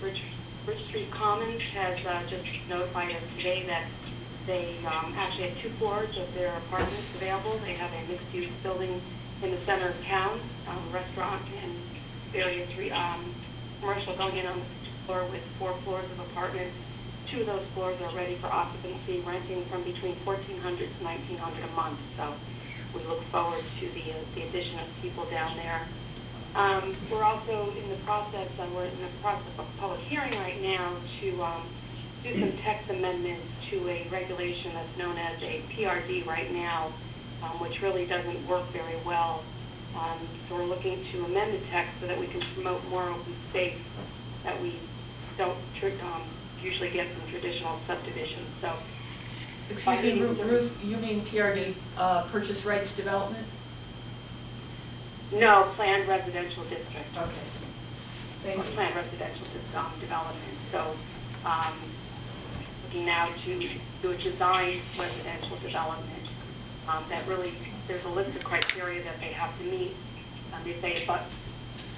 Bridge Street Commons has just notified us today that they actually have 2 floors of their apartments available. They have a mixed-use building in the center of town, restaurant and various commercial going in on the floor with 4 floors of apartments. 2 of those floors are ready for occupancy, renting from between $1,400 to $1,900 a month. So we look forward to the addition of people down there. We're also in the process of a public hearing right now to do some text amendments to a regulation that's known as a PRD right now, which really doesn't work very well. So we're looking to amend the text so that we can promote more open space that we don't usually get from traditional subdivisions. So, Excuse me, Ruth, you mean PRD, purchase rights development? no, planned residential district. Okay. Thank you. Planned residential development. So, looking now to do a design residential development. That really, there's a list of criteria that they have to meet. They say about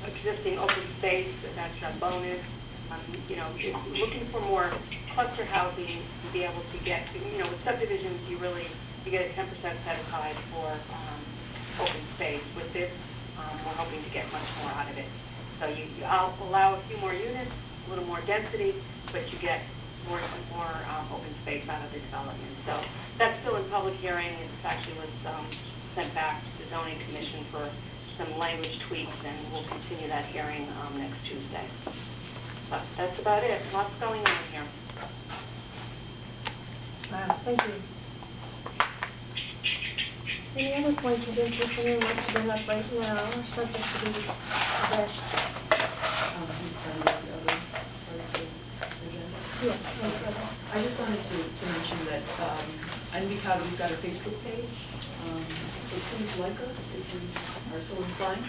existing open space, that's a bonus. looking for more cluster housing to be able to get to, with subdivisions, you get a 10% set aside for open space. With this, we're hoping to get much more out of it. So I'll allow a few more units, a little more density, but you get more open space out of the development. So that's still in public hearing. It actually was sent back to the zoning commission for some language tweaks, and we'll continue that hearing next Tuesday. But that's about it. Lots going on here. Wow, thank you. Any other points of interest anyone wants to bring up right now, or subject to be addressed? Yes. I just wanted to mention that NBCOG, we've got a Facebook page, so please like us if you are so inclined.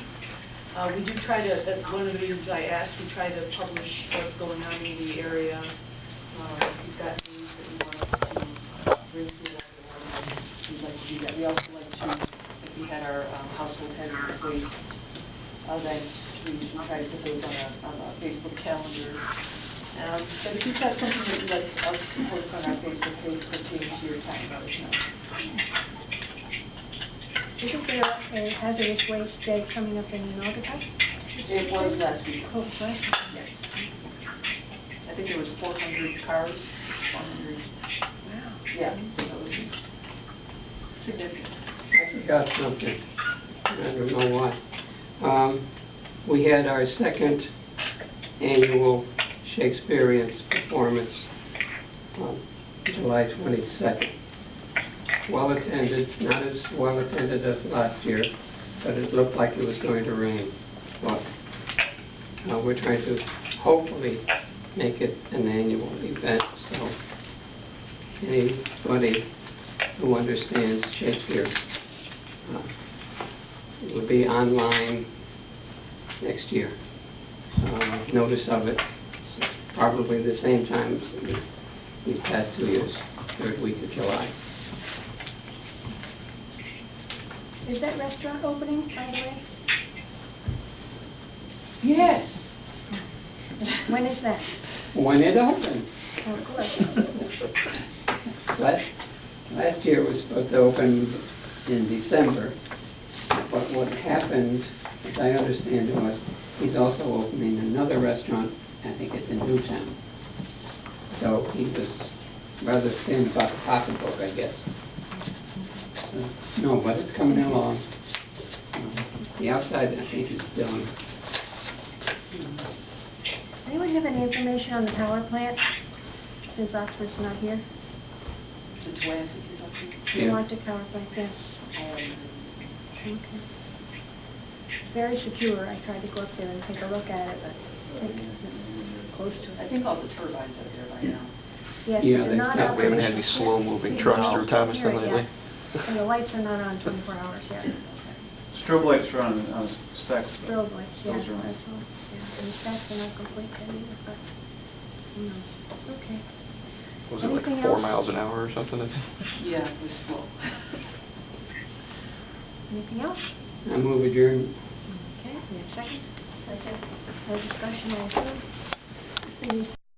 We do try to, that's one of the reasons I asked, we try to publish what's going on in the area. We've got news that we want us to bring to the we'd like to do that. We also like to, if we had our household hazardous waste event, we try to put those on a Facebook calendar. But if you've got something that you'd like us to post on our Facebook page pertaining to your town, let us know. Isn't there a hazardous waste day coming up in Naugatuck? It was last week. Oh, it's last week. Yes. I think there was 400 cars, 100. Wow. Yeah, so it was significant. I forgot something. I don't know what. We had our second annual Shakespearean performance on July 22nd. Well attended, not as well attended as last year, but it looked like it was going to rain. But we're trying to hopefully make it an annual event, so anybody who understands Shakespeare will be online next year. Notice of it, probably the same time as these past 2 years, third week of July. Is that restaurant opening, by the way? Yes. When is that? When it opened. Oh, of course. Last year was supposed to open in December, but what happened, as I understand it, was he's also opening another restaurant, I think it's in Newtown. So he was rather thin about the pocketbook, I guess. So, no, but it's coming along. The outside, I think, is done. Anyone have any information on the power plant, since Oxford's not here? The Twins, if you're lucky. The Yeah. electric power plant, yes. Okay. It's very secure. I tried to go up there and take a look at it, but I think it's close to it. I think all the turbines are there by now. Yes, Yeah, but they're they've not got- We haven't had any operational. slow-moving trucks through Thomaston Here lately. yet. And the lights are not on 24 hours yet. Strobe lights are on stacks. Strobe lights, yeah, Those are on. that's all. Yeah, and the stacks are not complete yet either, but who knows? Okay. Was it like Anything 4 else? miles an hour or something? Yeah, it was slow. Anything else? I move adjourned. Okay, we have a second? Second. No discussion, I assume?